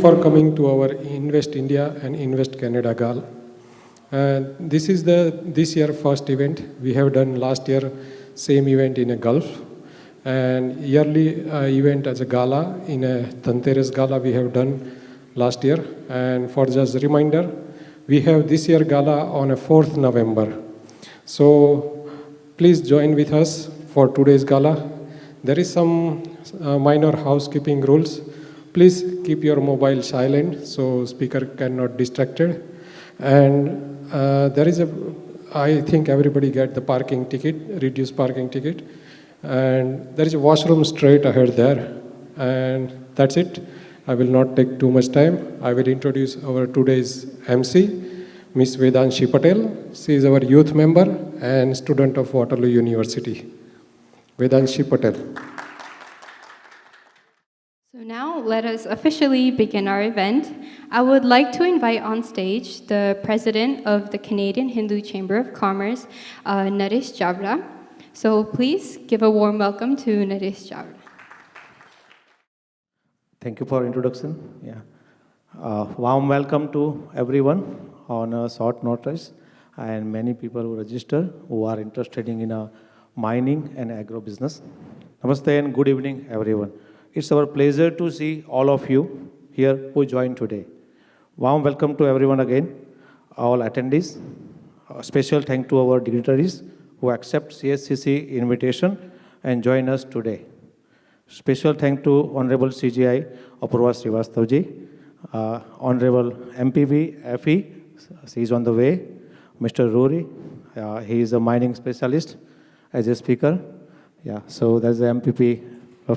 for coming to our Invest India and Invest Canada Gala. This is this year first event. We have done last year same event in a Gulf, and yearly event as a gala in a Dhanteras Gala we have done last year. And for just a reminder, we have this year gala on a 4th November. So please join with us for today's gala. There is some minor housekeeping rules. Please keep your mobile silent so speaker cannot distracted. And there is I think everybody get the parking ticket, reduced parking ticket. And there is a washroom straight ahead there. And that's it. I will not take too much time. I will introduce our today's MC, Ms. Vedanshi Patel. She is our youth member and student of Waterloo University. Vedanshi Patel. So now let us officially begin our event. I would like to invite on stage the president of the Canadian Hindu Chamber of Commerce, Naresh Javra. So please give a warm welcome to Naresh Javra. Thank you for introduction. Warm welcome to everyone on a short notice, and many people who register who are interested in mining and agro business. Namaste and good evening, everyone. It's our pleasure to see all of you here who joined today. Warm welcome to everyone again, all attendees. A special thank to our dignitaries who accept CSCC invitation and join us today. Special thank to Honorable CGI Apurva Srivastavji, Honorable MPV FE, he is on the way. Mr. Rory, he is a mining specialist as a speaker. So there's the MPP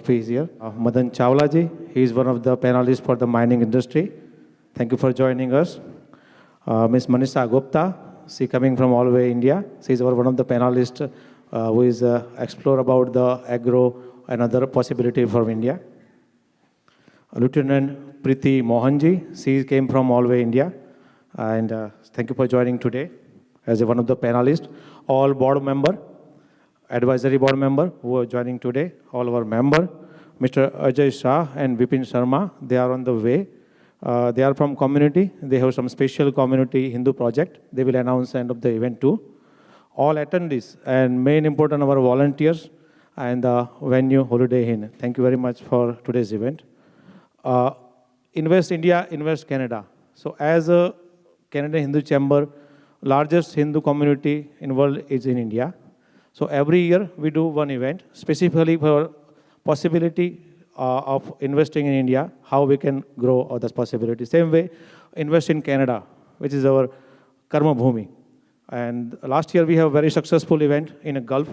FE is here. Madan Chawla ji, he is one of the panelists for the mining industry. Thank you for joining us. Ms. Manisha Gupta, she coming from all the way India. She is one of the panelists who is explore about the agro and other possibility for India. Lieutenant Preeti Mohanji, she came from all the way India. And thank you for joining today as one of the panelists. All board member, advisory board member who are joining today, all our member, Mr. Ajay Shah and Vipin Sharma, they are on the way. They are from community. They have some special community Hindu project. They will announce end of the event too. All attendees and main important our volunteers and the venue Holiday Inn. Thank you very much for today's event. Invest India, Invest Canada. So as a Canadian Hindu Chamber, largest Hindu community in the world is in India. So every year we do one event specifically for possibility of investing in India, how we can grow this possibility. Same way, invest in Canada, which is our Karma Bhumi. And last year we have a very successful event in a Gulf.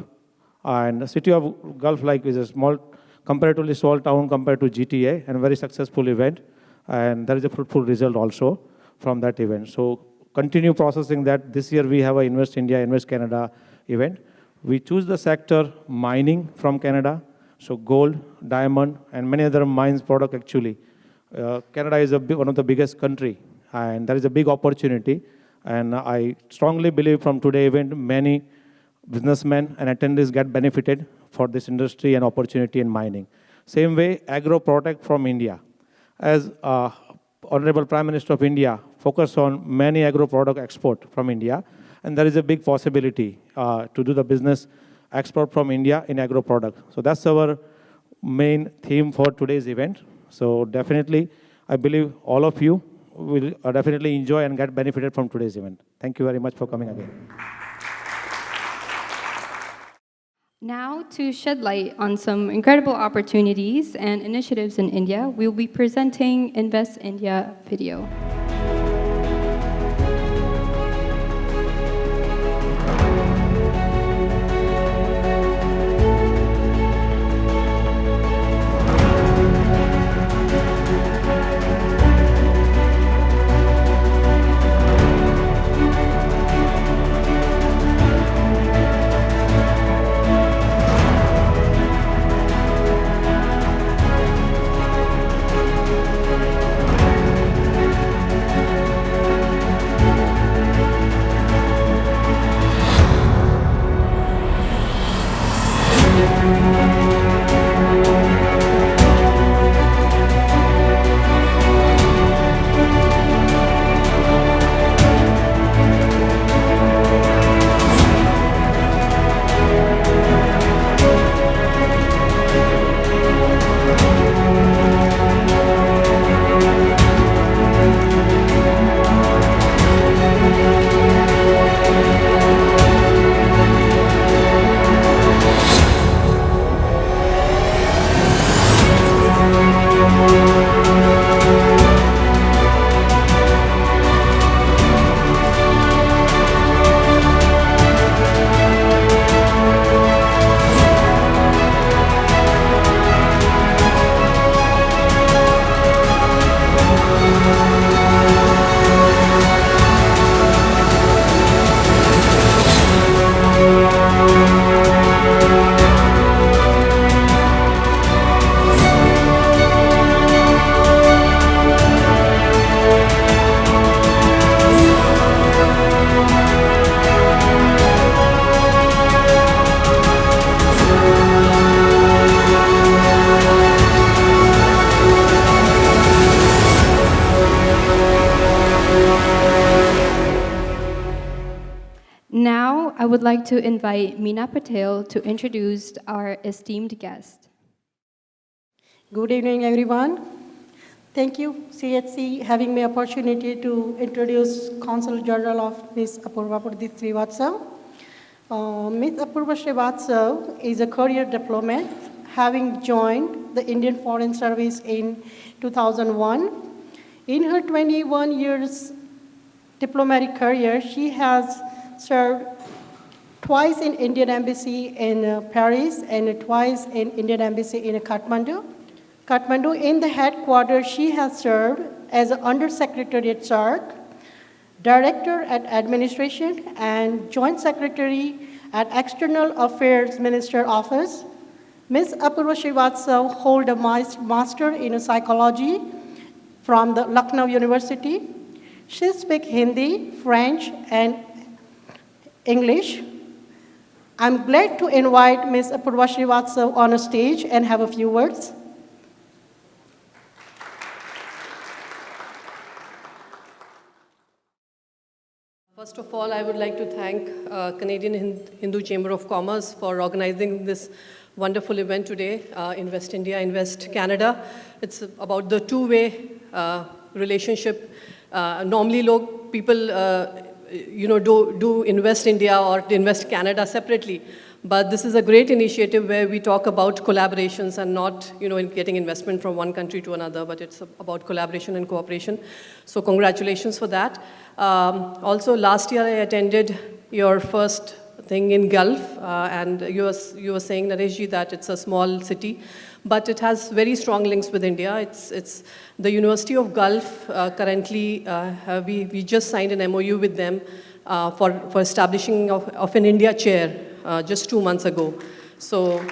And the city of Gulf like is a small, comparatively small town compared to GTA, and a very successful event. And there is a fruitful result also from that event. So continue processing that. This year we have a Invest India, Invest Canada event. We choose the sector mining from Canada. So gold, diamond, and many other mines product actually. Canada is one of the biggest country, and there is a big opportunity. And I strongly believe from today's event, many businessmen and attendees get benefited for this industry and opportunity in mining. Same way, agro product from India. As Honorable Prime Minister of India focus on many agro product export from India, and there is a big possibility to do the business export from India in agro product. So that's our main theme for today's event. So definitely, I believe all of you will definitely enjoy and get benefited from today's event. Thank you very much for coming again. Now, to shed light on some incredible opportunities and initiatives in India, we'll be presenting Invest India video. Now, I would like to invite Meena Patel to introduce our esteemed guest. Good evening, everyone. Thank you, CHC, having me opportunity to introduce Consul General of Ms. Apurva Pradip Srivastava. Ms. Apurva Srivastava is a career diplomat, having joined the Indian Foreign Service in 2001. In her 21 years diplomatic career, she has served twice in Indian Embassy in Paris and twice in Indian Embassy in Kathmandu. In the headquarters, she has served as Undersecretary at SAARC, Director at Administration, and Joint Secretary at External Affairs Minister Office. Ms. Apurva Srivastava holds a Master in Psychology from the Lucknow University. She speaks Hindi, French, and English. I'm glad to invite Ms. Apurva Srivastava on a stage and have a few words. First of all, I would like to thank Canadian Hindu Chamber of Commerce for organizing this wonderful event today, Invest India, Invest Canada. It's about the two-way relationship. Normally, people do Invest India or Invest Canada separately. But this is a great initiative where we talk about collaborations and not, getting investment from one country to another, but it's about collaboration and cooperation. So congratulations for that. Also, last year I attended your first thing in Gulf, and you were saying, Nareshji, that it's a small city, but it has very strong links with India. It's the University of Gulf. Currently, we just signed an MOU with them for establishing of an India chair just 2 months ago. So.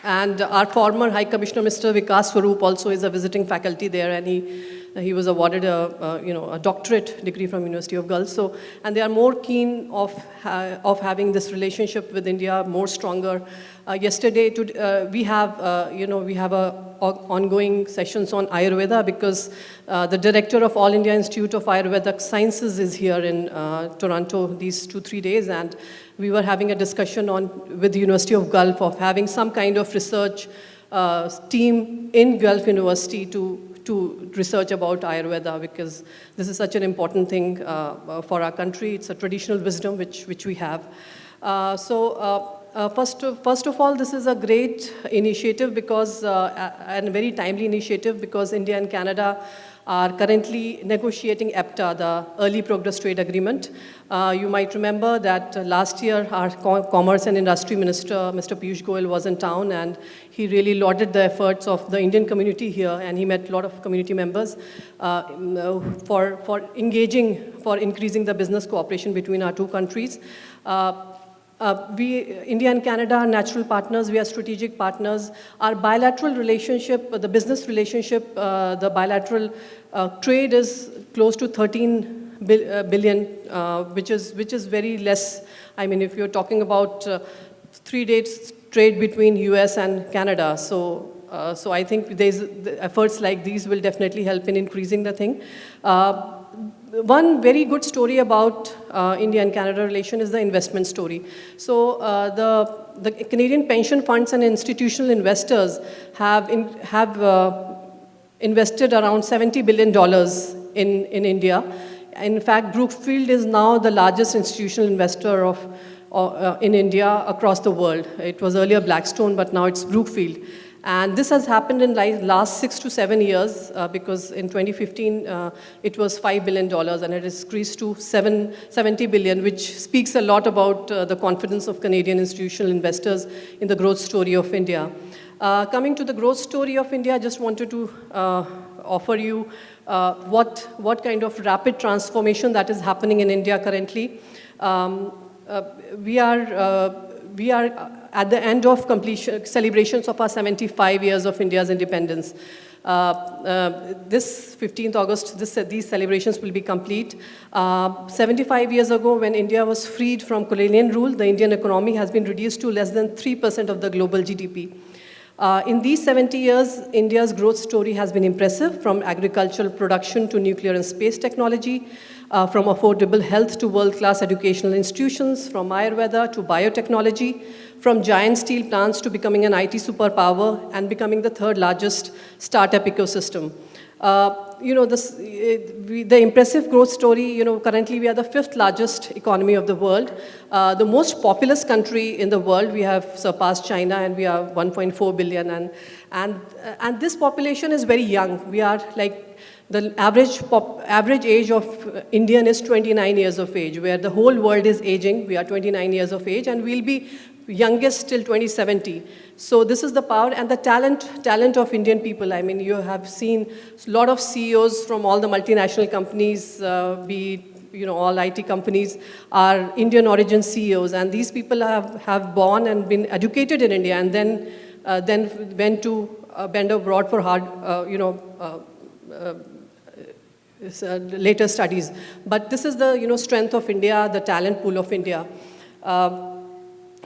And our former High Commissioner, Mr. Vikas Swarup, also is a visiting faculty there, and he was awarded a doctorate degree from University of Gulf. So, and they are more keen of having this relationship with India more stronger. Yesterday, we have ongoing sessions on Ayurveda because the director of All India Institute of Ayurvedic Sciences is here in Toronto these 2-3 days, and we were having a discussion with the University of Gulf of having some kind of research team in Gulf University to research about Ayurveda, because this is such an important thing for our country. It's a traditional wisdom which we have. First of all, this is a great initiative because, and a very timely initiative, because India and Canada are currently negotiating EPTA, the Early Progress Trade Agreement. You might remember that last year our Commerce and Industry Minister, Mr. Piyush Goyal, was in town, and he really lauded the efforts of the Indian community here, and he met a lot of community members for increasing the business cooperation between our two countries. India and Canada are natural partners. We are strategic partners. Our bilateral relationship, the business relationship, the bilateral trade is close to 13 billion, which is very less. I mean, if you're talking about 3 days trade between US and Canada, so I think efforts like these will definitely help in increasing the thing. One very good story about India and Canada relation is the investment story. So the Canadian pension funds and institutional investors have invested around $70 billion in India. In fact, Brookfield is now the largest institutional investor in India across the world. It was earlier Blackstone, but now it's Brookfield. And this has happened in last 6 to 7 years because in 2015 it was $5 billion and it has increased to $70 billion, which speaks a lot about the confidence of Canadian institutional investors in the growth story of India. Coming to the growth story of India, I just wanted to offer you what kind of rapid transformation that is happening in India currently. We are at the end of celebrations of our 75 years of India's independence. This 15th August, these celebrations will be complete. 75 years ago, when India was freed from colonial rule, the Indian economy has been reduced to less than 3% of the global GDP. In these 70 years, India's growth story has been impressive, from agricultural production to nuclear and space technology, from affordable health to world-class educational institutions, from Ayurveda to biotechnology, from giant steel plants to becoming an IT superpower and becoming the third largest startup ecosystem. The impressive growth story, currently we are the fifth largest economy of the world. The most populous country in the world, we have surpassed China and we are 1.4 billion. And this population is very young. We are like, the average age of Indian is 29 years of age, where the whole world is aging. We are 29 years of age and we'll be youngest till 2070. So this is the power and the talent of Indian people. I mean, you have seen a lot of CEOs from all the multinational companies, be it, all IT companies, are Indian origin CEOs. And these people have born and been educated in India and then went to bend abroad for later studies. But this is the strength of India, the talent pool of India.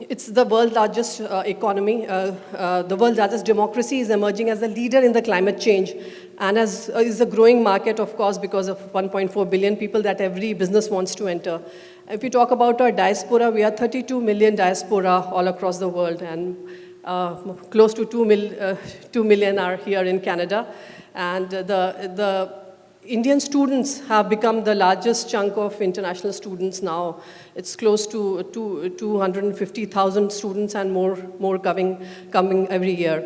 It's the world's largest economy. The world's largest democracy is emerging as a leader in the climate change and is a growing market, of course, because of 1.4 billion people that every business wants to enter. If we talk about our diaspora, we are 32 million diaspora all across the world, and close to 2 million are here in Canada. And the Indian students have become the largest chunk of international students now. It's close to 250,000 students and more coming every year.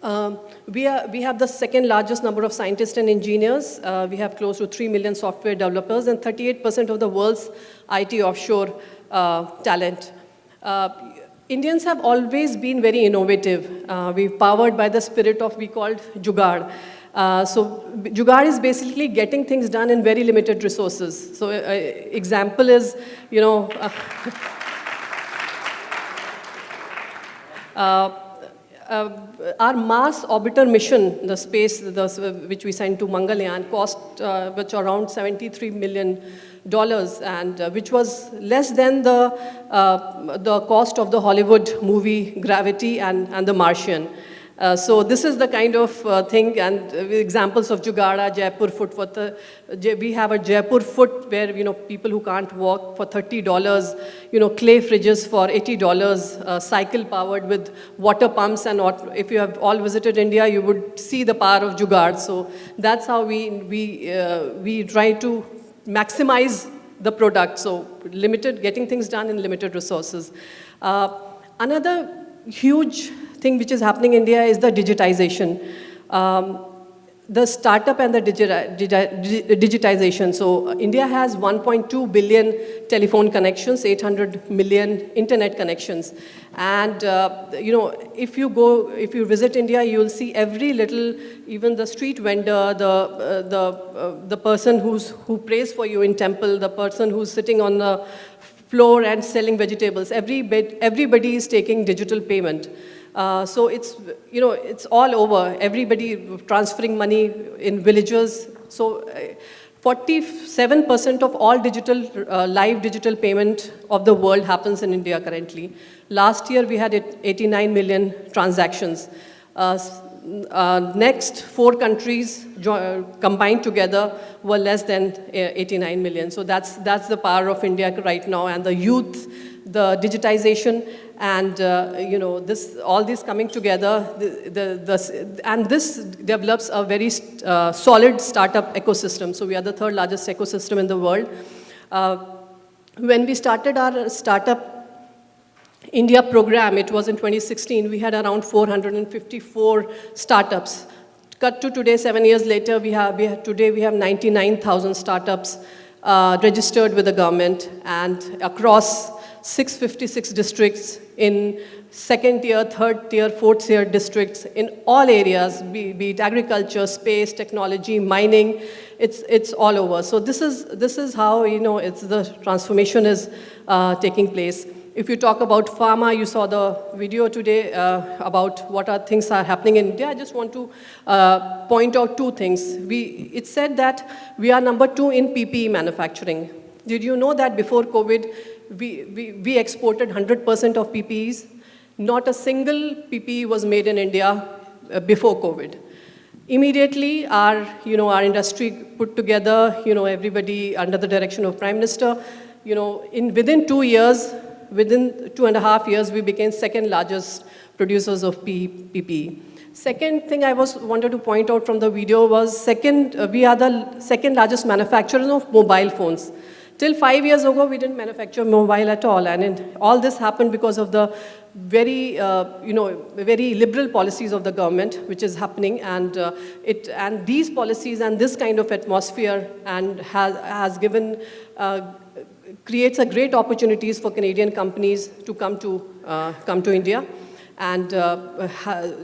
We have the second largest number of scientists and engineers. We have close to 3 million software developers and 38% of the world's IT offshore talent. Indians have always been very innovative. We're powered by the spirit of, we called Jugaad. So Jugaad is basically getting things done in very limited resources. So example is, our Mars orbiter mission, the space, which we sent to Mangalyaan, cost which around $73 million, and which was less than the cost of the Hollywood movie Gravity and The Martian. So this is the kind of thing, and examples of Jugaad, Jaipur Foot. We have a Jaipur Foot where people who can't walk for $30, clay fridges for $80, cycle powered with water pumps, and if you have all visited India, you would see the power of Jugaad. So that's how we try to maximize the product. So getting things done in limited resources. Another huge thing which is happening in India is the digitization. The startup and the digitization. So India has 1.2 billion telephone connections, 800 million internet connections. And if you visit India, you'll see every little, even the street vendor, the person who prays for you in temple, the person who's sitting on the floor and selling vegetables, everybody is taking digital payment. So it's all over. Everybody transferring money in villages. So 47% of all live digital payment of the world happens in India currently. Last year we had 89 million transactions. Next 4 countries combined together were less than 89 million. So that's the power of India right now, and the youth, the digitization, and all this coming together, and this develops a very solid startup ecosystem. So we are the third largest ecosystem in the world. When we started our Startup India program, it was in 2016, we had around 454 startups. Cut to today, 7 years later, today we have 99,000 startups registered with the government, and across 656 districts in second tier, third tier, fourth tier districts in all areas, be it agriculture, space, technology, mining, it's all over. So this is how the transformation is taking place. If you talk about pharma, you saw the video today about what things are happening in India. I just want to point out 2 things. It said that we are number 2 in PPE manufacturing. Did you know that before COVID, we exported 100% of PPEs? Not a single PPE was made in India before COVID. Immediately, our industry put together, everybody under the direction of Prime Minister, within 2 years, within 2.5 years, we became second largest producers of PPE. Second thing I wanted to point out from the video was we are the second largest manufacturers of mobile phones. Till 5 years ago, we didn't manufacture mobile at all, and all this happened because of the very, very liberal policies of the government, which is happening, and these policies and this kind of atmosphere and has given creates a great opportunities for Canadian companies to come to India and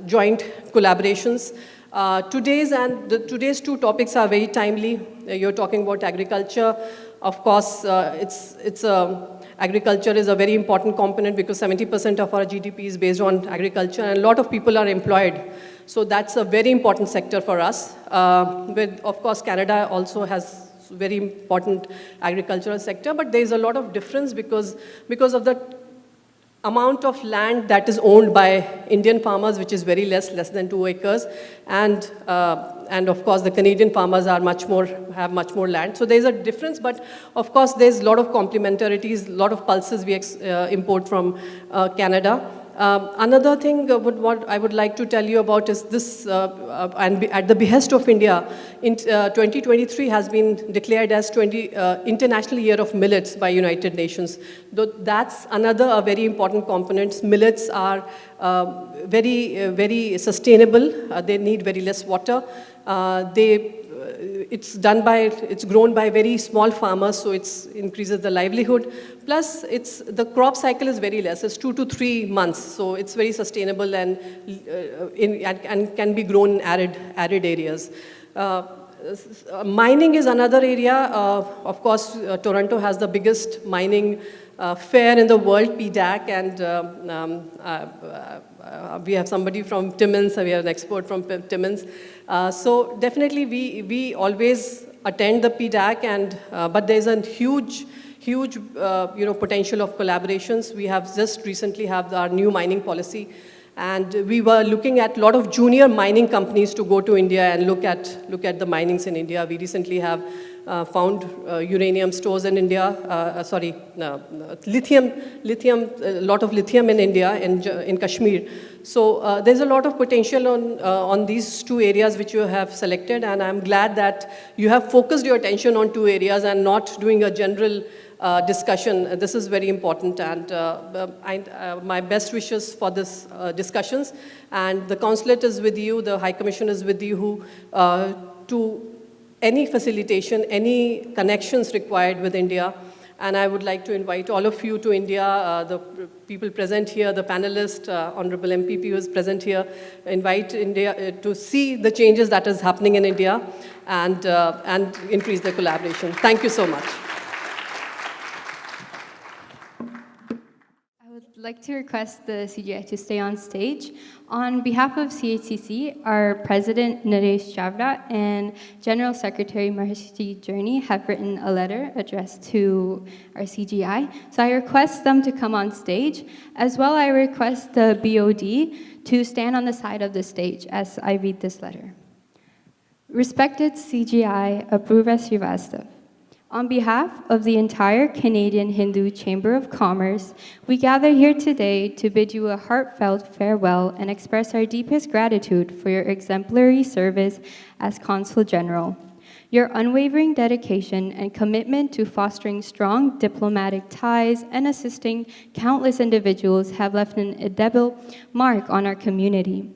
joint collaborations. Today's two topics are very timely. You're talking about agriculture. Of course, agriculture is a very important component because 70% of our GDP is based on agriculture, and a lot of people are employed. So that's a very important sector for us. Of course, Canada also has very important agricultural sector, but there's a lot of difference because of the amount of land that is owned by Indian farmers, which is very less than 2 acres, and of course the Canadian farmers have much more land. So there's a difference, but of course there's a lot of complementarities, a lot of pulses we import from Canada. Another thing what I would like to tell you about is this, and at the behest of India, 2023 has been declared as International Year of Millets by United Nations. That's another very important component. Millets are very sustainable. They need very less water. It's grown by very small farmers, so it increases the livelihood. Plus, the crop cycle is very less. It's 2 to 3 months, so it's very sustainable and can be grown in arid areas. Mining is another area. Of course, Toronto has the biggest mining fair in the world, PDAC, and we have somebody from Timmins, we have an expert from Timmins. So definitely we always attend the PDAC, but there's a huge potential of collaborations. We have just recently have our new mining policy, and we were looking at a lot of junior mining companies to go to India and look at the minings in India. We recently have found uranium stores in India, lithium, a lot of lithium in India, in Kashmir. So there's a lot of potential on these two areas which you have selected, and I'm glad that you have focused your attention on 2 areas and not doing a general discussion. This is very important, and my best wishes for this discussions. And the consulate is with you, the High Commission is with you, to any facilitation, any connections required with India. And I would like to invite all of you to India, the people present here, the panelists, Honorable MPP who is present here, invite India to see the changes that is happening in India and increase the collaboration. Thank you so much. I'd like to request the CGI to stay on stage. On behalf of CHCC, our President Naresh Chavda and General Secretary Maharishi Journey have written a letter addressed to our CGI. So I request them to come on stage. As well, I request the BOD to stand on the side of the stage as I read this letter. Respected CGI Apurva Srivastav, on behalf of the entire Canadian Hindu Chamber of Commerce, we gather here today to bid you a heartfelt farewell and express our deepest gratitude for your exemplary service as Consul General. Your unwavering dedication and commitment to fostering strong diplomatic ties and assisting countless individuals have left an indelible mark on our community.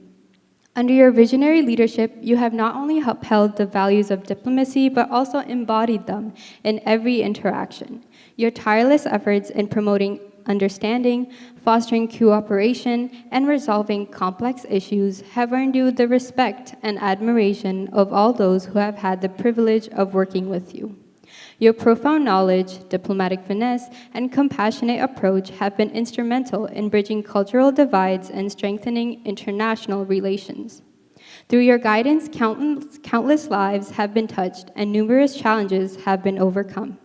Under your visionary leadership, you have not only upheld the values of diplomacy, but also embodied them in every interaction. Your tireless efforts in promoting understanding, fostering cooperation, and resolving complex issues have earned you the respect and admiration of all those who have had the privilege of working with you. Your profound knowledge, diplomatic finesse, and compassionate approach have been instrumental in bridging cultural divides and strengthening international relations. Through your guidance, countless lives have been touched and numerous challenges have been overcome.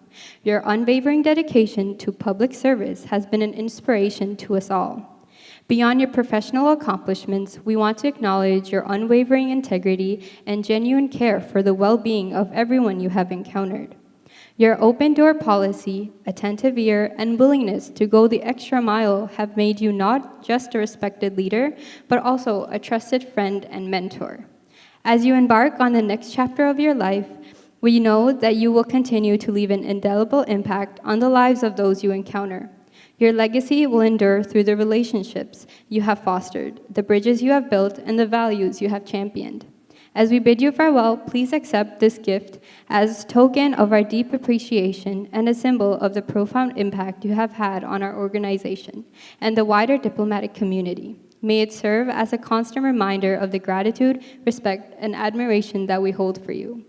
Your unwavering dedication to public service has been an inspiration to us all. Beyond your professional accomplishments, we want to acknowledge your unwavering integrity and genuine care for the well-being of everyone you have encountered. Your open-door policy, attentive ear, and willingness to go the extra mile have made you not just a respected leader, but also a trusted friend and mentor. As you embark on the next chapter of your life, we know that you will continue to leave an indelible impact on the lives of those you encounter. Your legacy will endure through the relationships you have fostered, the bridges you have built, and the values you have championed. As we bid you farewell, please accept this gift as a token of our deep appreciation and a symbol of the profound impact you have had on our organization and the wider diplomatic community. May it serve as a constant reminder of the gratitude, respect, and admiration that we hold for you.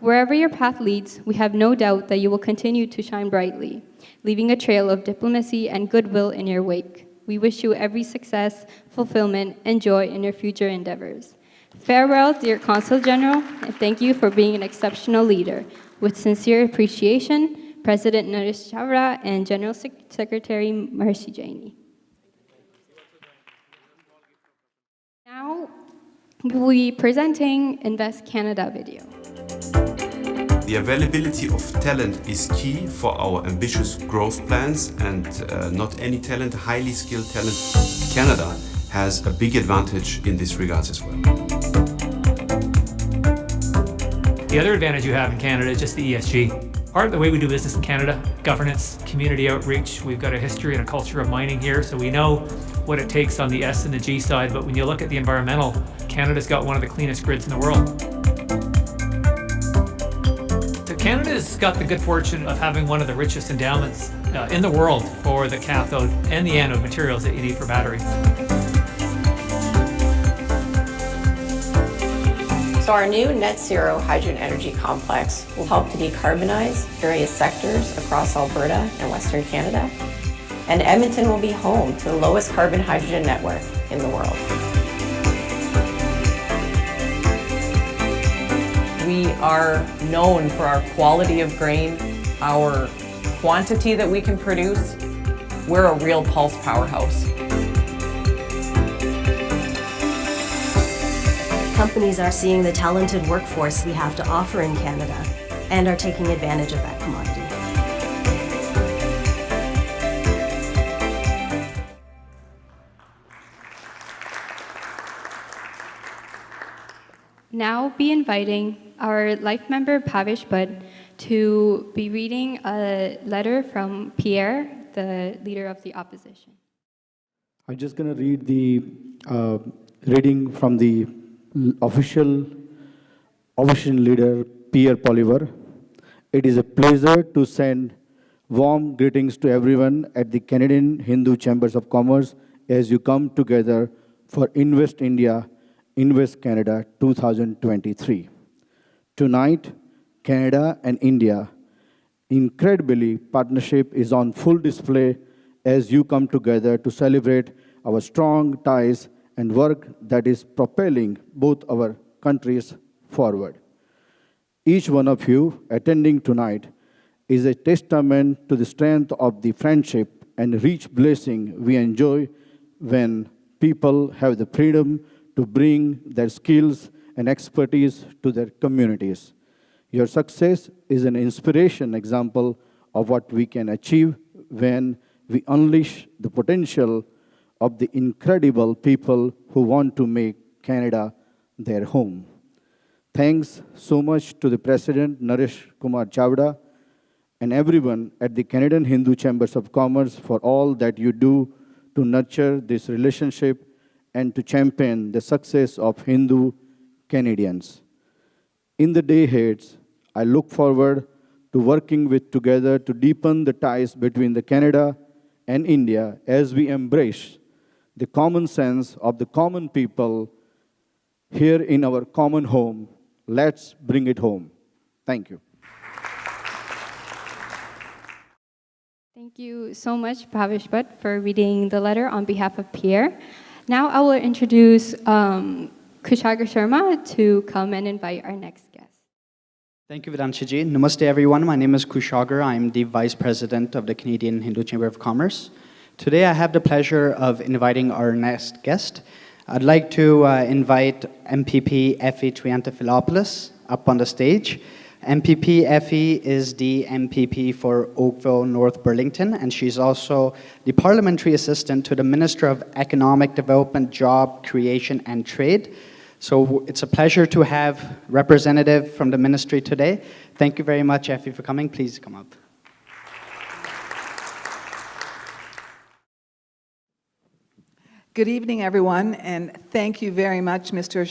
Wherever your path leads, we have no doubt that you will continue to shine brightly, leaving a trail of diplomacy and goodwill in your wake. We wish you every success, fulfillment, and joy in your future endeavors. Farewell, dear Consul General, and thank you for being an exceptional leader. With sincere appreciation, President Naresh Chavra and General Secretary Maharishi Jaini. Now, we will be presenting Invest Canada video. The availability of talent is key for our ambitious growth plans, and not any talent, highly skilled talent. Canada has a big advantage in this regards as well. The other advantage you have in Canada is just the ESG. Part of the way we do business in Canada, governance, community outreach, we've got a history and a culture of mining here, so we know what it takes on the S and the G side, but when you look at the environmental, Canada's got one of the cleanest grids in the world. So Canada's got the good fortune of having one of the richest endowments in the world for the cathode and the anode materials that you need for batteries. So our new net zero hydrogen energy complex will help to decarbonize various sectors across Alberta and Western Canada. And Edmonton will be home to the lowest carbon hydrogen network in the world. We are known for our quality of grain, our quantity that we can produce. We're a real pulse powerhouse. Companies are seeing the talented workforce we have to offer in Canada and are taking advantage of that commodity. Now be inviting our life member Bhavesh Bhatt to be reading a letter from Pierre, the leader of the opposition. I'm just going to read the reading from the official opposition leader Pierre Poilievre. It is a pleasure to send warm greetings to everyone at the Canadian Hindu Chambers of Commerce as you come together for Invest India, Invest Canada 2023. Tonight, Canada and India incredibly partnership is on full display as you come together to celebrate our strong ties and work that is propelling both our countries forward. Each one of you attending tonight is a testament to the strength of the friendship and rich blessing we enjoy when people have the freedom to bring their skills and expertise to their communities. Your success is an inspiration example of what we can achieve when we unleash the potential of the incredible people who want to make Canada their home. Thanks so much to the President Naresh Kumar Chavda and everyone at the Canadian Hindu Chambers of Commerce for all that you do to nurture this relationship and to champion the success of Hindu Canadians. In the day ahead, I look forward to working together to deepen the ties between the Canada and India as we embrace the common sense of the common people here in our common home. Let's bring it home. Thank you. Thank you so much, Bhavesh Bhatt, for reading the letter on behalf of Pierre. Now I will introduce Kushagra Sharma to come and invite our next guest. Thank you, Vidanshaji. Namaste, everyone. My name is Kushagra. I'm the Vice President of the Canadian Hindu Chamber of Commerce. Today I have the pleasure of inviting our next guest. I'd like to invite MPP Effie Triantafilopoulos up on the stage. MPP Effie is the MPP for Oakville North Burlington, and she's also the Parliamentary Assistant to the Minister of Economic Development, Job Creation and Trade. So it's a pleasure to have representative from the ministry today. Thank you very much, Effie, for coming. Please come up. Good evening, everyone, and thank you very much, Mr.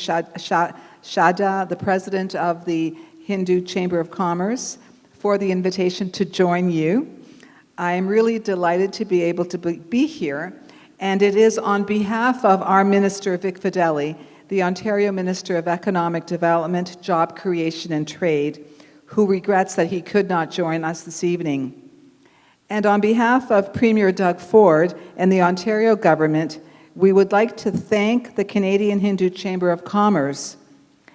Shada, the President of the Hindu Chamber of Commerce, for the invitation to join you. I am really delighted to be able to be here, and it is on behalf of our Minister, Vic Fedeli, the Ontario Minister of Economic Development, Job Creation and Trade, who regrets that he could not join us this evening. And on behalf of Premier Doug Ford and the Ontario government, we would like to thank the Canadian Hindu Chamber of Commerce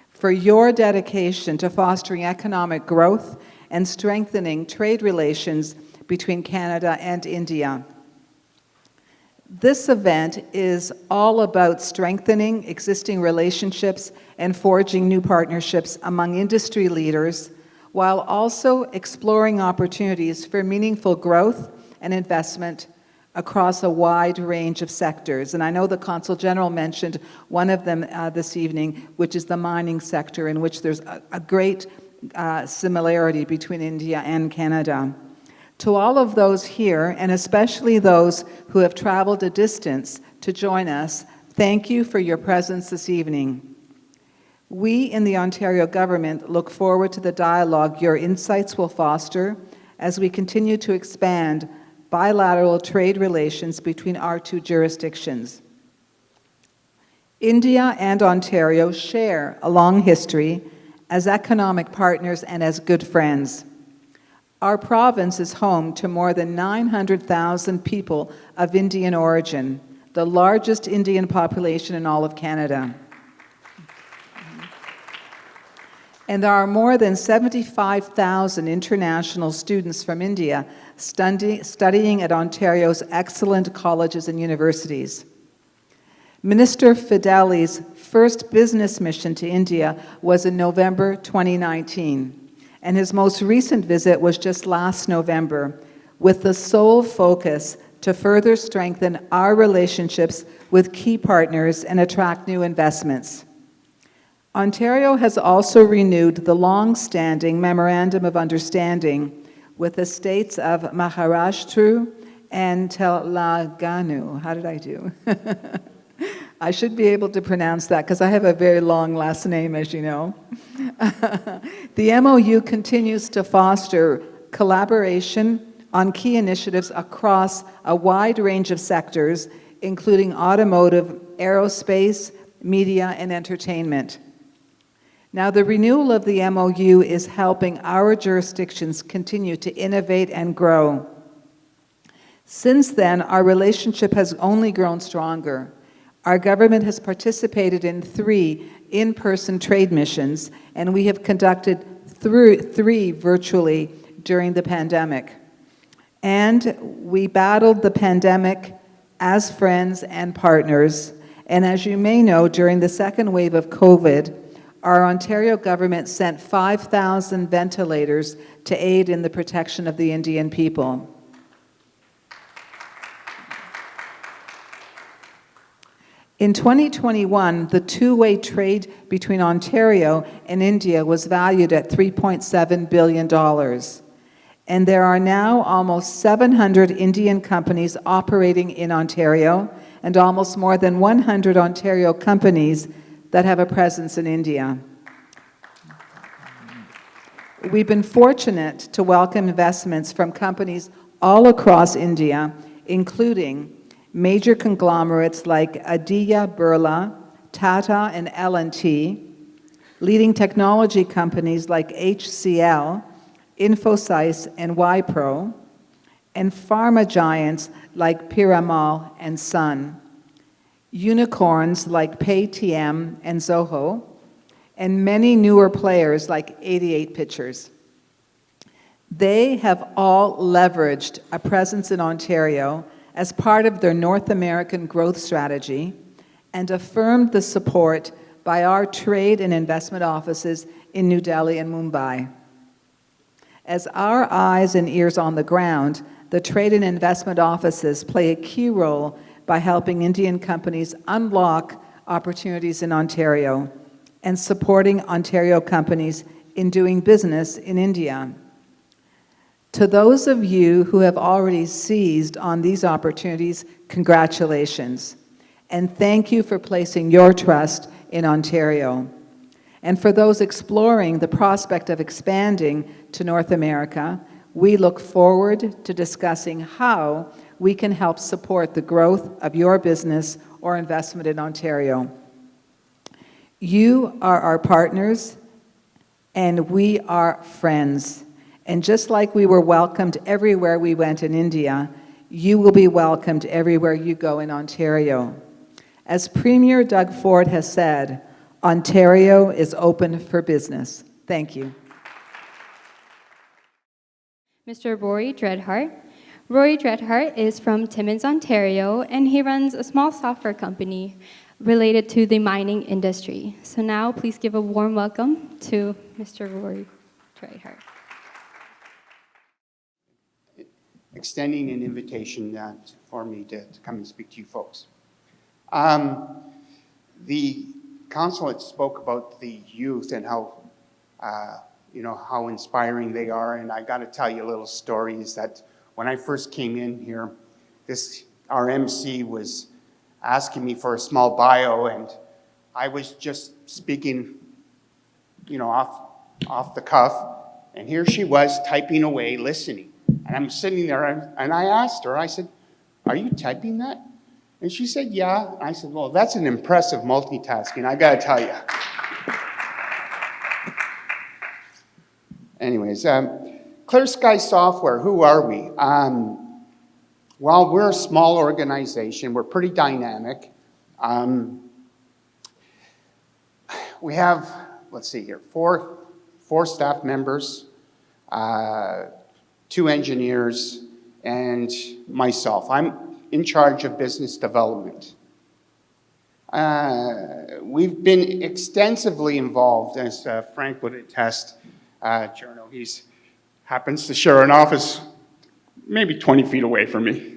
for your dedication to fostering economic growth and strengthening trade relations between Canada and India. This event is all about strengthening existing relationships and forging new partnerships among industry leaders, while also exploring opportunities for meaningful growth and investment across a wide range of sectors. And I know the Consul General mentioned one of them this evening, which is the mining sector, in which there's a great similarity between India and Canada. To all of those here, and especially those who have traveled a distance to join us, thank you for your presence this evening. We in the Ontario government look forward to the dialogue your insights will foster as we continue to expand bilateral trade relations between our two jurisdictions. India and Ontario share a long history as economic partners and as good friends. Our province is home to more than 900,000 people of Indian origin, the largest Indian population in all of Canada. And there are more than 75,000 international students from India studying at Ontario's excellent colleges and universities. Minister Fedeli's first business mission to India was in November 2019, and his most recent visit was just last November, with the sole focus to further strengthen our relationships with key partners and attract new investments. Ontario has also renewed the long-standing Memorandum of Understanding with the states of Maharashtra and Telangana. How did I do? I should be able to pronounce that because I have a very long last name, as you know. The MOU continues to foster collaboration on key initiatives across a wide range of sectors, including automotive, aerospace, media, and entertainment. Now, the renewal of the MOU is helping our jurisdictions continue to innovate and grow. Since then, our relationship has only grown stronger. Our government has participated in 3 in-person trade missions, and we have conducted 3 virtually during the pandemic. And we battled the pandemic as friends and partners. And as you may know, during the second wave of COVID, our Ontario government sent 5,000 ventilators to aid in the protection of the Indian people. In 2021, the two-way trade between Ontario and India was valued at $3.7 billion. And there are now almost 700 Indian companies operating in Ontario, and almost more than 100 Ontario companies that have a presence in India. We've been fortunate to welcome investments from companies all across India, including major conglomerates like Aditya Birla, Tata, and L&T, leading technology companies like HCL, Infosys, and Wipro, and pharma giants like Piramal and Sun, unicorns like Paytm and Zoho, and many newer players like 88 Pictures. They have all leveraged a presence in Ontario as part of their North American growth strategy and affirmed the support by our trade and investment offices in New Delhi and Mumbai. As our eyes and ears on the ground, the trade and investment offices play a key role by helping Indian companies unlock opportunities in Ontario and supporting Ontario companies in doing business in India. To those of you who have already seized on these opportunities, congratulations. And thank you for placing your trust in Ontario. And for those exploring the prospect of expanding to North America, we look forward to discussing how we can help support the growth of your business or investment in Ontario. You are our partners, and we are friends. And just like we were welcomed everywhere we went in India, you will be welcomed everywhere you go in Ontario. As Premier Doug Ford has said, Ontario is open for business. Thank you. Mr. Rory Dreadhart. Rory Dreadhart is from Timmins, Ontario, and he runs a small software company related to the mining industry. So now please give a warm welcome to Mr. Rory Dreadhart. Extending an invitation for me to come and speak to you folks. The consulate spoke about the youth and how, how inspiring they are, and I got to tell you a little story is that when I first came in here, our MC was asking me for a small bio, and I was just speaking, off the cuff, and here she was typing away, listening. And I'm sitting there, and I asked her, I said, "Are you typing that?" And she said, "Yeah." And I said, "Well, that's an impressive multitasking, I got to tell you." Anyways, Clear Sky Software, who are we? Well, we're a small organization. We're pretty dynamic. We have, let's see here, four staff members, 2 engineers, and myself. I'm in charge of business development. We've been extensively involved, as Frank would attest. Cherno, he happens to share an office maybe 20 feet away from me.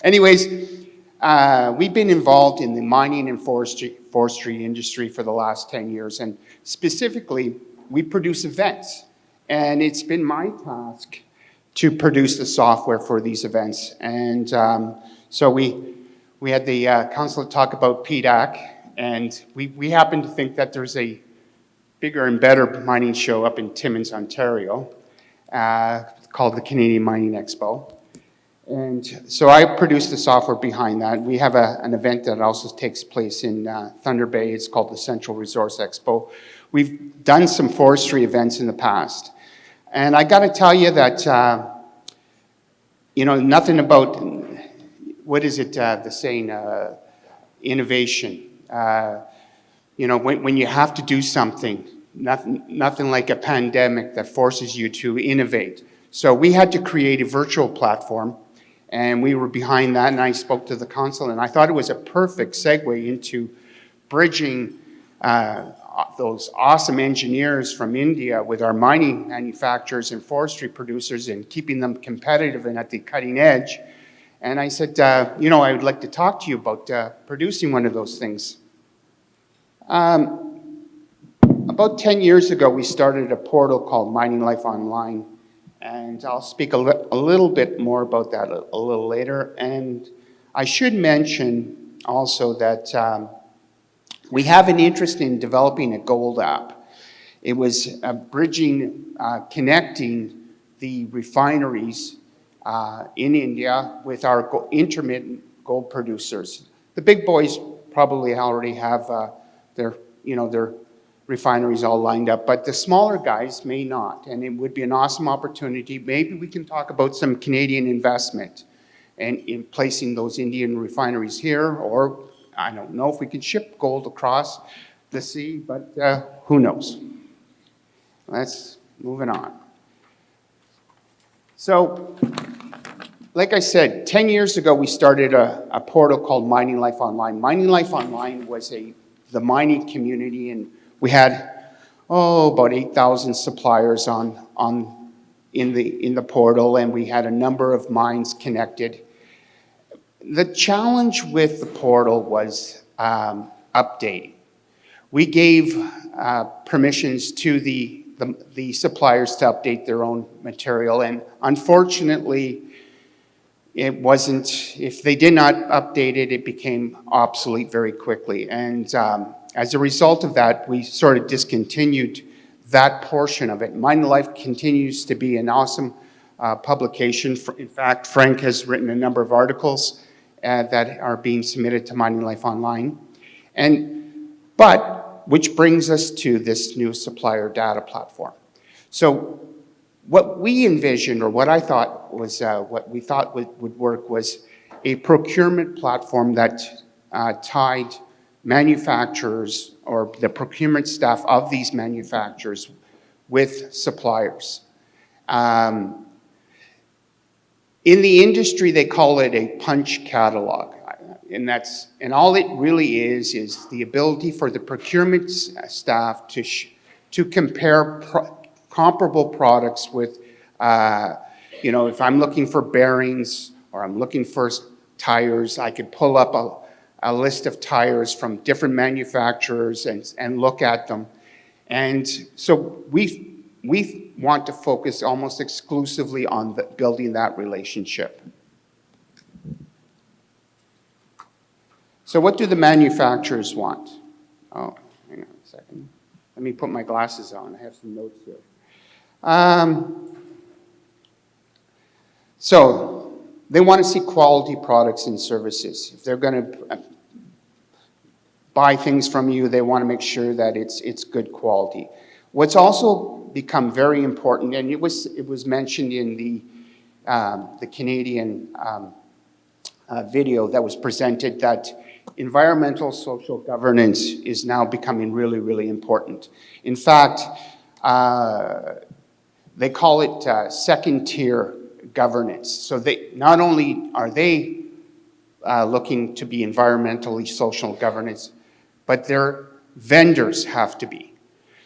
Anyways, we've been involved in the mining and forestry industry for the last 10 years, and specifically, we produce events. And it's been my task to produce the software for these events. And so we had the consulate talk about PDAC, and we happen to think that there's a bigger and better mining show up in Timmins, Ontario, called the Canadian Mining Expo. And so I produced the software behind that. We have an event that also takes place in Thunder Bay. It's called the Central Resource Expo. We've done some forestry events in the past. And I got to tell you that, nothing about, what is it, the saying, innovation. When you have to do something, nothing like a pandemic that forces you to innovate. So we had to create a virtual platform, and we were behind that, and I spoke to the consul, and I thought it was a perfect segue into bridging those awesome engineers from India with our mining manufacturers and forestry producers and keeping them competitive and at the cutting edge. And I said, I would like to talk to you about producing one of those things. About 10 years ago, we started a portal called Mining Life Online. And I'll speak a little bit more about that a little later. And I should mention also that we have an interest in developing a gold app. It was bridging, connecting the refineries in India with our intermittent gold producers. The big boys probably already have their refineries all lined up, but the smaller guys may not, and it would be an awesome opportunity. Maybe we can talk about some Canadian investment and in placing those Indian refineries here, or I don't know if we can ship gold across the sea, but who knows? Let's moving on. So like I said, 10 years ago, we started a portal called Mining Life Online. Mining Life Online was the mining community, and we had, about 8,000 suppliers in the portal, and we had a number of mines connected. The challenge with the portal was updating. We gave permissions to the suppliers to update their own material, and unfortunately, it wasn't, if they did not update it, it became obsolete very quickly. And as a result of that, we sort of discontinued that portion of it. Mining Life continues to be an awesome publication. In fact, Frank has written a number of articles that are being submitted to Mining Life Online. But which brings us to this new supplier data platform. So what we envisioned, or what I thought was, what we thought would work, was a procurement platform that tied manufacturers or the procurement staff of these manufacturers with suppliers. In the industry, they call it a punch catalog. And all it really is the ability for the procurement staff to compare comparable products with, if I'm looking for bearings or I'm looking for tires, I could pull up a list of tires from different manufacturers and look at them. And so we want to focus almost exclusively on building that relationship. So what do the manufacturers want? Oh, hang on a second. Let me put my glasses on. I have some notes here. So they want to see quality products and services. If they're going to buy things from you, they want to make sure that it's good quality. What's also become very important, and it was mentioned in the Canadian video that was presented, that environmental social governance is now becoming really, really important. In fact, they call it second-tier governance. So not only are they looking to be environmentally social governance, but their vendors have to be.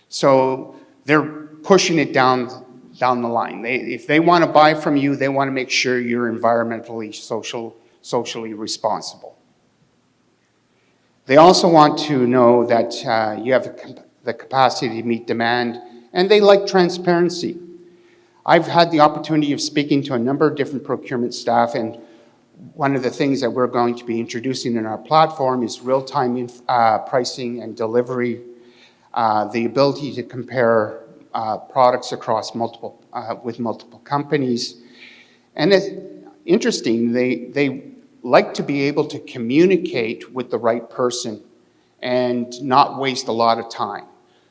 So they're pushing it down the line. If they want to buy from you, they want to make sure you're environmentally, socially responsible. They also want to know that you have the capacity to meet demand, and they like transparency. I've had the opportunity of speaking to a number of different procurement staff, and one of the things that we're going to be introducing in our platform is real-time pricing and delivery, the ability to compare products across with multiple companies. And it's interesting, they like to be able to communicate with the right person and not waste a lot of time.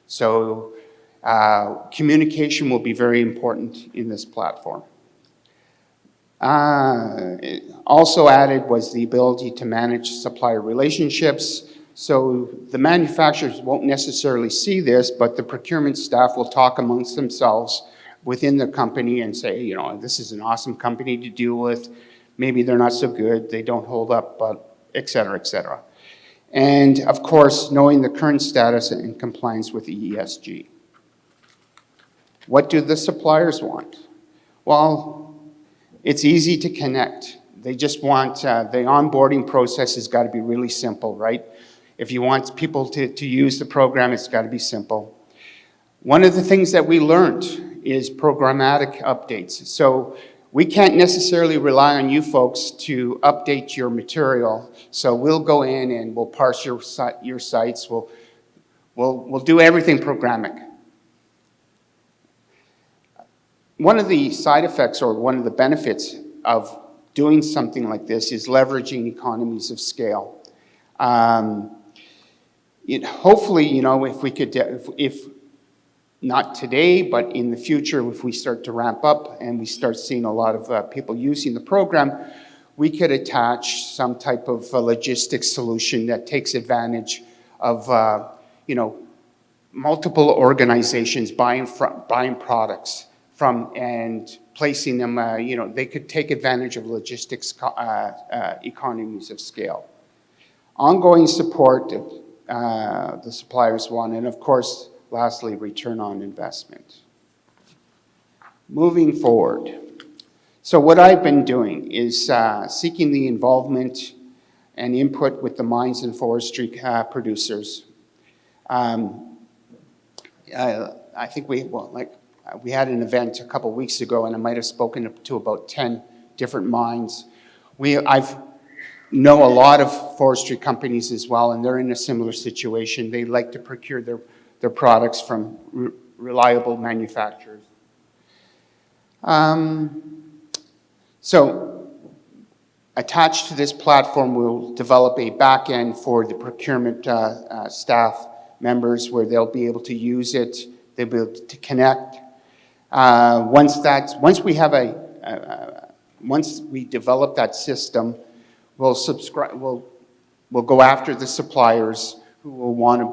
So communication will be very important in this platform. Also added was the ability to manage supplier relationships. So the manufacturers won't necessarily see this, but the procurement staff will talk amongst themselves within the company and say, this is an awesome company to deal with. Maybe they're not so good, they don't hold up, but et cetera, et cetera. And of course, knowing the current status and compliance with the ESG. What do the suppliers want? Well, it's easy to connect. They just want, the onboarding process has got to be really simple, right? If you want people to use the program, it's got to be simple. One of the things that we learned is programmatic updates. So we can't necessarily rely on you folks to update your material. So we'll go in and we'll parse your sites. We'll do everything programmatic. One of the side effects or one of the benefits of doing something like this is leveraging economies of scale. Hopefully, if we could, if not today, but in the future, if we start to ramp up and we start seeing a lot of people using the program, we could attach some type of logistics solution that takes advantage of, multiple organizations buying products from and placing them, they could take advantage of logistics economies of scale. Ongoing support the suppliers want, and of course, lastly, return on investment. Moving forward. So what I've been doing is seeking the involvement and input with the mines and forestry producers. I think we had an event a couple weeks ago, and I might have spoken to about 10 different mines. I've know a lot of forestry companies as well, and they're in a similar situation. They like to procure their products from reliable manufacturers. So attached to this platform, we'll develop a back end for the procurement staff members where they'll be able to use it, they'll be able to connect. Once we develop that system, we'll go after the suppliers who will want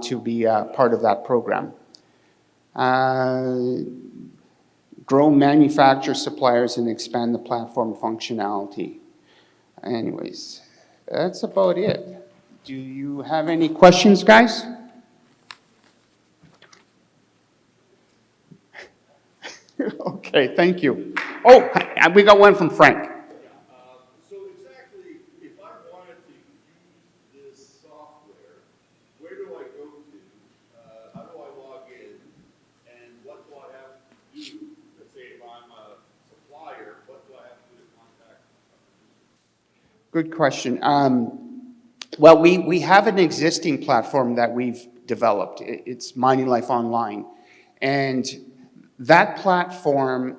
to be part of that program. Grow manufacturer suppliers and expand the platform functionality. Anyways, that's about it. Do you have any questions, guys? Okay, thank you. Oh, we got one from Frank. So exactly, if I wanted to use this software, where do I go to? How do I log in? And what do I have to do? Let's say if I'm a supplier, what do I have to do to contact? Good question. Well, we have an existing platform that we've developed. It's Mining Life Online. And that platform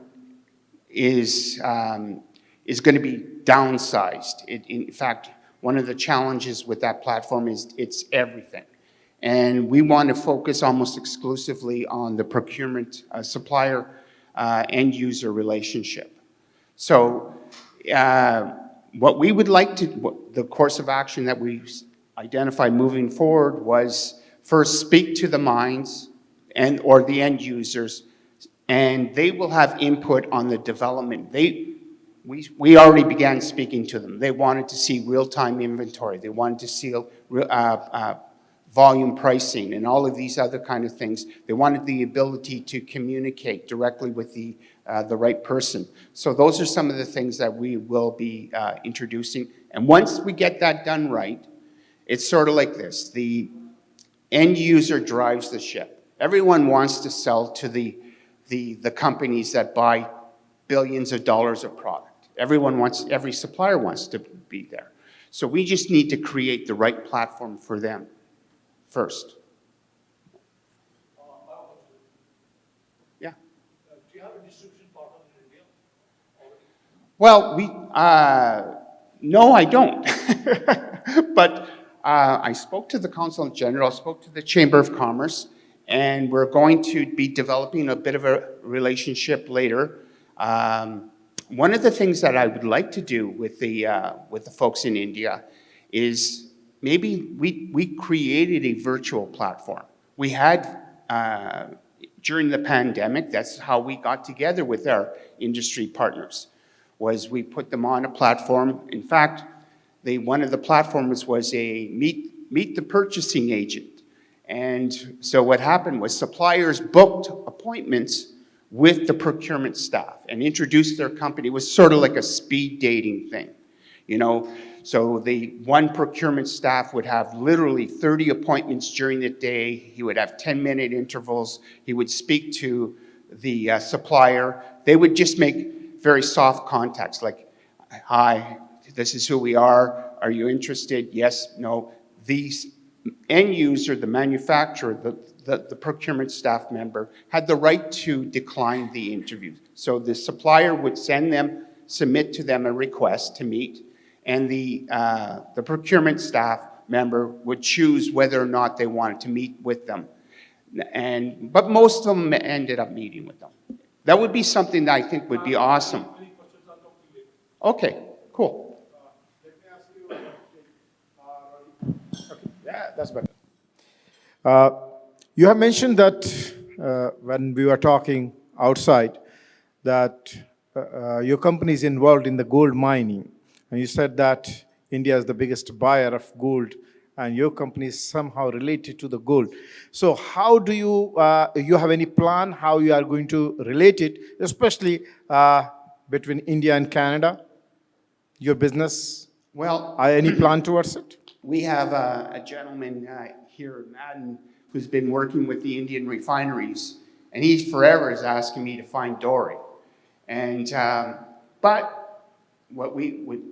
is going to be downsized. In fact, one of the challenges with that platform is it's everything. And we want to focus almost exclusively on the procurement supplier end user relationship. So what we would like the course of action that we identified moving forward was first speak to the mines or the end users, and they will have input on the development. We already began speaking to them. They wanted to see real-time inventory. They wanted to see volume pricing and all of these other kind of things. They wanted the ability to communicate directly with the right person. So those are some of the things that we will be introducing. And once we get that done right, it's sort of like this. The end user drives the ship. Everyone wants to sell to the companies that buy billions of dollars of product. Every supplier wants to be there. So we just need to create the right platform for them first. Yeah. Do you have a distribution partner in India already? Well, no, I don't. But I spoke to the Consul General, spoke to the Chamber of Commerce, and we're going to be developing a bit of a relationship later. One of the things that I would like to do with the folks in India is maybe we created a virtual platform. We had, during the pandemic, that's how we got together with our industry partners, was we put them on a platform. In fact, one of the platforms was a meet the purchasing agent. And so what happened was suppliers booked appointments with the procurement staff and introduced their company. It was sort of like a speed dating thing, So the one procurement staff would have literally 30 appointments during the day. He would have 10-minute intervals. He would speak to the supplier. They would just make very soft contacts like, hi, this is who we are. Are you interested? Yes, no. These end user, the manufacturer, the procurement staff member had the right to decline the interview. So the supplier would submit to them a request to meet, and the procurement staff member would choose whether or not they wanted to meet with them. But most of them ended up meeting with them. That would be something that I think would be awesome. Okay, cool. Yeah, that's better. You have mentioned that when we were talking outside that your company is involved in the gold mining. And you said that India is the biggest buyer of gold, and your company is somehow related to the gold. So how do you have any plan how you are going to relate it, especially between India and Canada, your business? Well, Any plan towards it? we have a gentleman here in Madden who's been working with the Indian refineries, and he forever is asking me to find Dory. And but what we would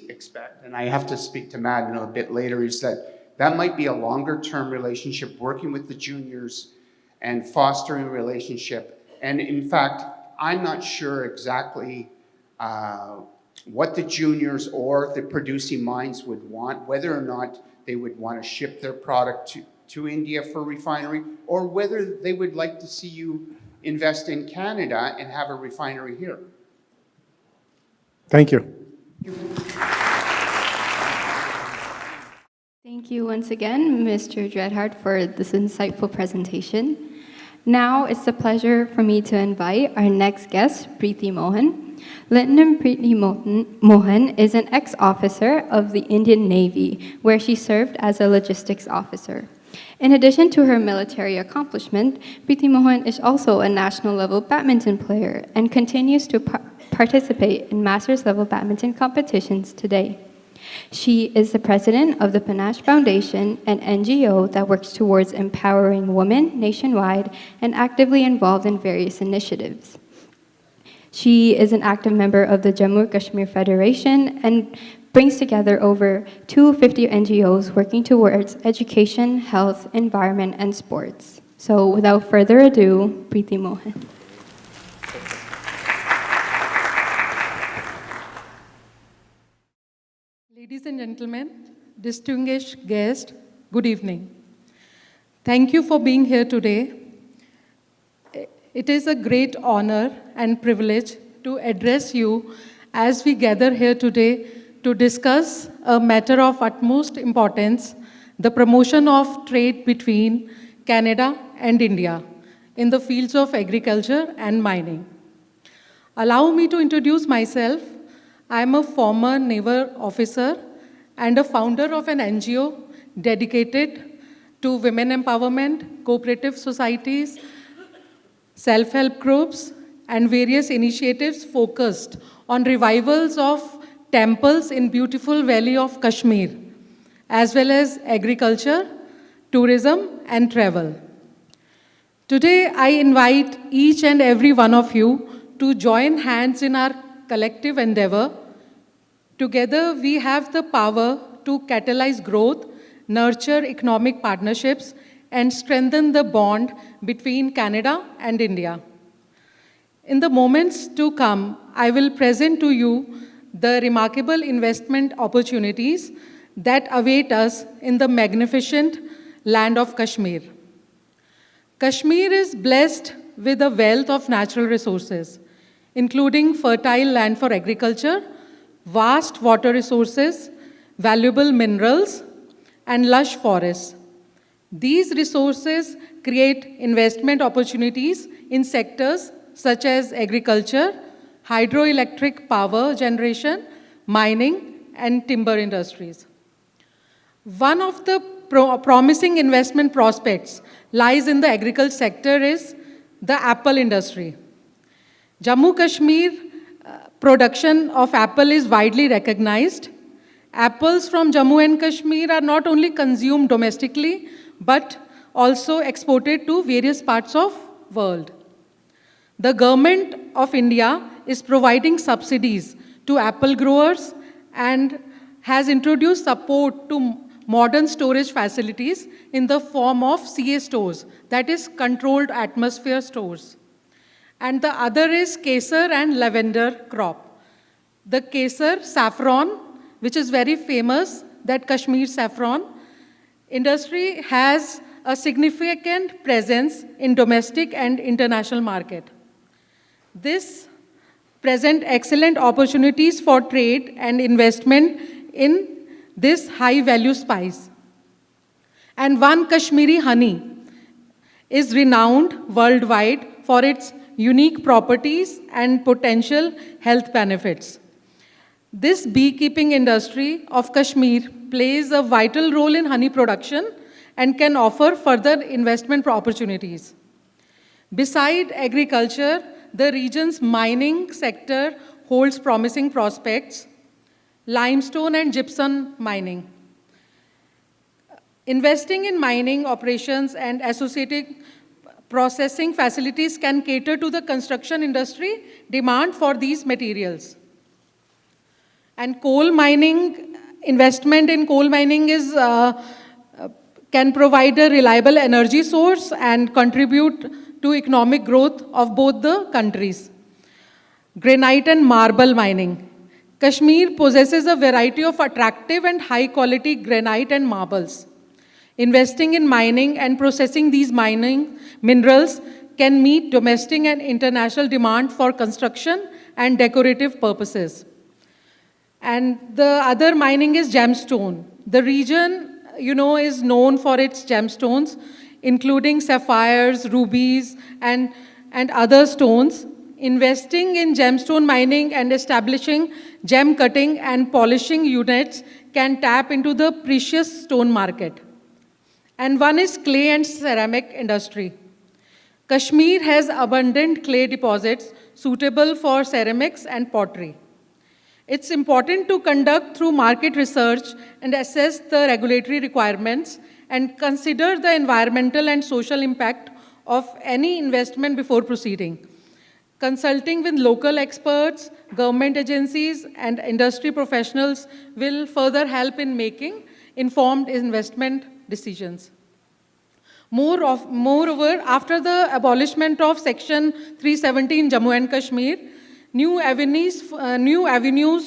expect, and I have to speak to Madden a bit later, is that might be a longer-term relationship, working with the juniors and fostering a relationship. And in fact, I'm not sure exactly what the juniors or the producing mines would want, whether or not they would want to ship their product to India for refinery, or whether they would like to see you invest in Canada and have a refinery here. Thank you. Thank you once again, Mr. Dreadheart, for this insightful presentation. Now it's a pleasure for me to invite our next guest, Preeti Mohan. Lieutenant Preeti Mohan is an ex-officer of the Indian Navy, where she served as a logistics officer. In addition to her military accomplishment, Preeti Mohan is also a national-level badminton player and continues to participate in masters-level badminton competitions today. She is the president of the Panache Foundation, an NGO that works towards empowering women nationwide and actively involved in various initiatives. She is an active member of the Jammu Kashmir Federation and brings together over 250 NGOs working towards education, health, environment, and sports. So without further ado, Preeti Mohan. Ladies and gentlemen, distinguished guests, good evening. Thank you for being here today. It is a great honor and privilege to address you as we gather here today to discuss a matter of utmost importance, the promotion of trade between Canada and India in the fields of agriculture and mining. Allow me to introduce myself. I am a former naval officer and a founder of an NGO dedicated to women empowerment, cooperative societies, self-help groups, and various initiatives focused on revivals of temples in beautiful valley of Kashmir, as well as agriculture, tourism, and travel. Today, I invite each and every one of you to join hands in our collective endeavor. Together, we have the power to catalyze growth, nurture economic partnerships, and strengthen the bond between Canada and India. In the moments to come, I will present to you the remarkable investment opportunities that await us in the magnificent land of Kashmir. Kashmir is blessed with a wealth of natural resources, including fertile land for agriculture, vast water resources, valuable minerals, and lush forests. These resources create investment opportunities in sectors such as agriculture, hydroelectric power generation, mining, and timber industries. One of the promising investment prospects lies in the agriculture sector is the apple industry. Jammu Kashmir production of apple is widely recognized. Apples from Jammu and Kashmir are not only consumed domestically, but also exported to various parts of the world. The government of India is providing subsidies to apple growers and has introduced support to modern storage facilities in the form of CA stores, that is controlled atmosphere stores. And the other is Kesar and lavender crop. The Kesar, saffron, which is very famous, that Kashmir saffron industry has a significant presence in domestic and international market. This presents excellent opportunities for trade and investment in this high-value spice. And one Kashmiri honey is renowned worldwide for its unique properties and potential health benefits. This beekeeping industry of Kashmir plays a vital role in honey production and can offer further investment opportunities. Beside agriculture, the region's mining sector holds promising prospects: limestone and gypsum mining. Investing in mining operations and associated processing facilities can cater to the construction industry demand for these materials. And coal mining, investment in coal mining can provide a reliable energy source and contribute to economic growth of both the countries. Granite and marble mining. Kashmir possesses a variety of attractive and high-quality granite and marbles. Investing in mining and processing these mining minerals can meet domestic and international demand for construction and decorative purposes. And the other mining is gemstone. The region, is known for its gemstones, including sapphires, rubies, and other stones. Investing in gemstone mining and establishing gem cutting and polishing units can tap into the precious stone market. And one is clay and ceramic industry. Kashmir has abundant clay deposits suitable for ceramics and pottery. It's important to conduct through market research and assess the regulatory requirements and consider the environmental and social impact of any investment before proceeding. Consulting with local experts, government agencies, and industry professionals will further help in making informed investment decisions. Moreover, after the abolishment of Section 370 in Jammu and Kashmir, new avenues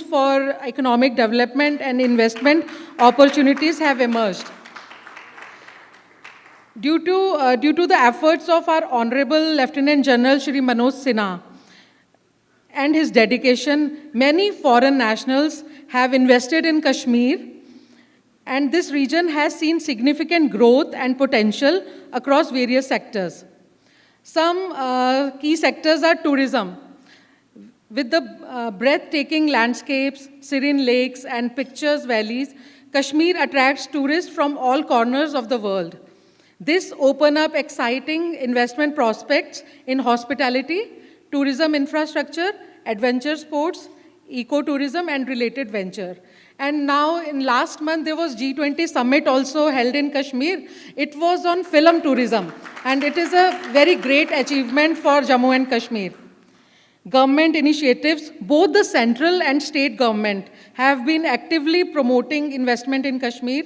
for economic development and investment opportunities have emerged. Due to the efforts of our Honorable Lieutenant General Shri Manoj Sinha and his dedication, many foreign nationals have invested in Kashmir, and this region has seen significant growth and potential across various sectors. Some key sectors are tourism. With the breathtaking landscapes, serene lakes, and picturesque valleys, Kashmir attracts tourists from all corners of the world. This opens up exciting investment prospects in hospitality, tourism infrastructure, adventure sports, ecotourism, and related venture. And now, in last month, there was G20 summit also held in Kashmir. It was on film tourism, and it is a very great achievement for Jammu and Kashmir. Government initiatives, both the central and state government, have been actively promoting investment in Kashmir.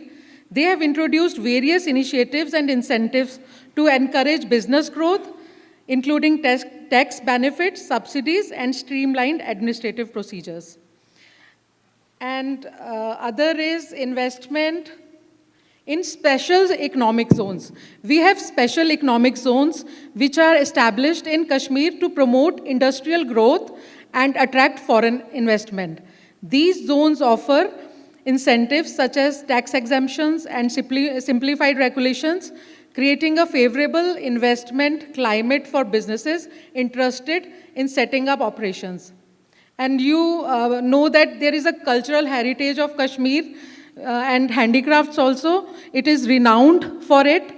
They have introduced various initiatives and incentives to encourage business growth, including tax benefits, subsidies, and streamlined administrative procedures. And other is investment in special economic zones. We have special economic zones which are established in Kashmir to promote industrial growth and attract foreign investment. These zones offer incentives such as tax exemptions and simplified regulations, creating a favorable investment climate for businesses interested in setting up operations. And you know that there is a cultural heritage of Kashmir and handicrafts also. It is renowned for it,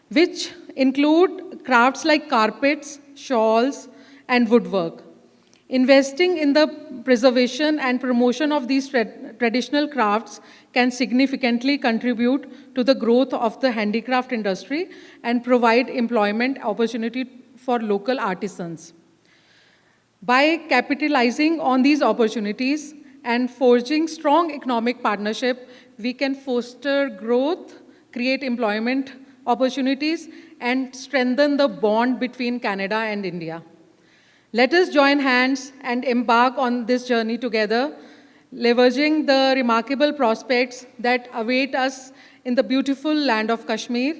which include crafts like carpets, shawls, and woodwork. Investing in the preservation and promotion of these traditional crafts can significantly contribute to the growth of the handicraft industry and provide employment opportunity for local artisans. By capitalizing on these opportunities and forging strong economic partnership, we can foster growth, create employment opportunities, and strengthen the bond between Canada and India. Let us join hands and embark on this journey together, leveraging the remarkable prospects that await us in the beautiful land of Kashmir.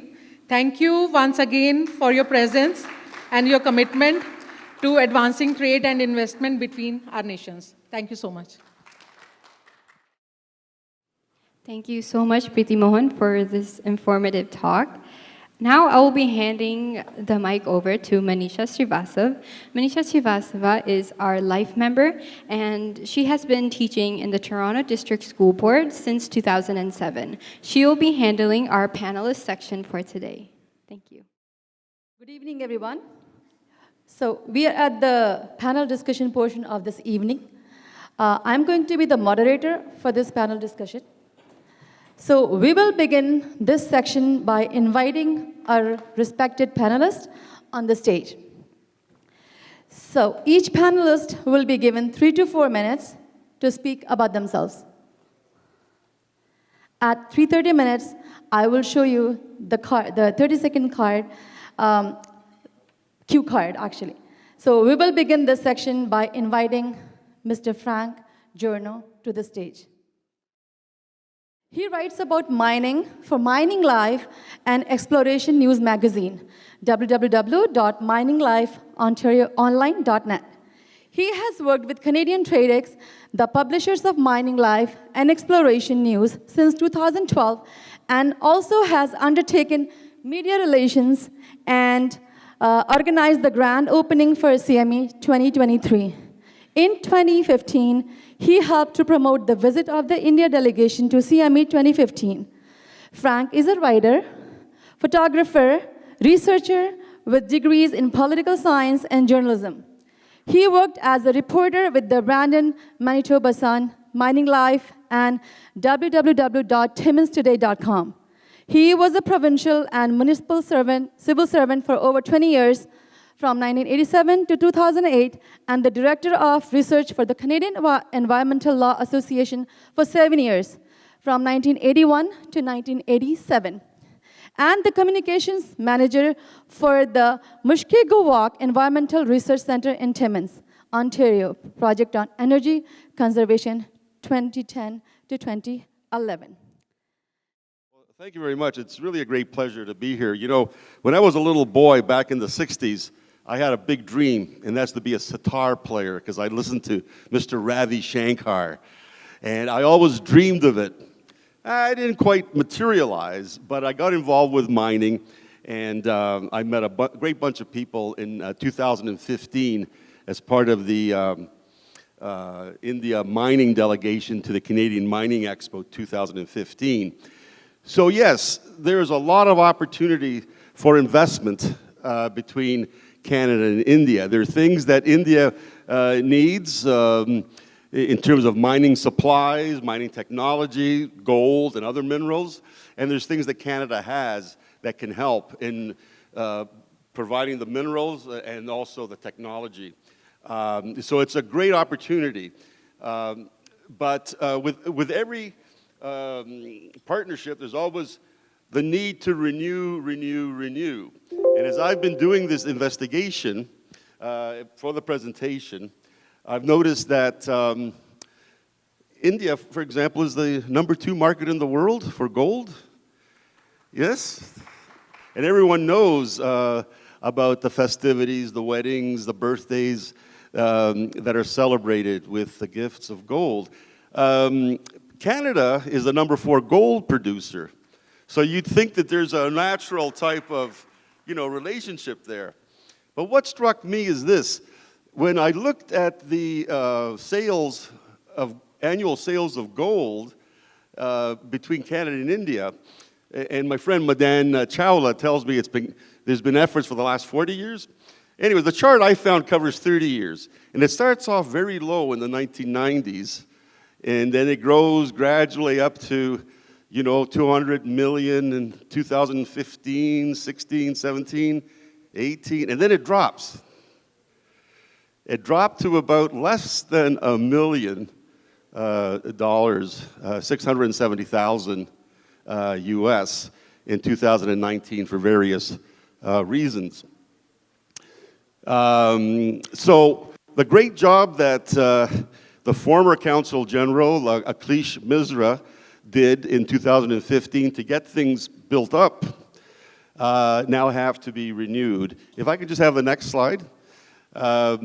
Thank you once again for your presence and your commitment to advancing trade and investment between our nations. Thank you so much. Thank you so much, Preeti Mohan, for this informative talk. Now I will be handing the mic over to Manisha Srivastava. Manisha Srivastava is our life member, and she has been teaching in the Toronto District School Board since 2007. She will be handling our panelist section for today. Thank you. Good evening, everyone. So we are at the panel discussion portion of this evening. I'm going to be the moderator for this panel discussion. So we will begin this section by inviting our respected panelists on the stage. So each panelist will be given 3 to 4 minutes to speak about themselves. At 3:30 minutes, I will show you the 30-second card, cue card, actually. So we will begin this section by inviting Mr. Frank Giorno to the stage. He writes about mining for Mining Life and Exploration News Magazine, www.mininglifeontarioonline.net. He has worked with Canadian TradeX, the publishers of Mining Life and Exploration News since 2012, and also has undertaken media relations and organized the grand opening for CME 2023. In 2015, he helped to promote the visit of the India delegation to CME 2015. Frank is a writer, photographer, researcher with degrees in political science and journalism. He worked as a reporter with the Brandon, Manitoba Sun, Mining Life, and www.timmonstoday.com. He was a provincial and municipal civil servant for over 20 years, from 1987 to 2008, and the Director of Research for the Canadian Environmental Law Association for 7 years, from 1981 to 1987, and the Communications Manager for the Mushkego Walk Environmental Research Centre in Timmins, Ontario, Project on Energy Conservation 2010 to 2011. Thank you very much. It's really a great pleasure to be here. You know, when I was a little boy back in the 60s, I had a big dream, and that's to be a sitar player, because I listened to Mr. Ravi Shankar, and I always dreamed of it. I didn't quite materialize, but I got involved with mining, and I met a great bunch of people in 2015 as part of the India mining delegation to the Canadian Mining Expo 2015. So yes, there's a lot of opportunity for investment between Canada and India. There are things that India needs in terms of mining supplies, mining technology, gold and other minerals, and there's things that Canada has that can help in providing the minerals and also the technology. So it's a great opportunity. But with every partnership, there's always the need to renew. And as I've been doing this investigation for the presentation, I've noticed that India, for example, is the #2 market in the world for gold. Yes? And everyone knows about the festivities, the weddings, the birthdays that are celebrated with the gifts of gold. Canada is the #4 gold producer. So you'd think that there's a natural type of, relationship there. But what struck me is this. When I looked at the annual sales of gold between Canada and India, and my friend Madan Chawla tells me there's been efforts for the last 40 years. Anyway, the chart I found covers 30 years. And it starts off very low in the 1990s, and then it grows gradually up to 200 million in 2015, 16, 17, 18, and then it drops. It dropped to about less than $1 million, $670,000 US in 2019 for various reasons. So the great job that the former Consul General, Akhilesh Misra, did in 2015 to get things built up now have to be renewed. If I could just have the next slide. So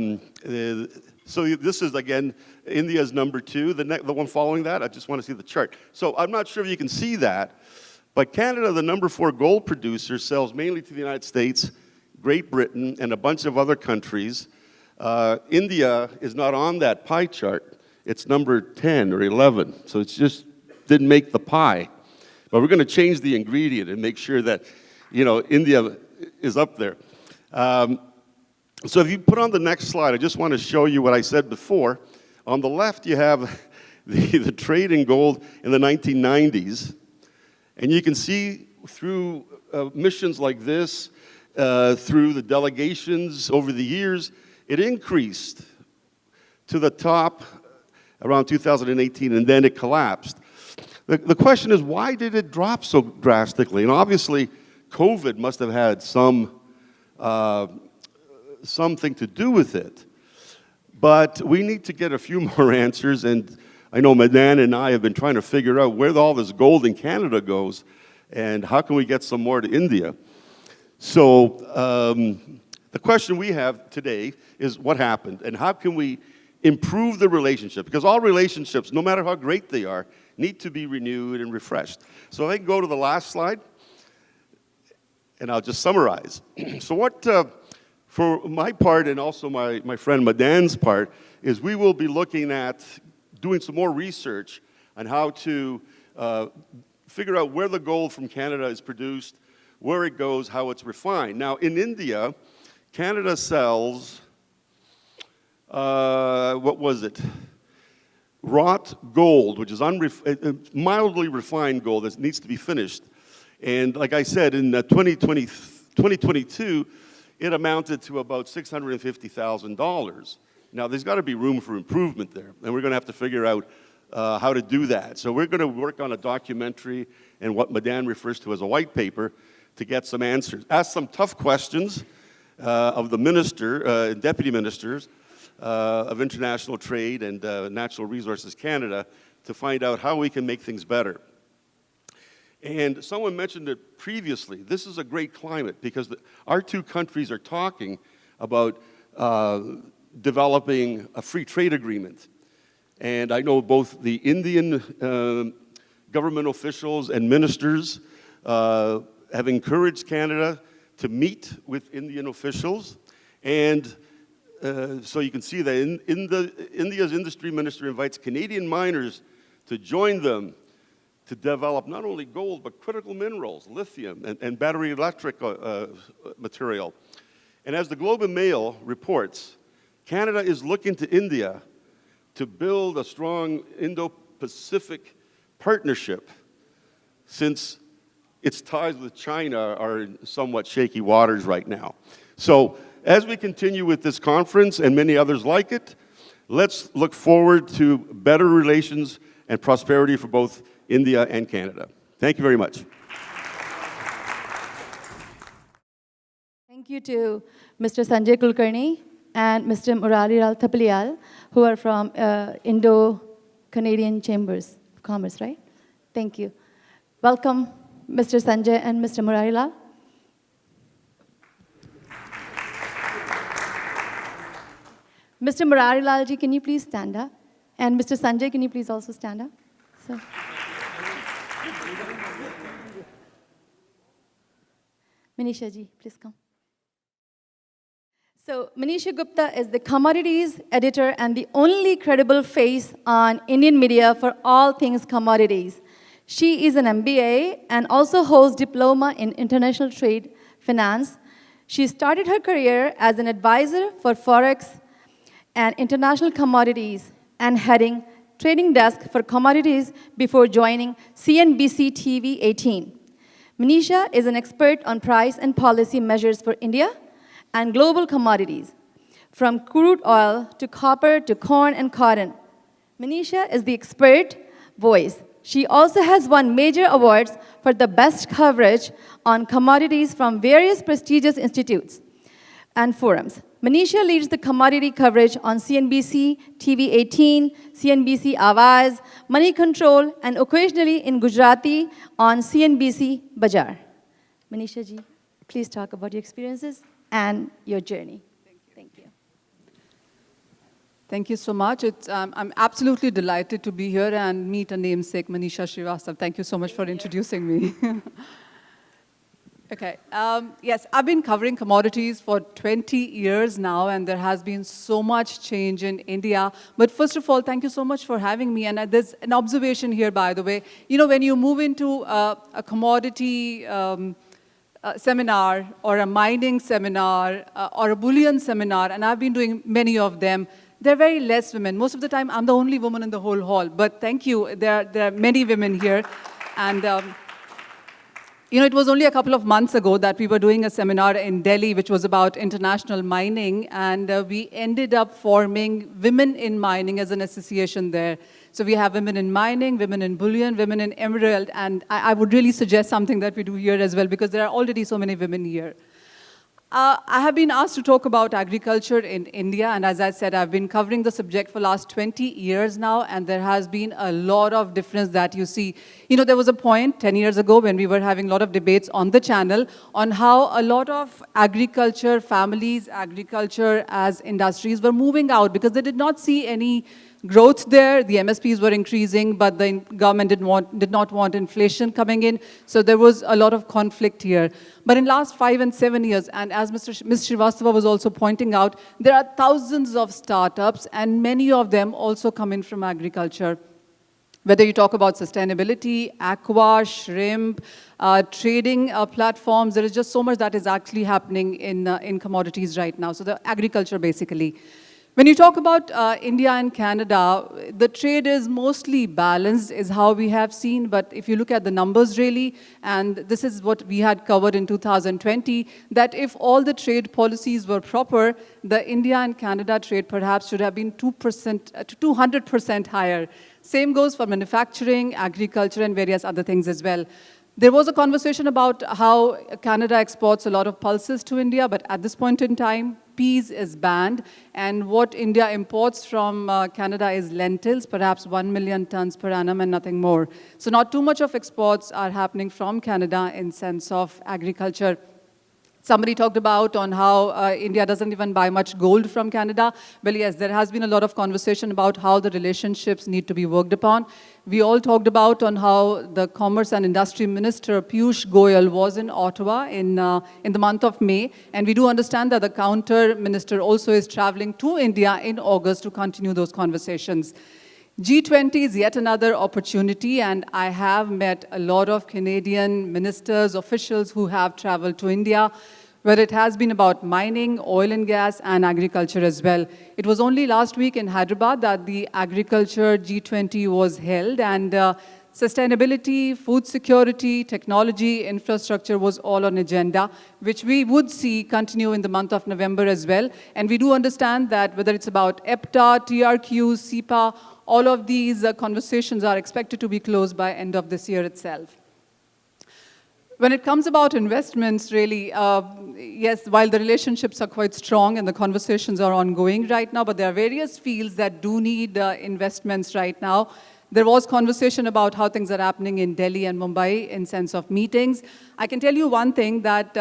this is, again, India's #2. The one following that, I just want to see the chart. So I'm not sure if you can see that, But Canada, the #4 gold producer, sells mainly to the United States, Great Britain, and a bunch of other countries. India is not on that pie chart. It's number 10 or 11, so it's just didn't make the pie. But we're going to change the ingredient and make sure that, India is up there. So if you put on the next slide, I just want to show you what I said before. On the left, you have the trade in gold in the 1990s. And you can see through missions like this, through the delegations over the years, it increased to the top around 2018, and then it collapsed. The question is, why did it drop so drastically? And obviously, COVID must have had something to do with it. But we need to get a few more answers, and I know Madan and I have been trying to figure out where all this gold in Canada goes, and how can we get some more to India? So the question we have today is what happened, and how can we improve the relationship? Because all relationships, no matter how great they are, need to be renewed and refreshed. So if I can go to the last slide, and I'll just summarize. So what, for my part and also my friend Madan's part, is we will be looking at doing some more research on how to figure out where the gold from Canada is produced, where it goes, how it's refined. Now, in India, Canada sells, what was it? Wrought gold, which is mildly refined gold that needs to be finished. And like I said, in 2022, it amounted to about $650,000. Now, there's got to be room for improvement there, and we're going to have to figure out how to do that. So we're going to work on a documentary and what Madan refers to as a white paper to get some answers. Ask some tough questions of the minister and deputy ministers of International Trade and Natural Resources Canada to find out how we can make things better. And someone mentioned it previously. This is a great climate because our two countries are talking about developing a free trade agreement. And I know both the Indian government officials and ministers have encouraged Canada to meet with Indian officials. And so you can see that India's industry minister invites Canadian miners to join them to develop not only gold, but critical minerals, lithium, and battery electric material. And as the Globe and Mail reports, Canada is looking to India to build a strong Indo-Pacific partnership since its ties with China are in somewhat shaky waters right now. So as we continue with this conference and many others like it, let's look forward to better relations and prosperity for both India and Canada. Thank you very much. Thank you to Mr. Sanjay Kulkarni and Mr. Muralilal Thapalial, who are from Indo-Canadian Chambers of Commerce, right? Thank you. Welcome, Mr. Sanjay and Mr. Muralilal. Mr. Muralilal ji, can you please stand up? And Mr. Sanjay, can you please also stand up? So. Manisha ji, please come. So Manisha Gupta is the commodities editor and the only credible face on Indian media for all things commodities. She is an MBA and also holds diploma in international trade finance. She started her career as an advisor for Forex and international commodities and heading trading desk for commodities before joining CNBC TV 18. Manisha is an expert on price and policy measures for India and global commodities, from crude oil to copper to corn and cotton. Manisha is the expert voice. She also has won major awards for the best coverage on commodities from various prestigious institutes and forums. Manisha leads the commodity coverage on CNBC TV 18, CNBC Awaaz, Money Control, and occasionally in Gujarati on CNBC Bazaar. Manisha ji, please talk about your experiences and your journey. Thank you. Thank you so much. I'm absolutely delighted to be here and meet a namesake, Manisha Srivastava. Thank you so much for introducing me. Okay. Yes, I've been covering commodities for 20 years now, and there has been so much change in India. But first of all, thank you so much for having me. And there's an observation here, by the way. You know, when you move into a commodity seminar or a mining seminar or a bullion seminar, and I've been doing many of them, there are very less women. Most of the time, I'm the only woman in the whole hall. But thank you. There are many women here. And you know, it was only a couple of months ago that we were doing a seminar in Delhi, which was about international mining, and we ended up forming Women in Mining as an association there. So we have women in mining, women in bullion, women in emerald, and I would really suggest something that we do here as well, because there are already so many women here. I have been asked to talk about agriculture in India, and as I said, I've been covering the subject for the last 20 years now, and there has been a lot of difference that you see. You know, there was a point 10 years ago when we were having a lot of debates on the channel on how a lot of agriculture families, agriculture as industries were moving out because they did not see any growth there. The MSPs were increasing, but the government did not want inflation coming in. So there was a lot of conflict here. But in last 5 and 7 years, and as Ms. Srivastava was also pointing out, there are thousands of startups, and many of them also come in from agriculture. Whether you talk about sustainability, aqua, shrimp, trading platforms, there is just so much that is actually happening in commodities right now. So the agriculture basically. When you talk about India and Canada, the trade is mostly balanced, is how we have seen. But if you look at the numbers really, and this is what we had covered in 2020, that if all the trade policies were proper, the India and Canada trade perhaps should have been 2% to 200% higher. Same goes for manufacturing, agriculture, and various other things as well. There was a conversation about how Canada exports a lot of pulses to India, but at this point in time, peas is banned, and what India imports from Canada is lentils, perhaps 1 million tons per annum and nothing more. So not too much of exports are happening from Canada in sense of agriculture. Somebody talked about on how India doesn't even buy much gold from Canada. Well, yes, there has been a lot of conversation about how the relationships need to be worked upon. We all talked about on how the Commerce and Industry Minister, Piyush Goyal, was in Ottawa in the month of May. And we do understand that the Counter Minister also is traveling to India in August to continue those conversations. G20 is yet another opportunity, and I have met a lot of Canadian ministers, officials who have traveled to India, where it has been about mining, oil and gas, and agriculture as well. It was only last week in Hyderabad that the Agriculture G20 was held, and sustainability, food security, technology, infrastructure was all on agenda, which we would see continue in the month of November as well. And we do understand that whether it's about EPTA, TRQ, CEPA, all of these conversations are expected to be closed by end of this year itself. When it comes about investments, really, yes, while the relationships are quite strong and the conversations are ongoing right now, but there are various fields that do need investments right now. There was conversation about how things are happening in Delhi and Mumbai in sense of meetings. I can tell you one thing that,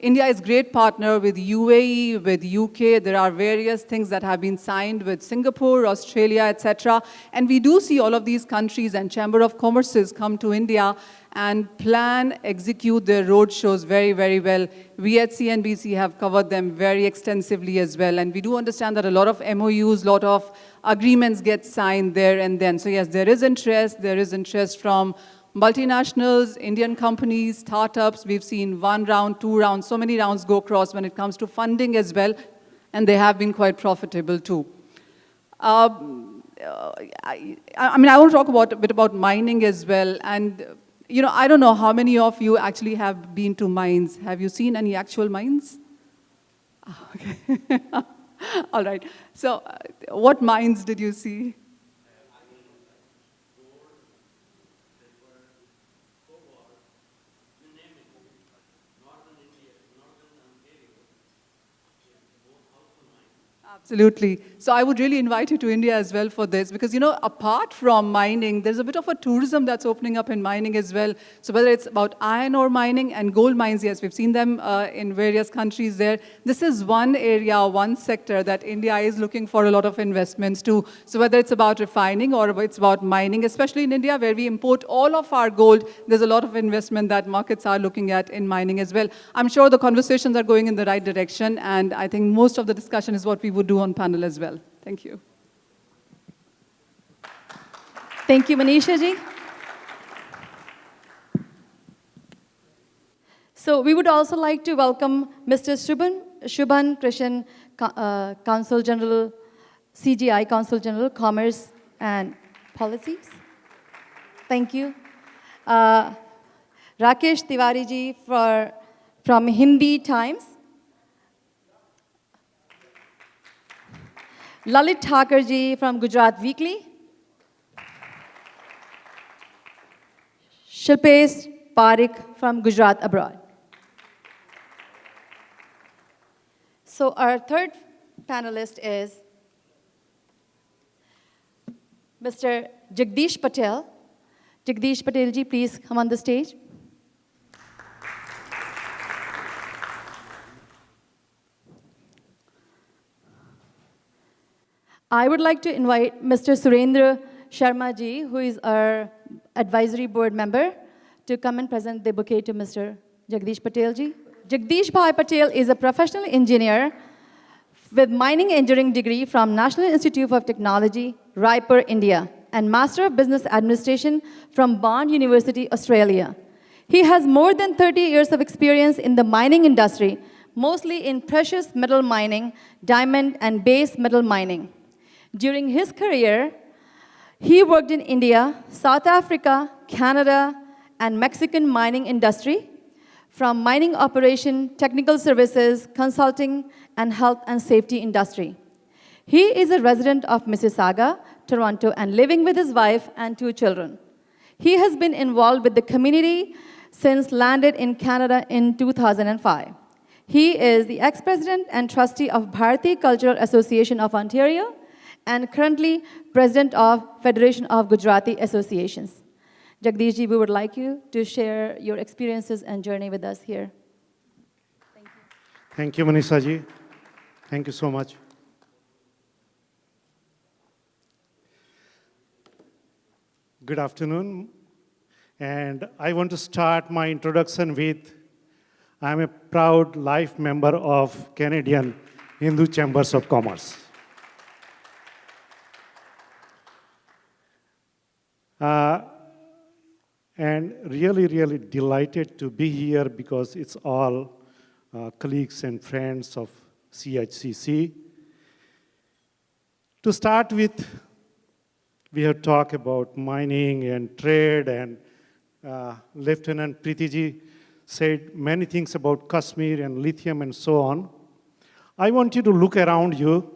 India is a great partner with UAE, with UK. There are various things that have been signed with Singapore, Australia, etc. And we do see all of these countries and Chamber of Commerces come to India and plan, execute their road shows very, very well. We at CNBC have covered them very extensively as well. And we do understand that a lot of MOUs, a lot of agreements get signed there and then. So yes, there is interest. There is interest from multinationals, Indian companies, startups. We've seen 1 round, 2 rounds, so many rounds go across when it comes to funding as well, and they have been quite profitable too. I want to talk a bit about mining as well, and I don't know how many of you actually have been to mines. Have you seen any actual mines? Oh, okay. All right. So, what mines did you see? Absolutely. So I would really invite you to India as well for this because, apart from mining, there's a bit of a tourism that's opening up in mining as well. So whether it's about iron ore mining and gold mines, yes, we've seen them in various countries there. This is one area, one sector that India is looking for a lot of investments to. So whether it's about refining or it's about mining, especially in India where we import all of our gold, there's a lot of investment that markets are looking at in mining as well. I'm sure the conversations are going in the right direction, and I think most of the discussion is what we would do on panel as well. Thank you. Thank you, Manisha ji. So we would also like to welcome Mr. Shubhan Krishan, Consul General, CGI Consul General, Commerce and Policies. Thank you. Rakesh Tiwari ji from Hindi Times. Lalit Thakur ji from Gujarat Weekly. Shilpesh Parekh from Gujarat Abroad. So our third panelist is Mr. Jagdish Patel. Jagdish Patel ji, please come on the stage. I would like to invite Mr. Surendra Sharma ji, who is our advisory board member, to come and present the bouquet to Mr. Jagdish Patel ji. Jagdish Bhai Patel is a professional engineer with mining engineering degree from National Institute of Technology, Raipur, India, and Master of Business Administration from Bond University, Australia. He has more than 30 years of experience in the mining industry, mostly in precious metal mining, diamond and base metal mining. During his career, he worked in India, South Africa, Canada, and Mexican mining industry, from mining operation, technical services, consulting, and health and safety industry. He is a resident of Mississauga, Toronto, and living with his wife and 2 children. He has been involved with the community since landed in Canada in 2005. He is the ex-president and trustee of Bharati Cultural Association of Ontario, and currently president of Federation of Gujarati Associations. Jagdish ji, we would like you to share your experiences and journey with us here. Thank you. Thank you, Manisha ji. Thank you so much. Good afternoon. And I want to start my introduction with, I'm a proud life member of Canadian Hindu Chambers of Commerce. And really, really delighted to be here because it's all colleagues and friends of CHCC. To start with, we have talked about mining and trade, and Lieutenant Preetiji said many things about Kashmir and lithium and so on. I want you to look around you.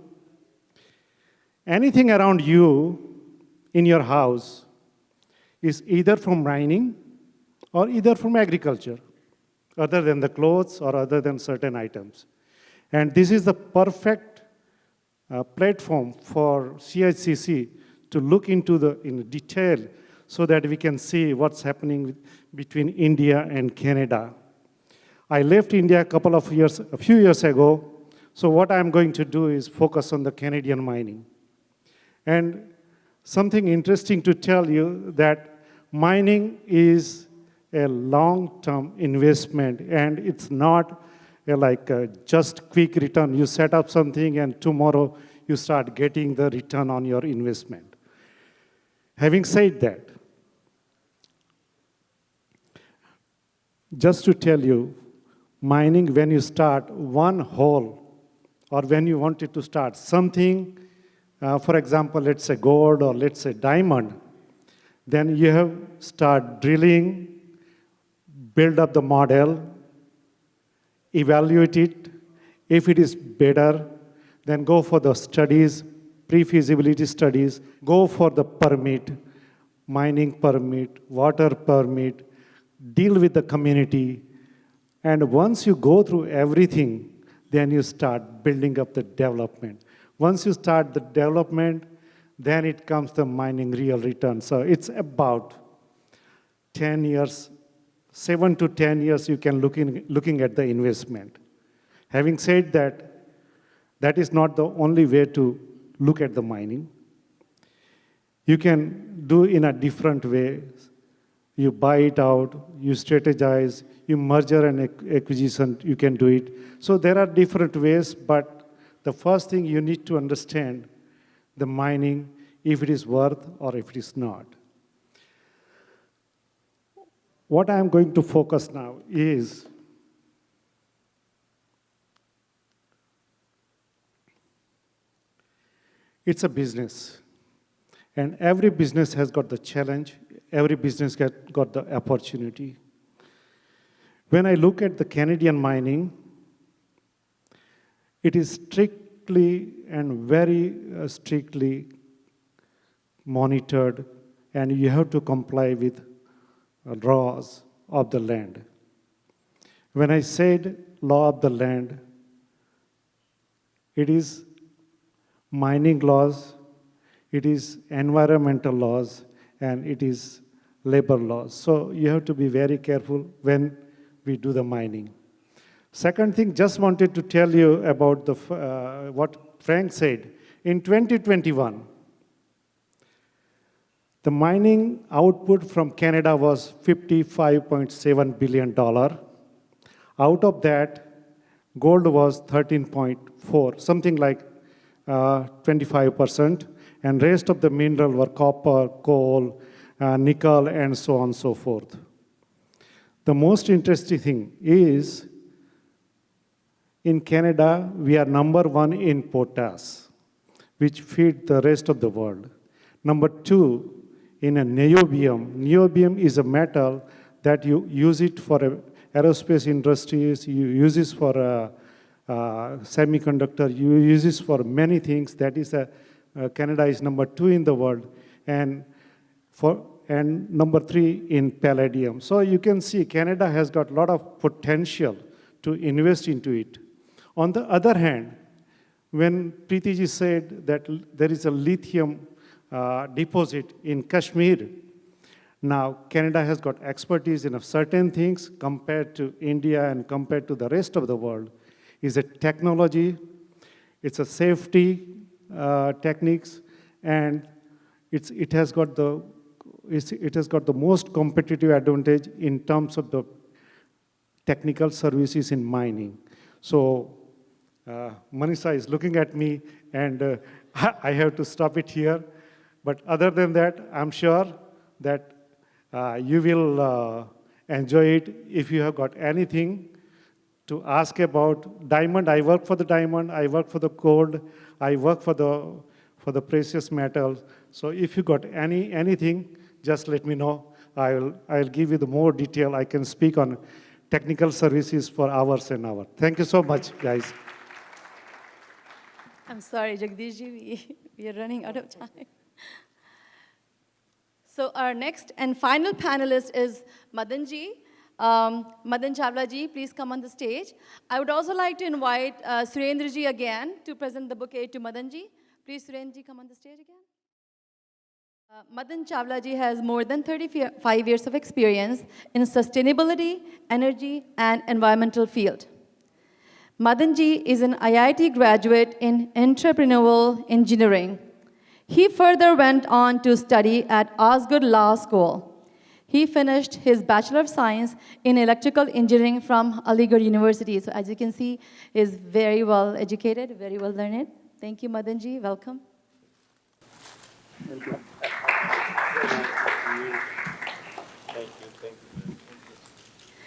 Anything around you in your house is either from mining or either from agriculture, other than the clothes or other than certain items. And this is the perfect platform for CHCC to look into in detail so that we can see what's happening between India and Canada. I left India a few years ago, so what I'm going to do is focus on the Canadian mining. And something interesting to tell you that mining is a long-term investment, and it's not like a just quick return. You set up something and tomorrow you start getting the return on your investment. Having said that, just to tell you, mining, when you start one hole, or when you wanted to start something, for example, let's say gold or let's say diamond, then you have start drilling, build up the model, evaluate it. If it is better, then go for the studies, pre-feasibility studies, go for the permit, mining permit, water permit, deal with the community. And once you go through everything, then you start building up the development. Once you start the development, then it comes the mining real return. So it's about 10 years, 7 to 10 years you can looking at the investment. Having said that, that is not the only way to look at the mining. You can do in a different way. You buy it out, you strategize, you merger and acquisition, you can do it. So there are different ways, but the first thing you need to understand the mining, if it is worth or if it is not. What I'm going to focus now is it's a business. And every business has got the challenge. Every business has got the opportunity. When I look at the Canadian mining, it is strictly and very strictly monitored, and you have to comply with laws of the land. When I said law of the land, it is mining laws, it is environmental laws, and it is labor laws. So you have to be very careful when we do the mining. Second thing, just wanted to tell you about the, what Frank said. In 2021, the mining output from Canada was $55.7 billion. Out of that, gold was 13.4, something like 25%, and rest of the mineral were copper, coal, nickel, and so on and so forth. The most interesting thing is, in Canada, we are number one in potash, which feed the rest of the world. Number two, in a niobium. Niobium is a metal that you use it for aerospace industries, you use it for semiconductor, you use it for many things. That is Canada is number two in the world, and number three in palladium. So you can see Canada has got a lot of potential to invest into it. On the other hand, when Preeti ji said that there is a lithium deposit in Kashmir, now Canada has got expertise in certain things compared to India and compared to the rest of the world. It's a technology, it's a safety techniques, and it has got the most competitive advantage in terms of the technical services in mining. So Manisha is looking at me, and I have to stop it here. But other than that, I'm sure that you will enjoy it. If you have got anything to ask about diamond, I work for the diamond, I work for the gold, I work for the precious metals. So if you got anything, just let me know. I'll give you the more detail. I can speak on technical services for hours and hours. Thank you so much, guys. I'm sorry, Jagdish ji, we are running out of time. So our next and final panelist is Madan ji. Madan Chawla ji, please come on the stage. I would also like to invite Surendra ji again to present the bouquet to Madan ji. Please, Surendra ji, come on the stage again. Madan Chawla ji has more than 35 years of experience in sustainability, energy, and environmental field. Madan ji is an IIT graduate in entrepreneurial engineering. He further went on to study at Osgood Law School. He finished his Bachelor of Science in Electrical Engineering from Aligarh University. So as you can see, he is very well educated, very well learned. Thank you, Madan ji. Welcome. Thank you.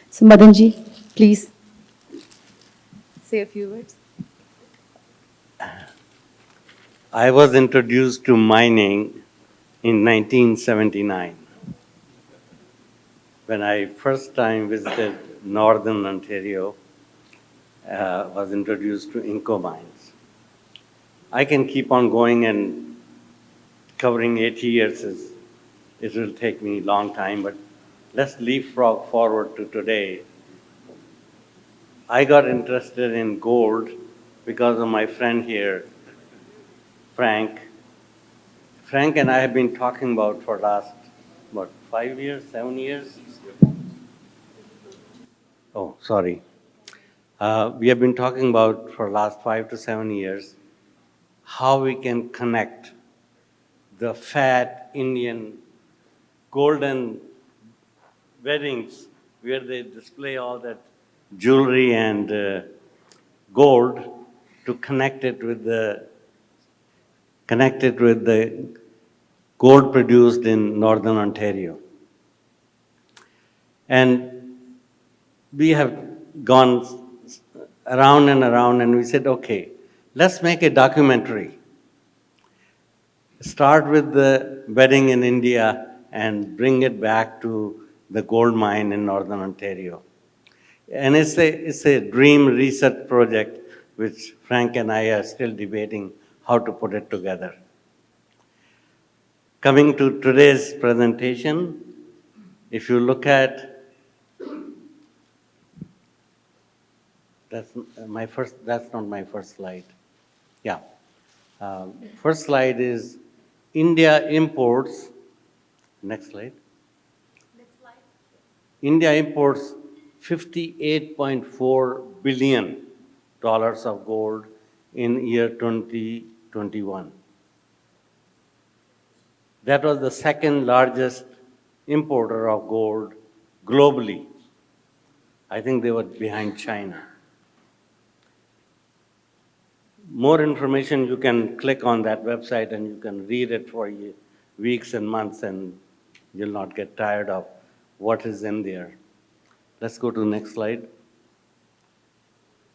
So Madan ji, please say a few words. I was introduced to mining in 1979 when I first time visited Northern Ontario, was introduced to Inco mines. I can keep on going and covering 80 years, it will take me a long time, but let's leapfrog forward to today. I got interested in gold because of my friend here, Frank. Frank and I have been talking about for last, what, 5 years, 7 years? Oh, sorry. We have been talking about for last 5 to 7 years how we can connect the fat Indian golden weddings where they display all that jewelry and gold to connect it with the gold produced in Northern Ontario. And we have gone around and we said, okay, let's make a documentary. Start with the wedding in India and bring it back to the gold mine in Northern Ontario. And it's a dream research project which Frank and I are still debating how to put it together. Coming to today's presentation, if you look at that's not my first slide. Yeah. First slide is India imports. Next slide. India imports $58.4 billion of gold in year 2021. That was the second largest importer of gold globally. I think they were behind China. More information, you can click on that website and you can read it for weeks and months and you'll not get tired of what is in there. Let's go to the next slide.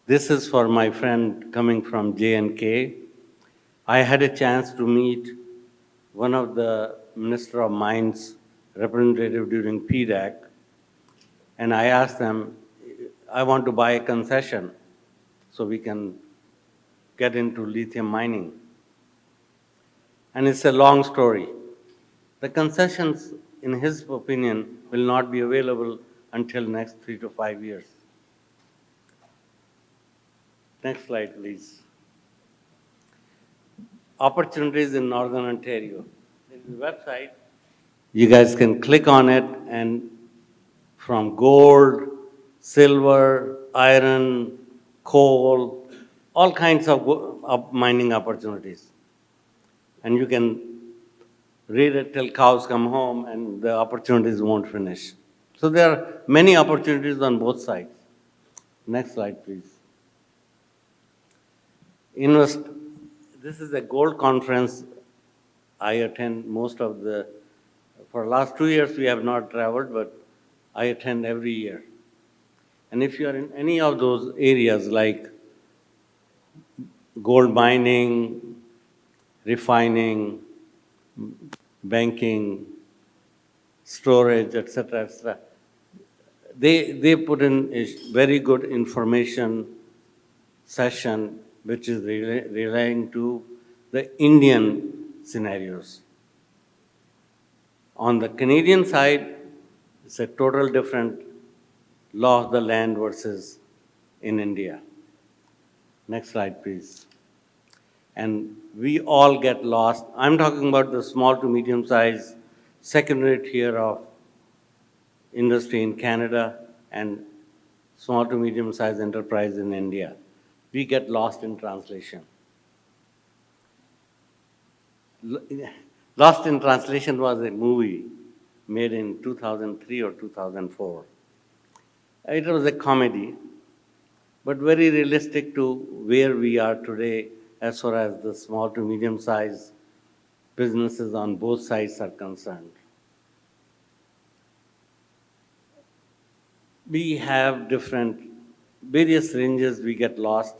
This is for my friend coming from J&K. I had a chance to meet one of the Minister of Mines representative during PDAC, and I asked them, I want to buy a concession so we can get into lithium mining. And it's a long story. The concessions, in his opinion, will not be available until next 3 to 5 years. Next slide, please. Opportunities in Northern Ontario. There's a website. You guys can click on it, and from gold, silver, iron, coal, all kinds of mining opportunities. And you can read it till cows come home, and the opportunities won't finish. So there are many opportunities on both sides. Next slide, please. This is a gold conference I attend for the last 2 years we have not traveled, but I attend every year. And if you are in any of those areas like gold mining, refining, banking, storage, etc., they put in a very good information session which is relating to the Indian scenarios. On the Canadian side, it's a total different law of the land versus in India. Next slide, please. And we all get lost. I'm talking about the small to medium size secondary tier of industry in Canada and small to medium size enterprise in India. We get lost in translation. Lost in Translation was a movie made in 2003 or 2004. It was a comedy, but very realistic to where we are today as far as the small to medium size businesses on both sides are concerned. We have various ranges, we get lost,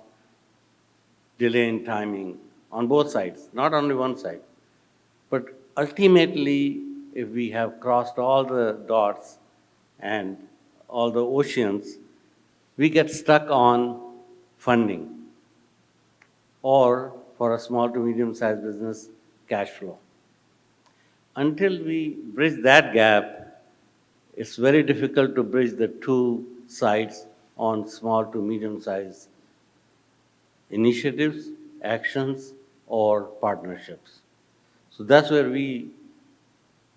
delay in timing on both sides, not only one side. But ultimately, if we have crossed all the dots and all the oceans, we get stuck on funding or, for a small to medium-sized business, cash flow. Until we bridge that gap, it's very difficult to bridge the two sides on small to medium-sized initiatives, actions, or partnerships. So that's where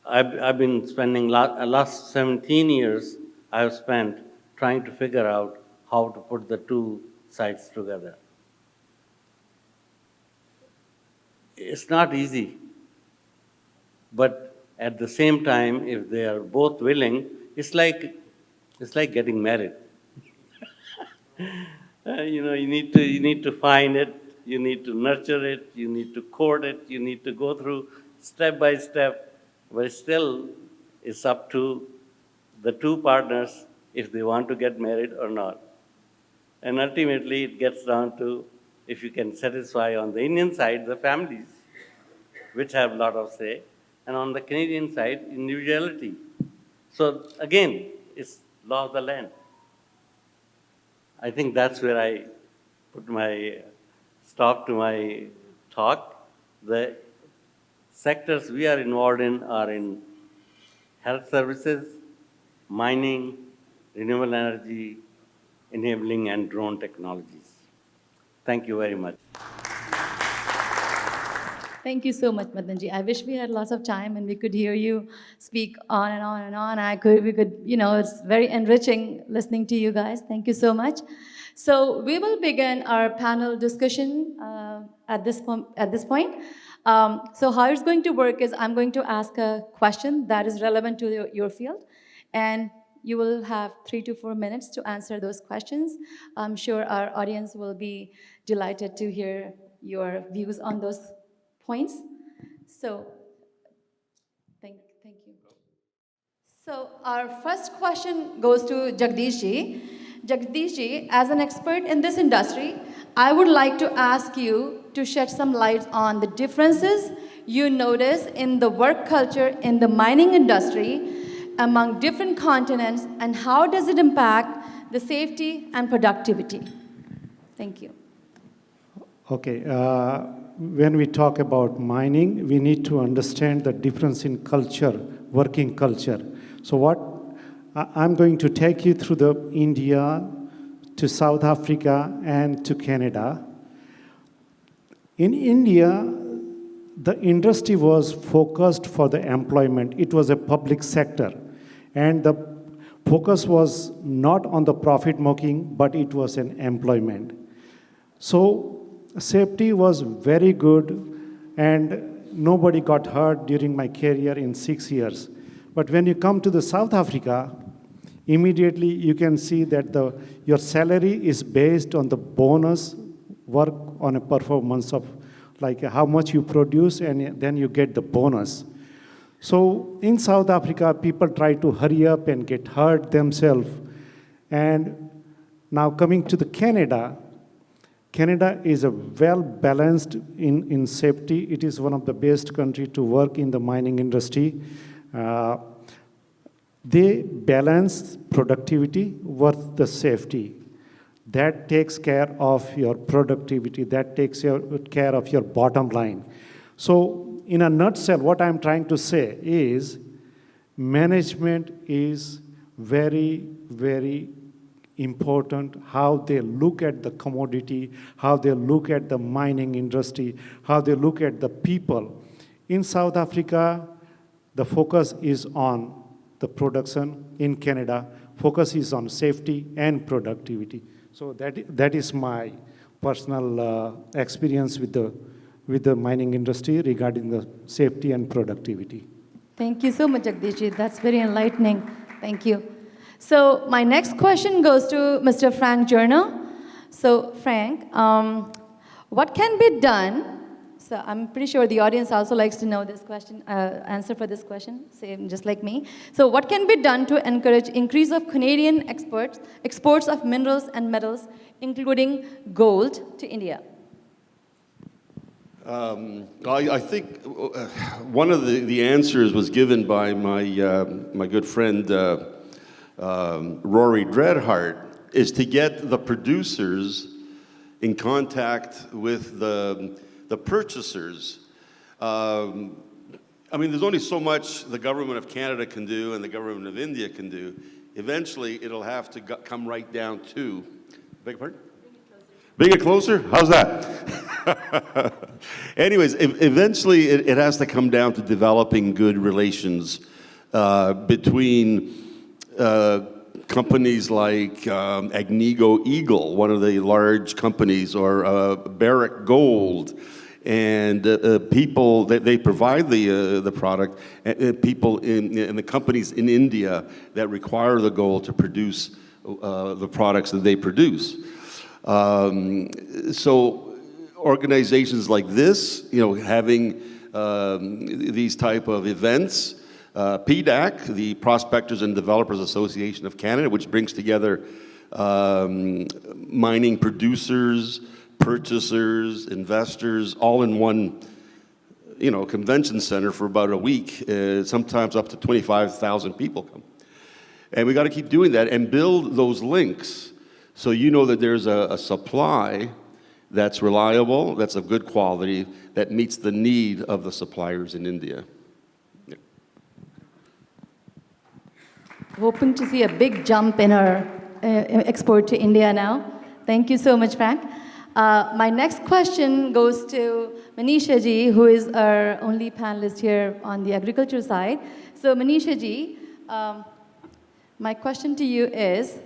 I've been spending last 17 years I've spent trying to figure out how to put the two sides together. It's not easy, but at the same time, if they are both willing, it's like getting married. You need to find it, you need to nurture it, you need to court it, you need to go through step by step, but still it's up to the two partners if they want to get married or not. And ultimately it gets down to if you can satisfy on the Indian side the families, which have a lot of say, and on the Canadian side, individuality. So again, it's law of the land. I think that's where I put my stop to my talk. The sectors we are involved in are in health services, mining, renewable energy, enabling, and drone technologies. Thank you very much. Thank you so much, Madanji. I wish we had lots of time and we could hear you speak on and on and on. It's very enriching listening to you guys. Thank you so much. So we will begin our panel discussion at this point. So how it's going to work is I'm going to ask a question that is relevant to your field, and you will have 3 to 4 minutes to answer those questions. I'm sure our audience will be delighted to hear your views on those points. So, thank you. So our first question goes to Jagdish ji. Jagdish ji, as an expert in this industry, I would like to ask you to shed some light on the differences you notice in the work culture in the mining industry among different continents, and how does it impact the safety and productivity? Thank you. Okay. When we talk about mining, we need to understand the difference in culture, working culture. So I'm going to take you through the India to South Africa and to Canada. In India, the industry was focused for the employment. It was a public sector. And the focus was not on the profit making, but it was an employment. So safety was very good, and nobody got hurt during my career in 6 years. But when you come to the South Africa, immediately you can see that your salary is based on the bonus work on a performance of like how much you produce, and then you get the bonus. So in South Africa, people try to hurry up and get hurt themselves. And now coming to the Canada is a well-balanced in safety. It is one of the best countries to work in the mining industry. They balance productivity with the safety. That takes care of your productivity. That takes care of your bottom line. So in a nutshell, what I'm trying to say is management is very, very important. How they look at the commodity, how they look at the mining industry, how they look at the people. In South Africa, the focus is on the production. In Canada, focus is on safety and productivity. So that is my personal experience with the mining industry regarding the safety and productivity. Thank you so much, Jagdish. That's very enlightening. Thank you. So my next question goes to Mr. Frank Journo. So Frank, what can be done? So I'm pretty sure the audience also likes to know this question, answer for this question, same just like me. So what can be done to encourage increase of Canadian exports of minerals and metals, including gold, to India? I think one of the answers was given by my good friend Rory Dreadhart, is to get the producers in contact with the purchasers. I mean, there's only so much the government of Canada can do and the government of India can do. Eventually, it'll have to come right down to, beg your pardon? Bring it closer? How's that? Anyways, eventually it has to come down to developing good relations between companies like Agnico Eagle, one of the large companies, or Barrick Gold, and people that they provide the product, people in the companies in India that require the gold to produce the products that they produce. So organizations like this, having these type of events, PDAC, the Prospectors and Developers Association of Canada, which brings together mining producers, purchasers, investors, all in one, convention center for about a week. Sometimes up to 25,000 people come. And we got to keep doing that and build those links so that there's a supply that's reliable, that's of good quality, that meets the need of the suppliers in India. Yeah. Hoping to see a big jump in our export to India now. Thank you so much, Frank. My next question goes to Manisha ji, who is our only panelist here on the agriculture side. So Manisha ji, my question to you is,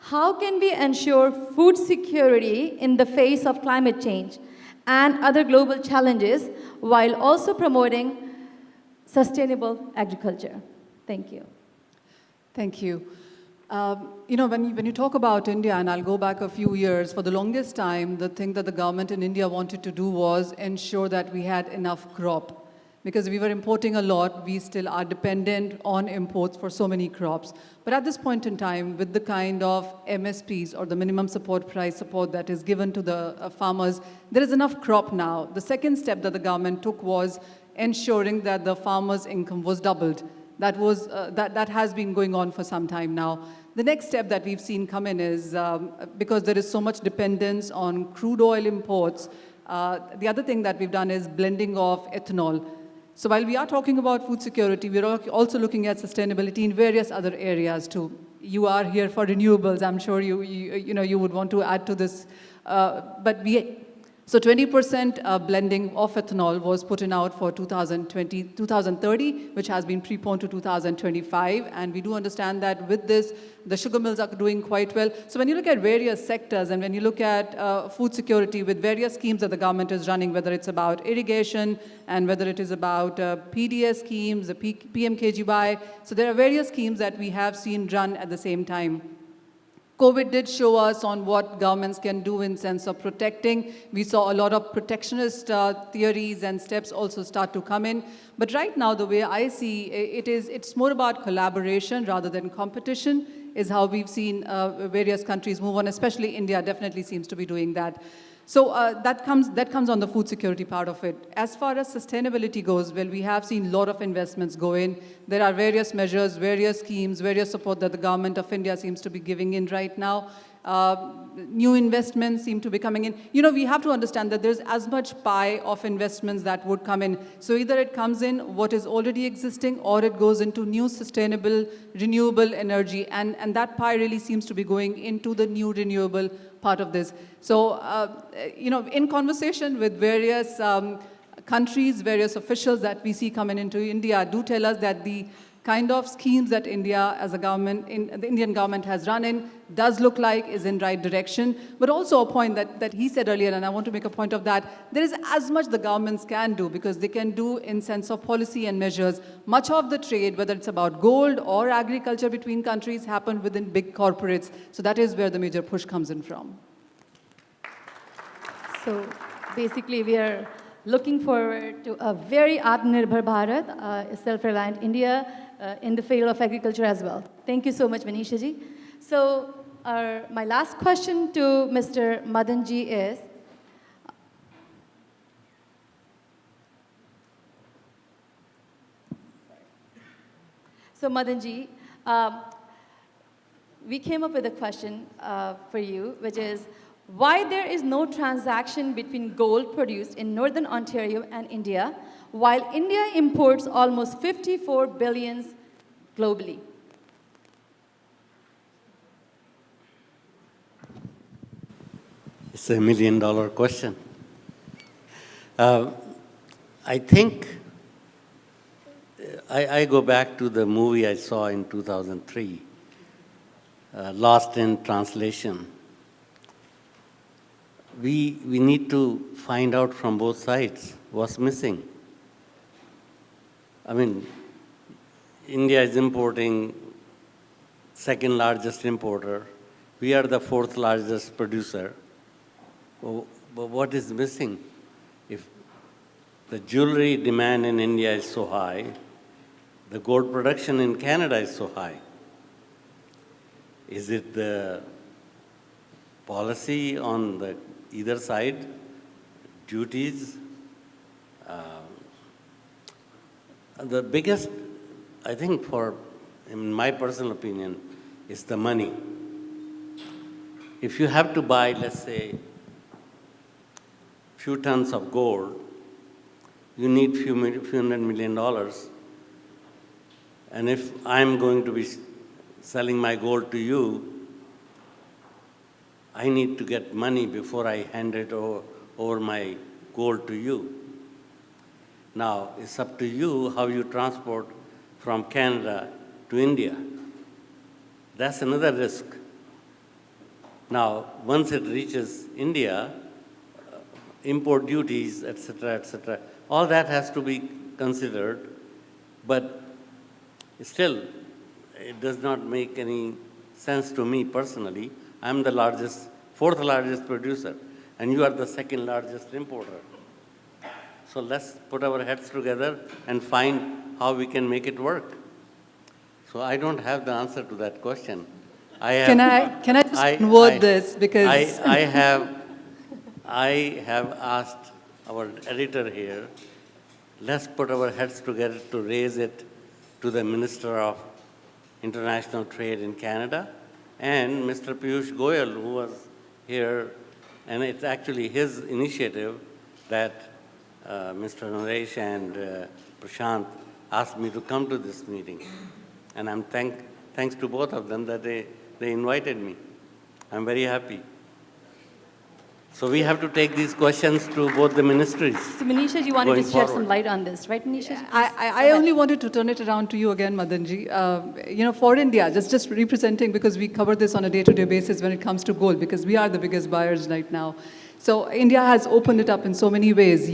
how can we ensure food security in the face of climate change and other global challenges while also promoting sustainable agriculture? Thank you. Thank you. When you talk about India, and I'll go back a few years, for the longest time, the thing that the government in India wanted to do was ensure that we had enough crop. Because we were importing a lot, we still are dependent on imports for so many crops. But at this point in time, with the kind of MSPs, or the minimum support price support, that is given to the farmers, there is enough crop now. The second step that the government took was ensuring that the farmers' income was doubled. That has been going on for some time now. The next step that we've seen come in is, because there is so much dependence on crude oil imports, the other thing that we've done is blending of ethanol. So while we are talking about food security, we're also looking at sustainability in various other areas too. You are here for renewables. I'm sure you would want to add to this. So 20% blending of ethanol was put in out for 2030, which has been preponed to 2025. And we do understand that with this, the sugar mills are doing quite well. So when you look at various sectors and when you look at food security with various schemes that the government is running, whether it's about irrigation and whether it is about PDS schemes, the PMKGY, so there are various schemes that we have seen run at the same time. COVID did show us on what governments can do in sense of protecting. We saw a lot of protectionist theories and steps also start to come in. But right now, the way I see it's more about collaboration rather than competition, is how we've seen various countries move on, especially India definitely seems to be doing that. So that comes on the food security part of it. As far as sustainability goes, well, we have seen a lot of investments go in. There are various measures, various schemes, various support that the government of India seems to be giving in right now. New investments seem to be coming in. We have to understand that there's as much pie of investments that would come in. So either it comes in what is already existing, or it goes into new sustainable, renewable energy. And that pie really seems to be going into the new renewable part of this. So, in conversation with various countries, various officials that we see coming into India do tell us that the kind of schemes that India as a government, the Indian government has run in, does look like is in right direction. But also a point that he said earlier, and I want to make a point of that, there is as much the governments can do, because they can do in sense of policy and measures. Much of the trade, whether it's about gold or agriculture between countries, happen within big corporates. So that is where the major push comes in from. So basically, we are looking forward to a very Atmanirbhar Bharat, a self-reliant India in the field of agriculture as well. Thank you so much, Manisha ji. So my last question to Mr. Madan ji is, so Madan ji, we came up with a question for you, which is, why there is no transaction between gold produced in Northern Ontario and India, while India imports almost 54 billion globally? It's $1 million question. I think I go back to the movie I saw in 2003, Lost in Translation. We need to find out from both sides what's missing. I mean, India is importing second largest importer. We are the fourth largest producer. But what is missing? If the jewelry demand in India is so high, the gold production in Canada is so high. Is it the policy on the either side, duties? The biggest, I think, in my personal opinion, is the money. If you have to buy, let's say, few tons of gold, you need few $100 million. And if I'm going to be selling my gold to you, I need to get money before I hand it over my gold to you. Now, it's up to you how you transport from Canada to India. That's another risk. Now, once it reaches India, import duties, etc., all that has to be considered, but still, it does not make any sense to me personally. I'm the fourth largest producer, and you are the second largest importer. So let's put our heads together and find how we can make it work. So I don't have the answer to that question. Can I just word this, because I have asked our editor here, let's put our heads together to raise it to the Minister of International Trade in Canada and Mr. Piyush Goyal, who was here, and it's actually his initiative that Mr. Naresh and Prashant asked me to come to this meeting. And I'm thanks to both of them that they invited me. I'm very happy. So we have to take these questions to both the ministries. So Manisha, you wanted to shed some light on this, right, Manisha? I only wanted to turn it around to you again, Madanji. For India, just representing, because we cover this on a day-to-day basis when it comes to gold, because we are the biggest buyers right now. So India has opened it up in so many ways.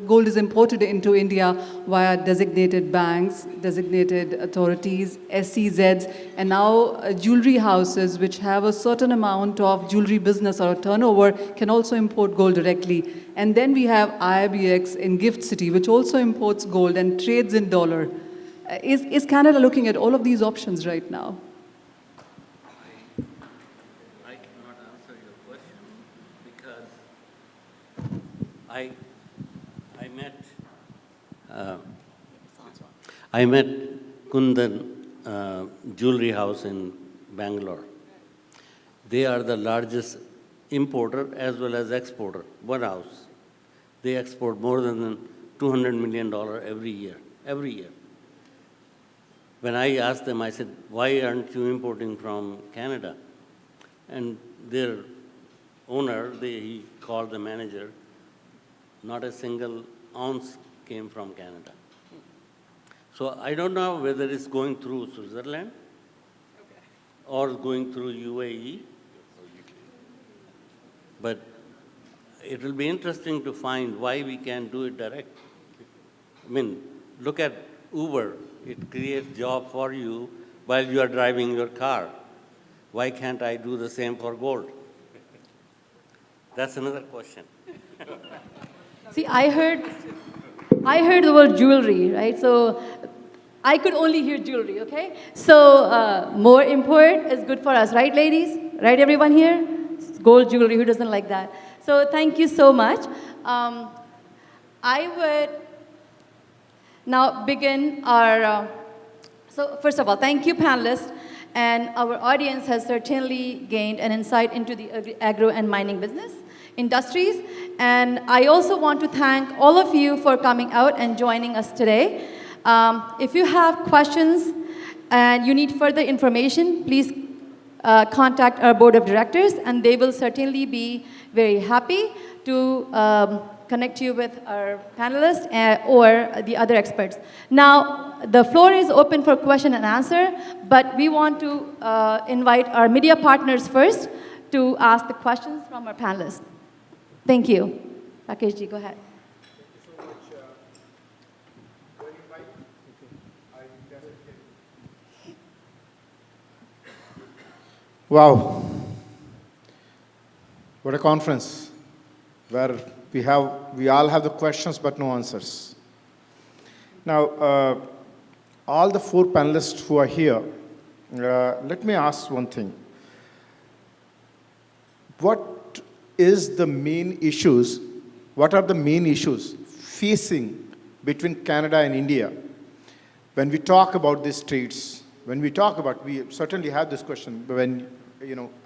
Gold is imported into India via designated banks, designated authorities, SEZs, and now jewelry houses which have a certain amount of jewelry business or turnover can also import gold directly. And then we have IIBX in Gift City, which also imports gold and trades in dollar. Is Canada looking at all of these options right now? I met Kundan Jewelry House in Bangalore. They are the largest importer as well as exporter, one house. They export more than $200 million every year. When I asked them, I said, why aren't you importing from Canada? And their owner, he called the manager, not a single ounce came from Canada. So I don't know whether it's going through Switzerland or going through UAE, but it will be interesting to find why we can't do it direct. I mean, look at Uber. It creates job for you while you are driving your car. Why can't I do the same for gold? That's another question. See, I heard the word jewelry, right? So I could only hear jewelry, okay? So more import is good for us, right, ladies? Right, everyone here? Gold jewelry, who doesn't like that? So thank you so much. I would now begin our, so first of all, thank you, panelists. And our audience has certainly gained an insight into the agro and mining business industries. And I also want to thank all of you for coming out and joining us today. If you have questions and you need further information, please contact our board of directors, and they will certainly be very happy to connect you with our panelists or the other experts. Now, the floor is open for question and answer, but we want to invite our media partners first to ask the questions from our panelists. Thank you. Rakesh ji, go ahead. Wow, what a conference where we all have the questions but no answers. Now, all the 4 panelists who are here, let me ask one thing. What are the main issues facing between Canada and India when we talk about these trades? When we talk about, we certainly have this question,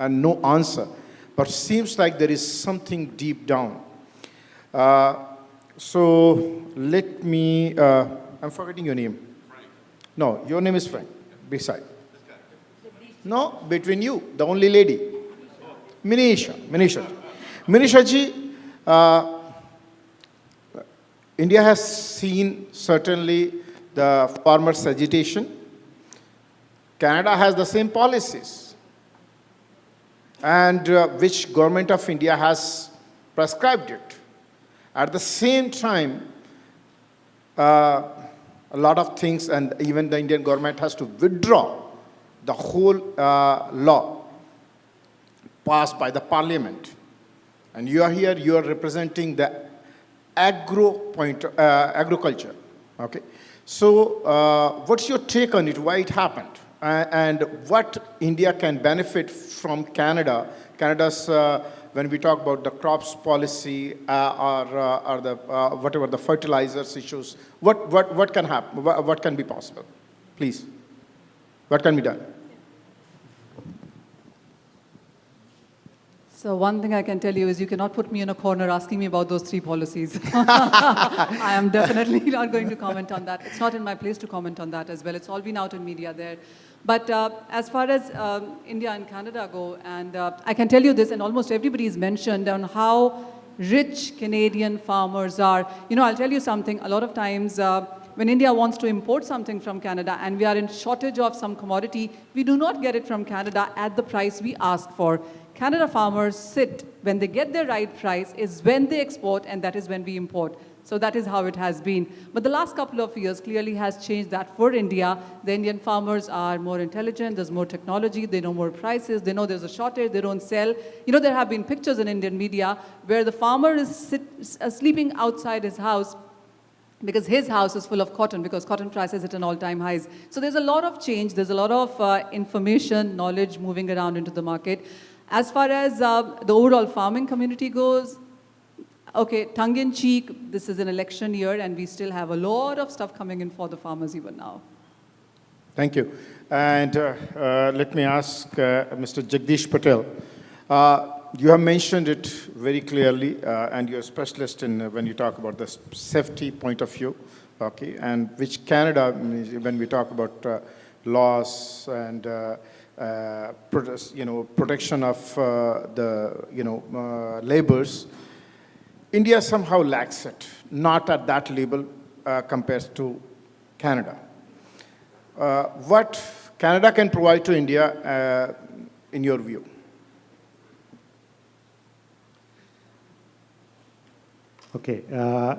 and no answer. But seems like there is something deep down. So let me, I'm forgetting your name. Frank. No, your name is Frank, beside. No, between you, the only lady. Manisha ji, India has seen certainly the farmers' agitation. Canada has the same policies, and which government of India has prescribed it. At the same time, a lot of things, and even the Indian government has to withdraw the whole law passed by the parliament. And you are here, you are representing the agriculture. Okay. So what's your take on it? Why it happened? And what India can benefit from Canada? Canada's, when we talk about the crops policy or the whatever the fertilizers issues, what can happen? What can be possible? Please, what can be done? So one thing I can tell you is you cannot put me in a corner asking me about those 3 policies. I am definitely not going to comment on that. It's not in my place to comment on that as well. It's all been out in media there. But as far as India and Canada go, and I can tell you this, and almost everybody's mentioned on how rich Canadian farmers are. You know, I'll tell you something. A lot of times when India wants to import something from Canada and we are in shortage of some commodity, we do not get it from Canada at the price we ask for. Canada farmers sit, when they get the right price, is when they export, and that is when we import. So that is how it has been. But the last couple of years clearly has changed that for India. The Indian farmers are more intelligent, there's more technology, they know more prices, they know there's a shortage, they don't sell. You know, there have been pictures in Indian media where the farmer is sleeping outside his house because his house is full of cotton, because cotton prices hit an all-time highs. So there's a lot of change, there's a lot of information, knowledge moving around into the market. As far as the overall farming community goes, okay, tongue-in-cheek, this is an election year and we still have a lot of stuff coming in for the farmers even now. Thank you. And let me ask Mr. Jagdish Patel. You have mentioned it very clearly, and you're a specialist in when you talk about the safety point of view, okay, and which Canada, when we talk about laws and protection of the laborers, India somehow lacks it, not at that level compared to Canada. What Canada can provide to India, in your view? Okay,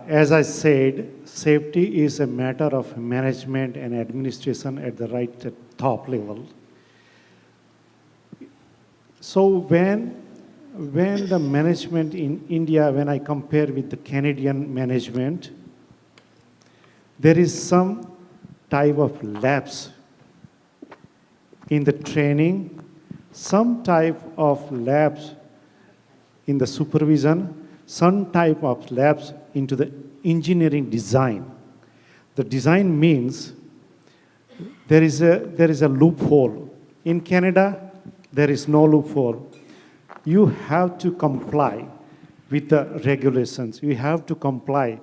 as I said, safety is a matter of management and administration at the right top level. So when the management in India, when I compare with the Canadian management, there is some type of lapse in the training, some type of lapse in the supervision, some type of lapse into the engineering design. The design means there is a loophole. In Canada, there is no loophole. You have to comply with the regulations. You have to comply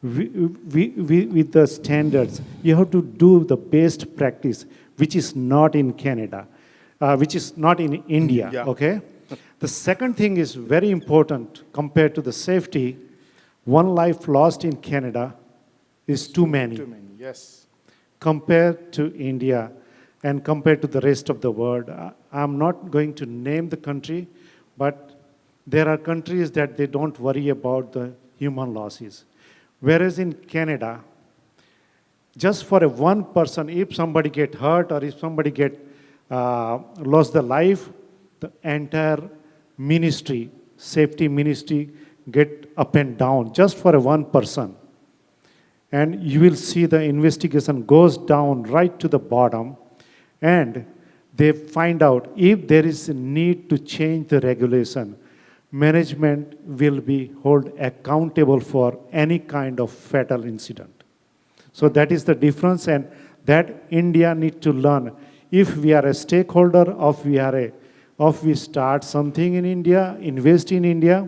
with the standards. You have to do the best practice, which is not in Canada. which is not in India, Yeah. okay? The second thing is very important compared to the safety. One life lost in Canada is too many. Too many, yes. Compared to India and compared to the rest of the world. I'm not going to name the country, but there are countries that they don't worry about the human losses. Whereas in Canada, just for a one person, if somebody get hurt or if somebody get lost their life, the entire ministry, safety ministry, get up and down just for a one person. And you will see the investigation goes down right to the bottom, and they find out if there is a need to change the regulation, management will be held accountable for any kind of fatal incident. So that is the difference, and that India need to learn. If we are a stakeholder of we start something in India, invest in India,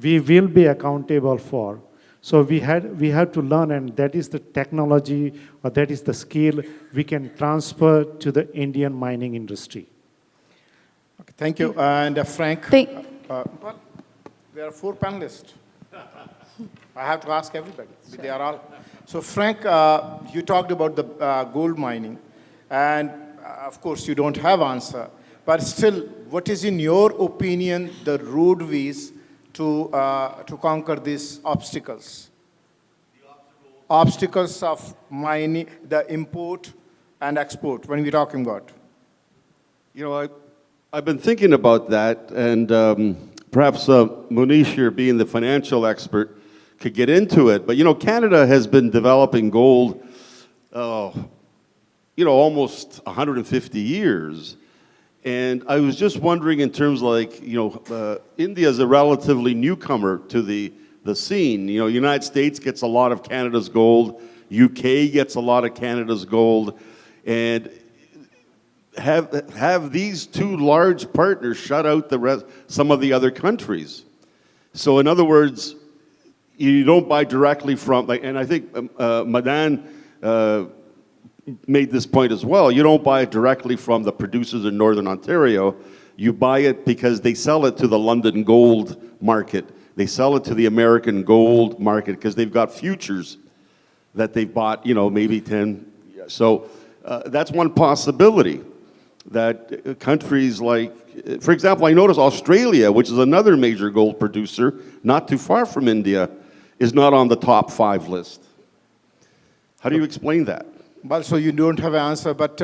we will be accountable for. So we have to learn, and that is the technology, or that is the skill we can transfer to the Indian mining industry. Okay, thank you. And Frank, well, there are 4 panelists. I have to ask everybody. They are all. So Frank, you talked about the gold mining, and of course you don't have answer. But still, what is in your opinion the roadways to conquer these obstacles? Obstacles of mining, the import and export, when we're talking about. You know, I've been thinking about that, and perhaps Munish here, being the financial expert, could get into it. But, you know, Canada has been developing gold, almost 150 years. And I was just wondering in terms like, India is a relatively newcomer to the scene. You know, United States gets a lot of Canada's gold. UK gets a lot of Canada's gold. And have these 2 large partners shut out some of the other countries. So in other words, you don't buy directly from, and I think Madan made this point as well. You don't buy it directly from the producers in Northern Ontario. You buy it because they sell it to the London gold market. They sell it to the American gold market because they've got futures that they've bought, maybe 10. So that's one possibility, that countries like, for example, I noticed Australia, which is another major gold producer, not too far from India, is not on the top 5 list. How do you explain that? Well, so you don't have an answer, but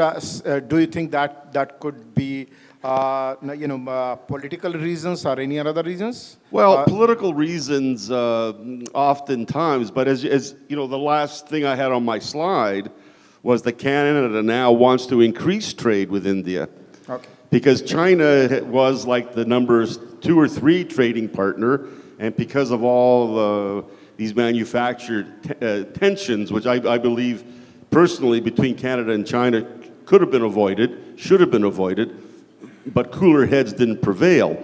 do you think that could be, political reasons or any other reasons? Well, political reasons oftentimes, but as you know, the last thing I had on my slide was that Canada now wants to increase trade with India. Okay. Because China was like the number 2 or 3 trading partner, and because of all these manufactured tensions, which I believe personally between Canada and China could have been avoided, should have been avoided, but cooler heads didn't prevail.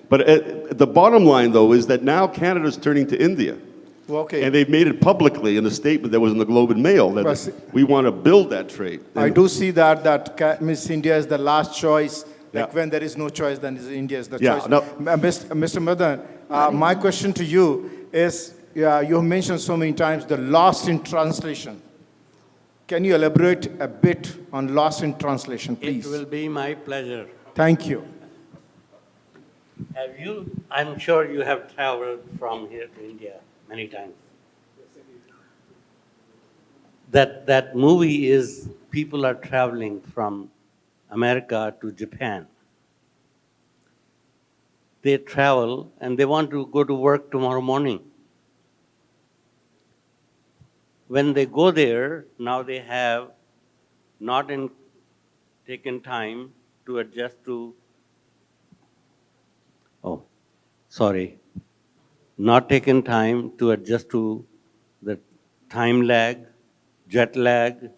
But the bottom line, though, is that now Canada's turning to India. Well, okay. And they've made it publicly in the statement that was in the Globe and Mail that we want to build that trade. I do see that Miss India is the last choice. Like when there is no choice, then India is the choice. No. Mr. Madan, my question to you is, you have mentioned so many times the loss in translation. Can you elaborate a bit on loss in translation, please? It will be my pleasure. Thank you. I'm sure you have traveled from here to India many times. That movie is people are traveling from America to Japan. They travel and they want to go to work tomorrow morning. When they go there, now they have not taken time to adjust to, not taken time to adjust to the time lag, jet lag,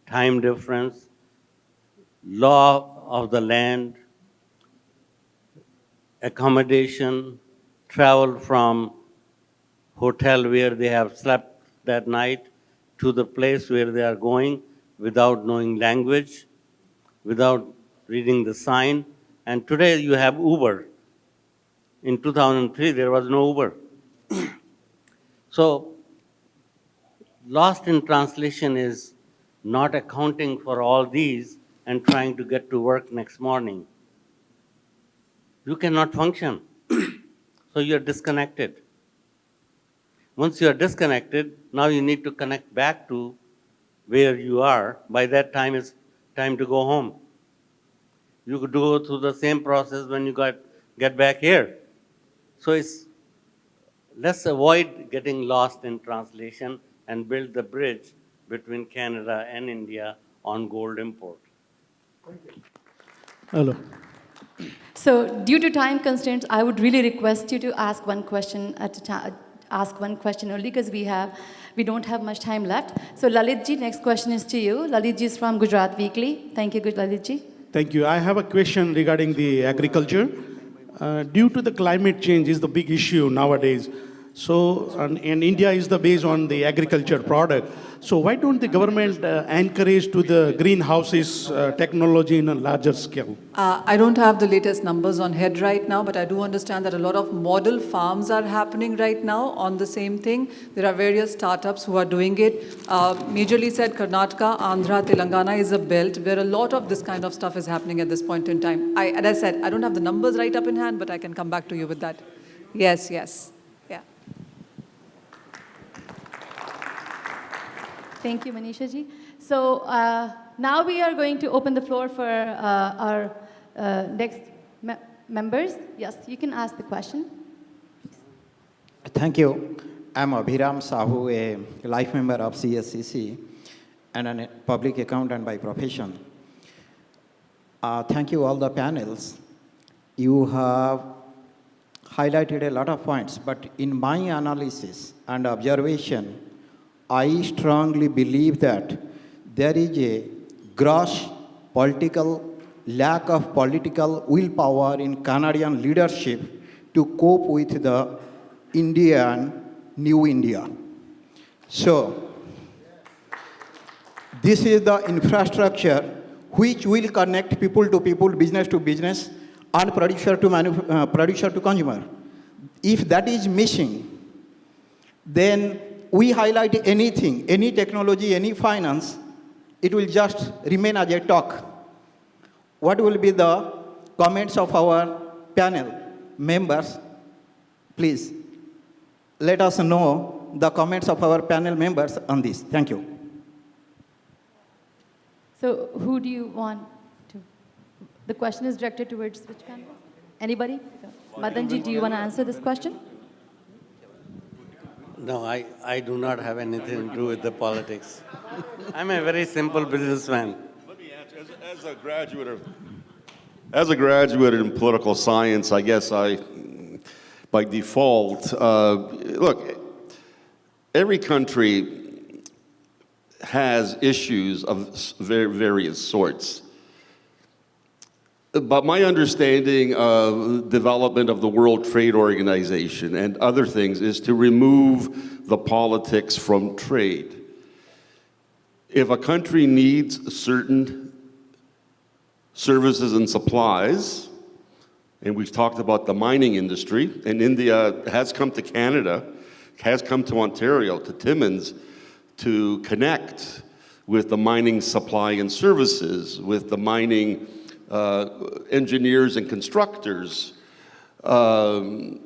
time difference, law of the land, accommodation, travel from hotel where they have slept that night to the place where they are going without knowing language, without reading the sign, and today you have Uber. In 2003, there was no Uber. So, lost in translation is not accounting for all these and trying to get to work next morning. You cannot function. So you're disconnected. Once you're disconnected, now you need to connect back to where you are. By that time, it's time to go home. You could go through the same process when you get back here. So let's avoid getting lost in translation and build the bridge between Canada and India on gold import. Hello. So due to time constraints, I would really request you to ask one question at a time. Ask one question only because we don't have much time left. So Lalitji, next question is to you. Lalitji is from Gujarat Weekly. Thank you, Lalitji. Thank you. I have a question regarding the agriculture. Due to the climate change is the big issue nowadays. So, and India is the base on the agriculture product. So why don't the government encourage to the greenhouses technology in a larger scale? I don't have the latest numbers on head right now, but I do understand that a lot of model farms are happening right now on the same thing. There are various startups who are doing it. Majorly said Karnataka, Andhra, Telangana is a belt where a lot of this kind of stuff is happening at this point in time. As I said, I don't have the numbers right up in hand, but I can come back to you with that. Yes. Yeah. Thank you, Manisha ji. So now we are going to open the floor for our next members. Yes, you can ask the question. Thank you. I'm Abhiram Sahu, a life member of CSCC and a public accountant by profession. Thank you all the panels. You have highlighted a lot of points, but in my analysis and observation, I strongly believe that there is a gross lack of political willpower in Canadian leadership to cope with the New India. So, this is the infrastructure which will connect people to people, business to business, and producer to consumer. If that is missing, then we highlight anything, any technology, any finance, it will just remain as a talk. What will be the comments of our panel members? Please, let us know the comments of our panel members on this. Thank you. So who do you want to? The question is directed towards which panel? Anybody? Madanji, do you want to answer this question? No, I do not have anything to do with the politics. I'm a very simple businessman. Let me answer. As a graduate in political science, I guess by default, look, every country has issues of various sorts. But my understanding of development of the World Trade Organization and other things is to remove the politics from trade. If a country needs certain services and supplies, and we've talked about the mining industry, and India has come to Canada, has come to Ontario, to Timmins, to connect with the mining supply and services, with the mining engineers and constructors, that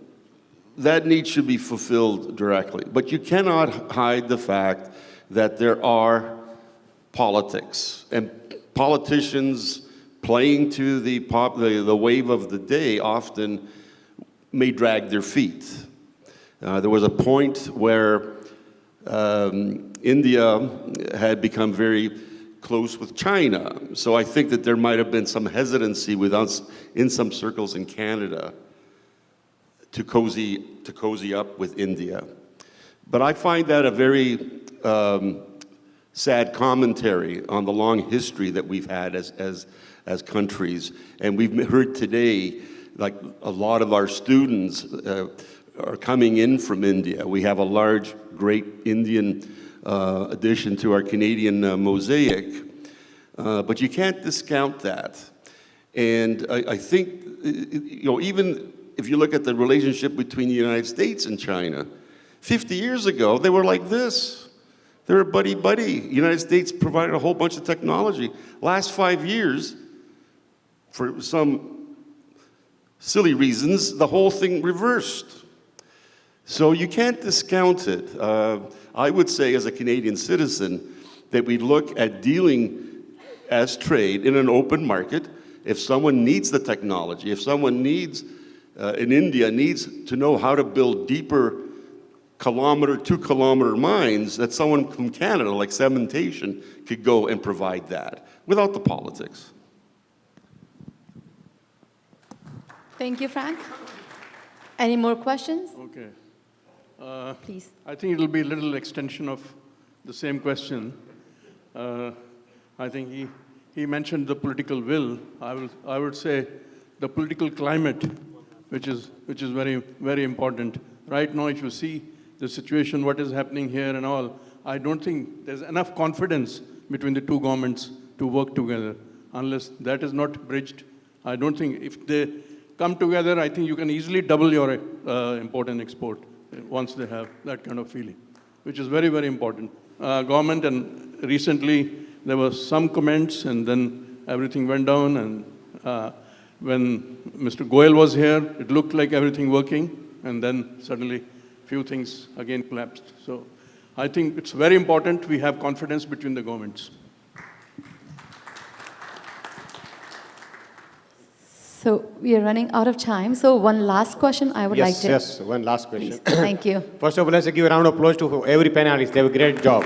need should be fulfilled directly. But you cannot hide the fact that there are politics, and politicians playing to the wave of the day often may drag their feet. There was a point where India had become very close with China. So I think that there might have been some hesitancy with us in some circles in Canada to cozy up with India. But I find that a very sad commentary on the long history that we've had as countries. And we've heard today, like a lot of our students are coming in from India. We have a large, great Indian addition to our Canadian mosaic, but you can't discount that. And I think, you know, even if you look at the relationship between the United States and China, 50 years ago, they were like this. They were buddy-buddy. The United States provided a whole bunch of technology. Last 5 years, for some silly reasons, the whole thing reversed. So you can't discount it. I would say, as a Canadian citizen, that we look at dealing as trade in an open market. If someone needs the technology, if someone needs, in India, needs to know how to build deeper 2-kilometer mines, that someone from Canada, like cementation, could go and provide that without the politics. Thank you, Frank. Any more questions? Okay. Please. I think it'll be a little extension of the same question. I think he mentioned the political will. I would say the political climate, which is very, very important. Right now, if you see the situation, what is happening here and all, I don't think there's enough confidence between the two governments to work together. Unless that is not bridged, I don't think if they come together, I think you can easily double your import and export once they have that kind of feeling, which is very, very important. Government, and recently there were some comments and then everything went down, and when Mr. Goyal was here, it looked like everything working, and then suddenly few things again collapsed. So I think it's very important we have confidence between the governments. So we are running out of time. So one last question I would like to... Yes, one last question. Please. Thank you. First of all, let's give a round of applause to every panelist. They have a great job.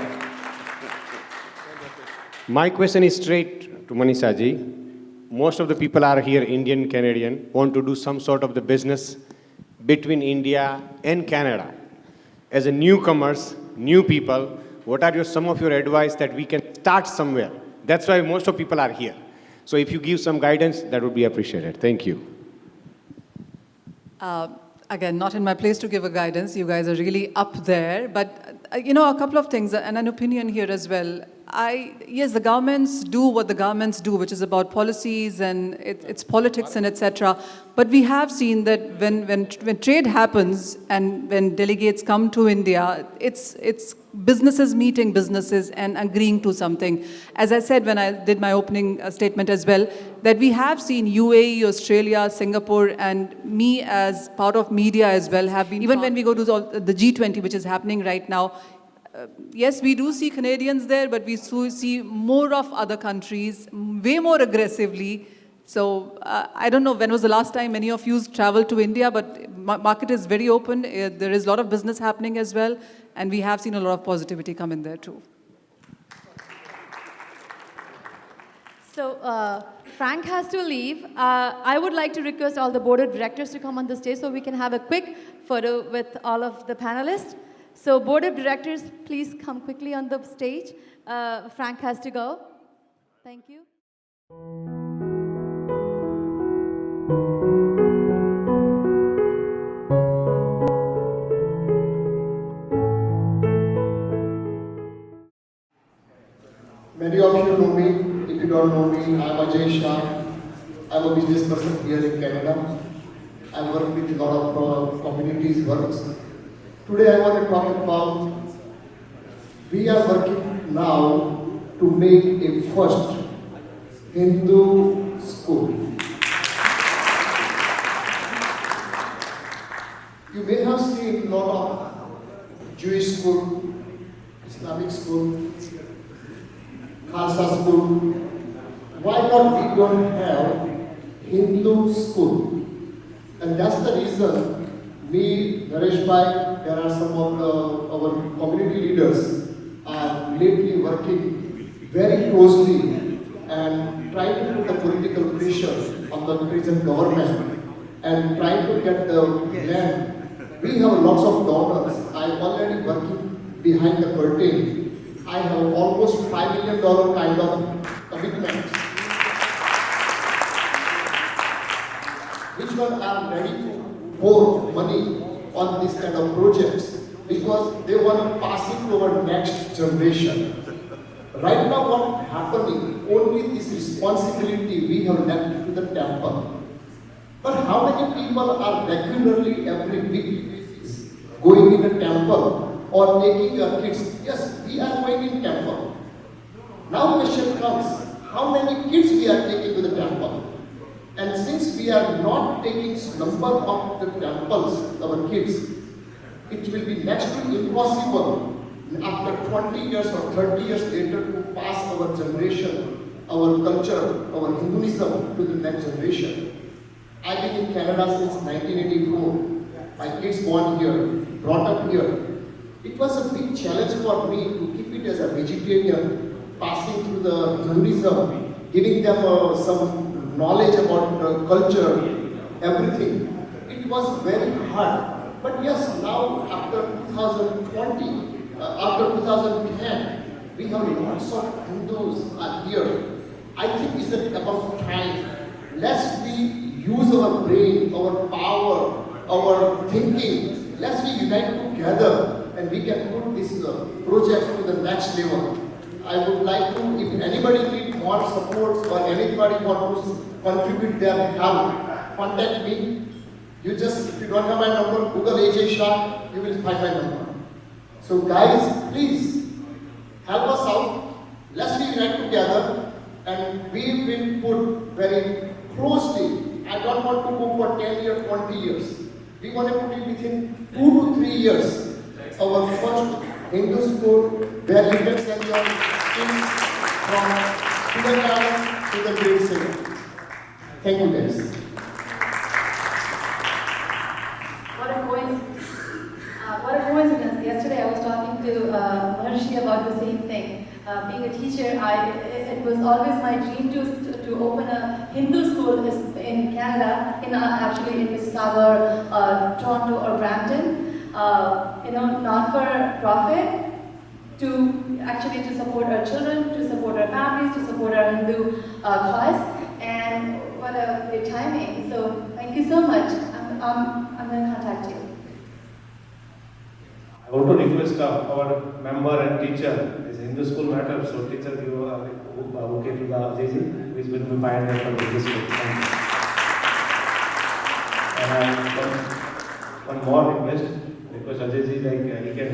My question is straight to Manisha ji. Most of the people are here, Indian, Canadian, want to do some sort of the business between India and Canada. As a newcomers, new people, what are some of your advice that we can start somewhere? That's why most of people are here. So if you give some guidance, that would be appreciated. Thank you. Again, not in my place to give a guidance. You guys are really up there. But, you know, a couple of things and an opinion here as well. Yes, the governments do what the governments do, which is about policies and it's politics and etc. But we have seen that when trade happens and when delegates come to India, it's businesses meeting businesses and agreeing to something. As I said when I did my opening statement as well, that we have seen UAE, Australia, Singapore, and me as part of media as well have been, even when we go to the G20, which is happening right now, yes, we do see Canadians there, but we see more of other countries, way more aggressively. So I don't know when was the last time many of you traveled to India, but market is very open. There is a lot of business happening as well, and we have seen a lot of positivity come in there too. So Frank has to leave. I would like to request all the board of directors to come on the stage so we can have a quick photo with all of the panelists. So board of directors, please come quickly on the stage. Frank has to go. Thank you. Many of you know me. If you don't know me, I'm Ajay Shah. I'm a business person here in Canada. I work with a lot of communities works. Today I want to talk about, we are working now to make a first Hindu school. You may have seen a lot of Jewish school, Islamic school, Khalsa school. Why not we don't have Hindu school? And that's the reason me, Naresh Bhai, there are some of our community leaders are lately working very closely and trying to put the political pressure on the present government and trying to get the land. We have lots of donors. I'm already working behind the curtain. I have almost $5 million kind of commitments, which one are ready to pour money on this kind of projects because they want to pass it to our next generation. Right now what happening, only this responsibility we have left to the temple. But how many people are regularly every week going in a temple or taking your kids? Yes, we are going in temple. Now question comes, how many kids we are taking to the temple? And since we are not taking number of the temples, our kids, it will be next to impossible after 20 years or 30 years later to pass our generation, our culture, our Hinduism to the next generation. I've been in Canada since 1984. My kids born here, brought up here. It was a big challenge for me to keep it as a vegetarian, passing through the Hinduism, giving them some knowledge about the culture, everything. It was very hard. But yes, now after 2020, after 2010, we have lots of Hindus are here. I think it's about time. Let's use our brain, our power, our thinking. Let's be united together and we can put this project to the next level. I would like to, if anybody needs more support or anybody wants to contribute their help, contact me. You just, if you don't have my number, Google AJ Shah, you will find my number. So guys, please help us out. Let's be united together and we will put very closely. I don't want to go for 10 years, 20 years. We want to put it within 2 to 3 years. Our first Hindu school where you can send your kids from kindergarten to the grade 7. Thank you guys. What a coincidence. Yesterday I was talking to Maharshi about the same thing. Being a teacher, it was always my dream to open a Hindu school in Canada, actually in Mississauga, Toronto or Brampton. Not for profit, to support our children, to support our families, to support our Hindu cause. And what a great timing. So thank you so much. I'm going to contact you. I want to request our member and teacher, this Hindu school matter, so teacher give okay to the Ajay, who is going to be pioneer for the Hindu school. Thank you. And one more request Ajay ji, he can,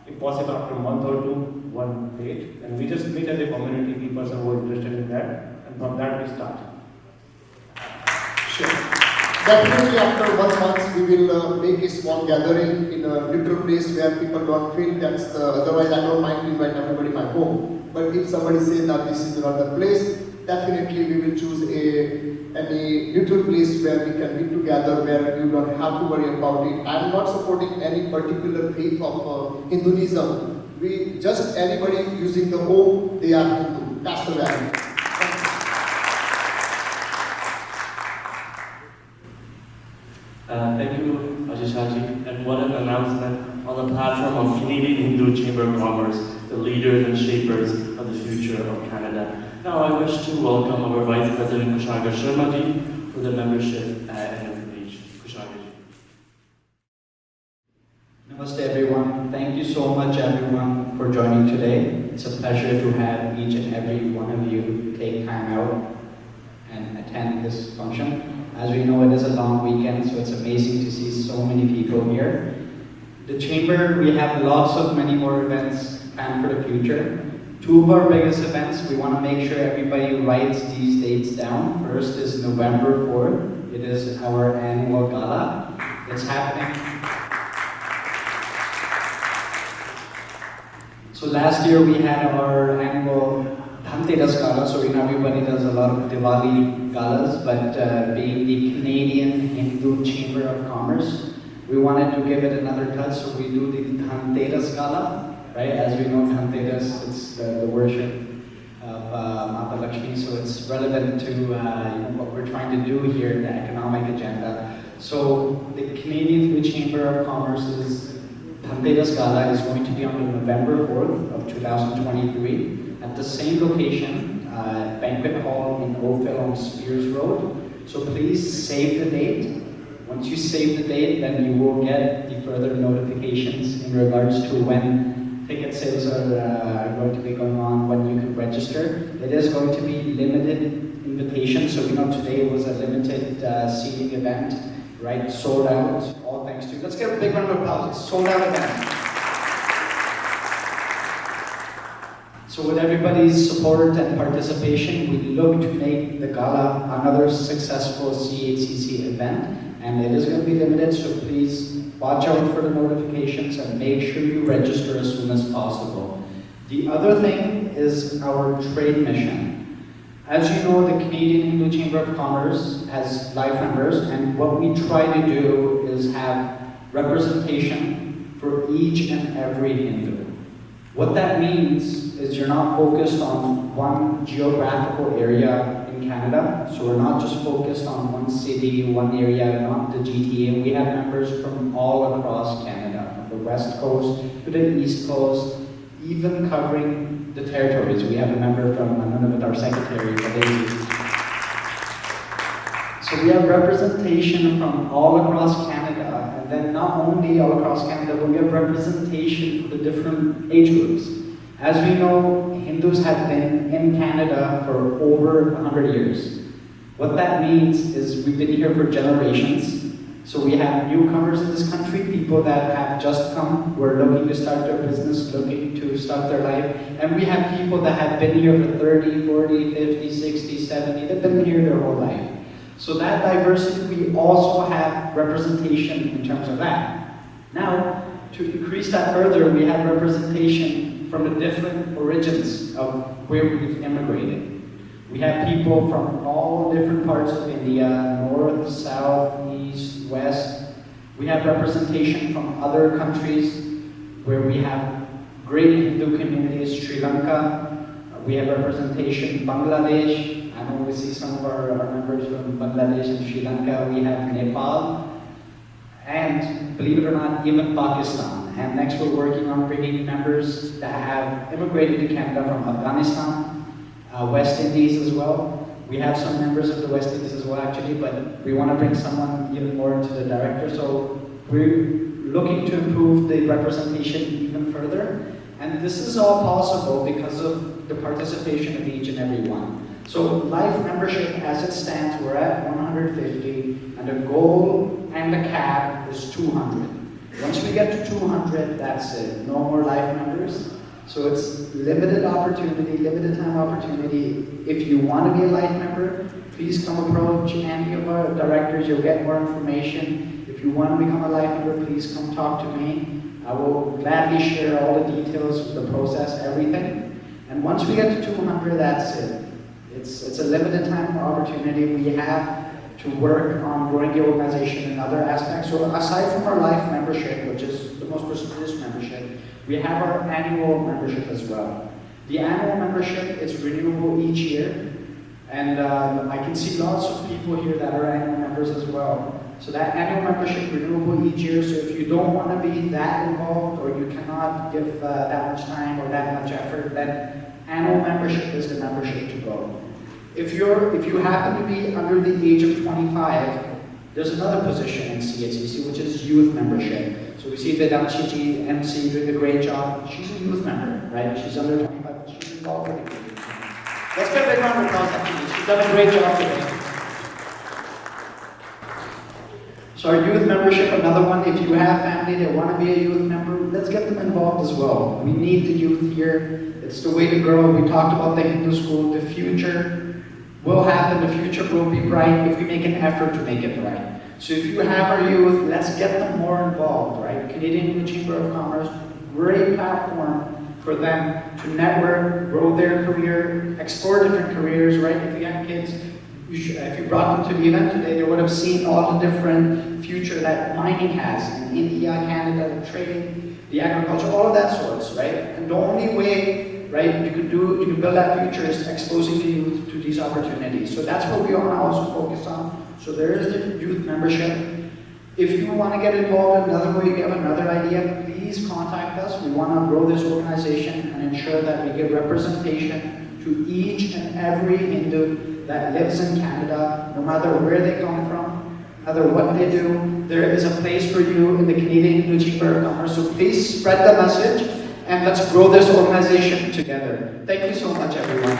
if possible after a month or two, one date, and we just meet as a community, the person who is interested in that, and from that we start. Sure. Definitely after 1 month we will make a small gathering in a neutral place where people don't feel that's otherwise I don't mind to invite everybody in my home. But if somebody says that this is not the place, definitely we will choose any neutral place where we can be together, where you don't have to worry about it. I am not supporting any particular faith of Hinduism. We just anybody using the home, they are Hindu. That's the value. Thank you, Ajay Shahji, and what an announcement on the platform of Canadian Hindu Chamber of Commerce, the leaders and shapers of the future of Canada. Now I wish to welcome our Vice President Kushagra Sharma ji for the membership and information. Kushagra ji. Namaste everyone. Thank you so much everyone for joining today. It's a pleasure to have each and every one of you take time out and attend this function. As we know, it is a long weekend, so it's amazing to see so many people here. The Chamber, we have many more events planned for the future. Two of our biggest events, we want to make sure everybody writes these dates down. First is November 4th. It is our annual gala. It's happening. So last year we had our annual Dhanteras Gala, so everybody does a lot of Diwali galas, but being the Canadian Hindu Chamber of Commerce, we wanted to give it another touch, so we do the Dhanteras Gala, right? As we know, Dhanteras, it's the worship of Mata Lakshmi, so it's relevant to what we're trying to do here in the economic agenda. So the Canadian Hindu Chamber of Commerce's Dhanteras Gala is going to be on November 4th of 2023. At the same location, Banquet Hall in Oakville on Spears Road. So please save the date. Once you save the date, then you will get the further notifications in regards to when ticket sales are going to be going on when you can register. It is going to be limited invitation, so we know today was a limited seating event, right? Sold out, all thanks to, let's give a big round of applause, it's sold out event. So with everybody's support and participation, we look to make the gala another successful CHCC event, and it is going to be limited, so please watch out for the notifications and make sure you register as soon as possible. The other thing is our trade mission. As you know, the Canadian Hindu Chamber of Commerce has life members, and what we try to do is have representation for each and every Hindu. What that means is you're not focused on one geographical area in Canada, so we're not just focused on one city, one area, not the GTA. We have members from all across Canada, from the West Coast to the East Coast, even covering the territories. We have a member from Nunavut, our secretary, so we have representation from all across Canada, and then not only all across Canada, but we have representation for the different age groups. As we know, Hindus have been in Canada for over 100 years. What that means is we've been here for generations. So we have newcomers in this country, people that have just come, who are looking to start their business, looking to start their life. And we have people that have been here for 30, 40, 50, 60, 70, they've been here their whole life. So that diversity, we also have representation in terms of that. Now, to increase that further, we have representation from the different origins of where we've immigrated. We have people from all different parts of India, north, south, east, west. We have representation from other countries where we have great Hindu communities, Sri Lanka. We have representation Bangladesh. I know we see some of our members from Bangladesh and Sri Lanka. We have Nepal. And believe it or not, even Pakistan. And next we're working on bringing members that have immigrated to Canada from Afghanistan, West Indies as well. We have some members of the West Indies as well actually, but we want to bring someone even more into the director. So we're looking to improve the representation even further. And this is all possible because of the participation of each and every one. So life membership as it stands, we're at 150, and the goal and the cap is 200. Once we get to 200, that's it. No more life members. So it's limited opportunity, limited time opportunity. If you want to be a life member, please come approach any of our directors. You'll get more information. If you want to become a life member, please come talk to me. I will gladly share all the details of the process, everything. And once we get to 200, that's it. It's a limited time opportunity. We have to work on growing the organization in other aspects. So aside from our life membership, which is the most prestigious membership, we have our annual membership as well. The annual membership is renewable each year, and I can see lots of people here that are annual members as well. So that annual membership renewable each year, so if you don't want to be that involved or you cannot give that much time or that much effort, then annual membership is the membership to go. If you happen to be under the age of 25, there's another position in CHCC, which is youth membership. So we see Vedanshi MC doing a great job. She's a youth member, right? She's under 25, but she's involved with the community. Let's get a big round of applause, actually. She's done a great job today. So our youth membership, another one, if you have family that want to be a youth member, let's get them involved as well. We need the youth here. It's the way to grow. We talked about the Hindu school. The future will happen. The future will be bright if we make an effort to make it bright. So if you have our youth, let's get them more involved, right? Canadian Hindu Chamber of Commerce, great platform for them to network, grow their career, explore different careers, right? If you have kids, if you brought them to the event today, they would have seen all the different future that mining has in India, Canada, the trading, the agriculture, all of that sorts, right? And the only way, right, you can build that future is exposing the youth to these opportunities. So that's what we want to also focus on. So there is the youth membership. If you want to get involved in another way, you have another idea, please contact us. We want to grow this organization and ensure that we give representation to each and every Hindu that lives in Canada, no matter where they come from, no matter what they do. There is a place for you in the Canadian Hindu Chamber of Commerce. So please spread the message and let's grow this organization together. Thank you so much, everyone.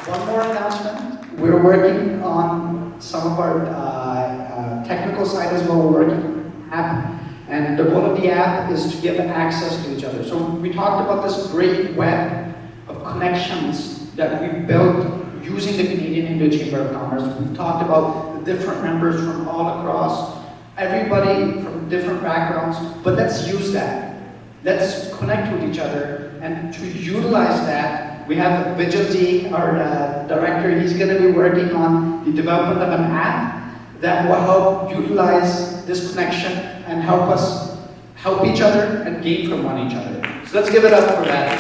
One more announcement. We're working on some of our technical side as well. We're working on an app, and the goal of the app is to give access to each other. So we talked about this great web of connections that we built using the Canadian Hindu Chamber of Commerce. We've talked about the different members from all across, everybody from different backgrounds, but let's use that. Let's connect with each other, and to utilize that, we have Vijay, our director. He's going to be working on the development of an app that will help utilize this connection and help us help each other and gain from one each other. So let's give it up for that.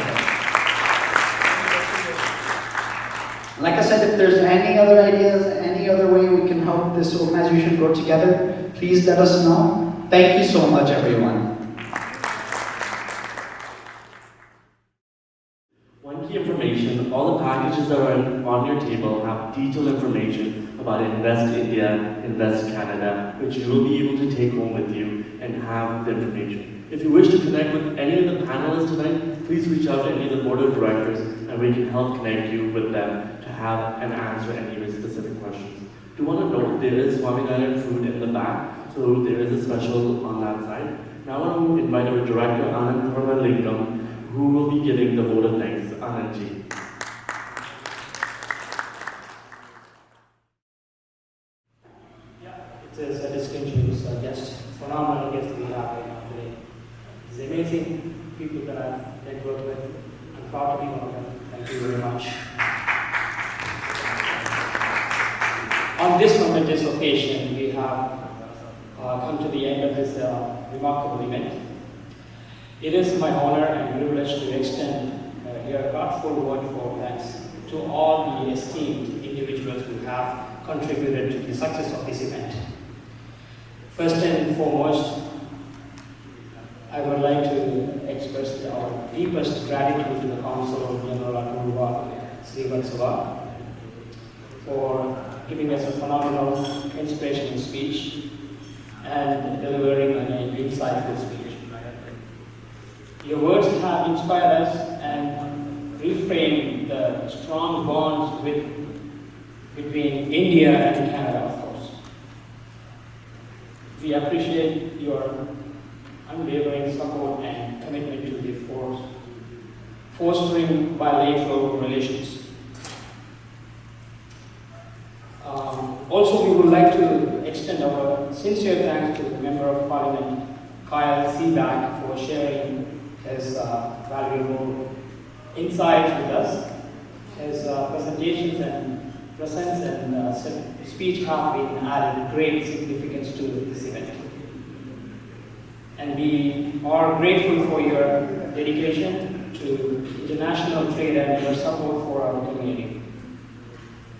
Like I said, if there's any other ideas, any other way we can help this organization grow together, please let us know. Thank you so much, everyone. One key information, all the packages that are on your table have detailed information about Invest India, Invest Canada, which you will be able to take home with you and have the information. If you wish to connect with any of the panelists tonight, please reach out to any of the board of directors and we can help connect you with them to have and answer any of your specific questions. Do want to note there is Swaminarayan food in the back, so there is a special on that side. Now I want to invite our director Anand Lingam, who will be giving the vote of thanks. Anandji. It is a distinguished guest, phenomenal guest we have right now today. It's amazing people that I've networked with. I'm proud to be one of them. Thank you very much. On this momentous occasion, we have come to the end of this remarkable event. It is my honor and privilege to extend your heartfelt word for thanks to all the esteemed individuals who have contributed to the success of this event. First and foremost, I would like to express our deepest gratitude to the Council of General Apurva Srivatsava for giving us a phenomenal, inspirational speech and delivering an insightful speech. Your words have inspired us and reframed the strong bonds between India and Canada, of course. We appreciate your unwavering support and commitment to the fostering bilateral relations. Also, we would like to extend our sincere thanks to the Member of Parliament, Kyle Seaback, for sharing his valuable insights with us. His presentations and presence and speech have been added great significance to this event. And we are grateful for your dedication to international trade and your support for our community.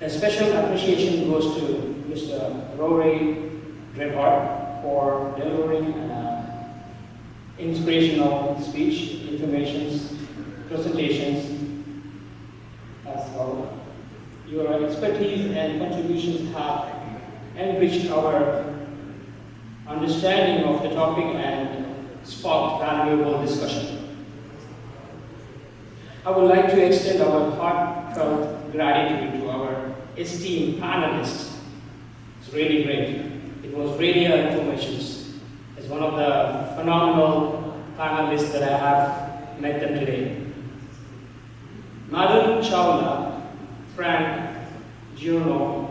A special appreciation goes to Mr. Rory Dreadhart for delivering an inspirational speech, presentations as well. Your expertise and contributions have enriched our understanding of the topic and sparked valuable discussion. I would like to extend our heartfelt gratitude to our esteemed panelists. It's really great. It was radio informations. It's one of the phenomenal panelists that I have met them today. Madhu Chawla, Frank Giorno,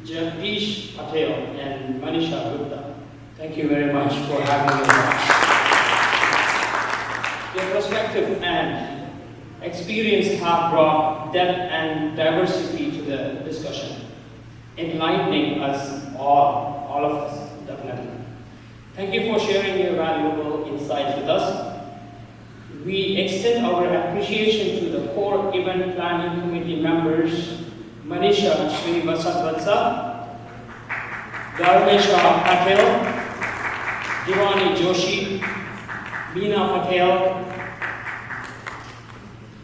Jagdish Patel, and Manisha Gupta. Thank you very much for having me. Your perspective and experience have brought depth and diversity to the discussion, enlightening us all of us, definitely. Thank you for sharing your valuable insights with us. We extend our appreciation to the core event planning committee members, Manisha Srivatsava, Dharmesha Patel, Divani Joshi, Meena Patel,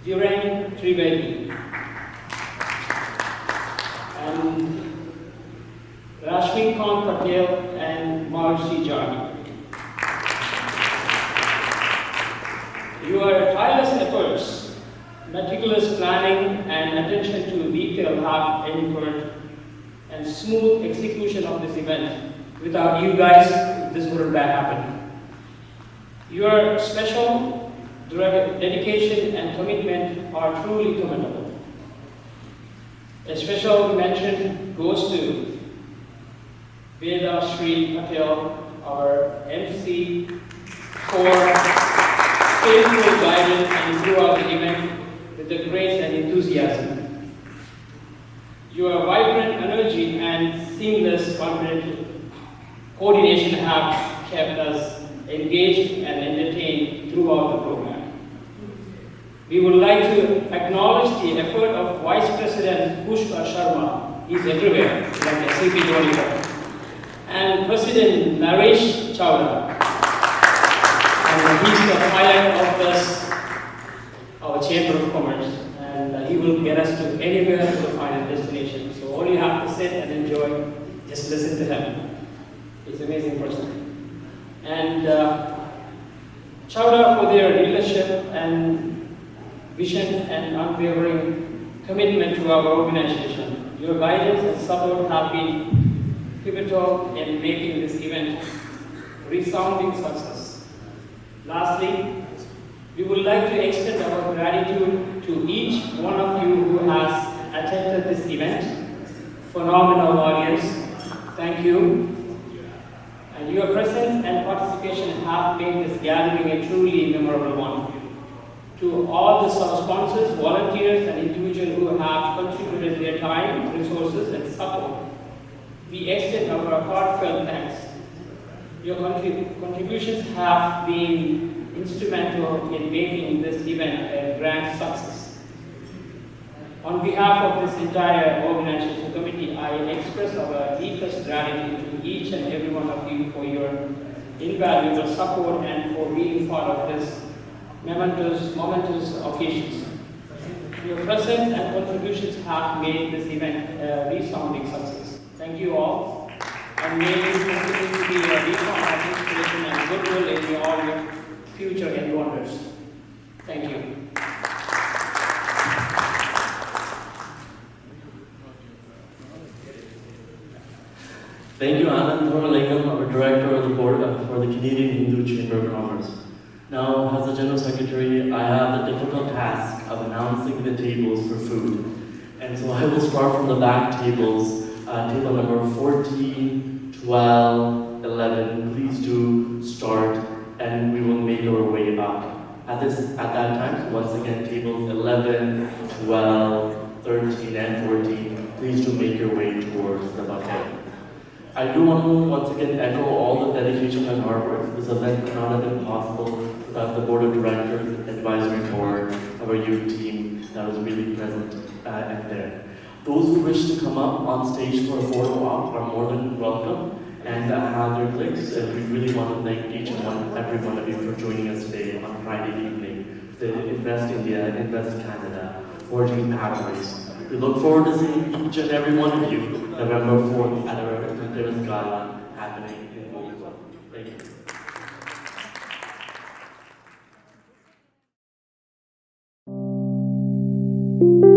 Dhiren Trivedi, and Rashmi Khan Patel and Marcy Jani. Your tireless efforts, meticulous planning, and attention to detail have ensured and smooth execution of this event. Without you guys, this wouldn't have happened. Your special dedication and commitment are truly commendable. A special mention goes to Veda Shri Patel, our MC, for skillful guidance and throughout the event with the grace and enthusiasm. Your vibrant energy and seamless coordination have kept us engaged and entertained throughout the program. We would like to acknowledge the effort of Vice President Pushpa Sharma, he's everywhere, like SCP 24, and President Naresh Chawla. And he's the highlight of this, our Chamber of Commerce, and he will get us to anywhere to the final destination. So all you have to sit and enjoy, just listen to him. He's an amazing person. And Chawla for their leadership and vision and unwavering commitment to our organization. Your guidance and support have been pivotal in making this event resounding success. Lastly, we would like to extend our gratitude to each one of you who has attended this event. Phenomenal audience, thank you. And your presence and participation have made this gathering a truly memorable one. To all the sponsors, volunteers, and individuals who have contributed their time, resources, and support, we extend our heartfelt thanks. Your contributions have been instrumental in making this event a grand success. On behalf of this entire organization committee, I express our deepest gratitude to each and every one of you for your invaluable support and for being part of this momentous occasions. Your presence and contributions have made this event a resounding success. Thank you all, and may you continue to be a beacon of inspiration and goodwill in all your future endeavors. Thank you. Thank you, Anand Thomalingam, our Director of the Board for the Canadian Hindu Chamber of Commerce. Now, as the General Secretary, I have the difficult task of announcing the tables for food. And so I will start from the back tables, table number 14, 12, 11. Please do start, and we will make our way up. At that time, once again, tables 11, 12, 13, and 14, please do make your way towards the buffet. I do want to once again echo all the dedication and hard work. This event could not have been possible without the Board of Directors, Advisory Board, our youth team that was really present and there. Those who wish to come up on stage for a photo op are more than welcome and have their clicks. We really want to thank each and every one of you for joining us today on Friday evening to Invest India, Invest Canada, Forging Pathways. We look forward to seeing each and every one of you November 4th at our Dhanteras Gala happening in Mumbai. Thank you.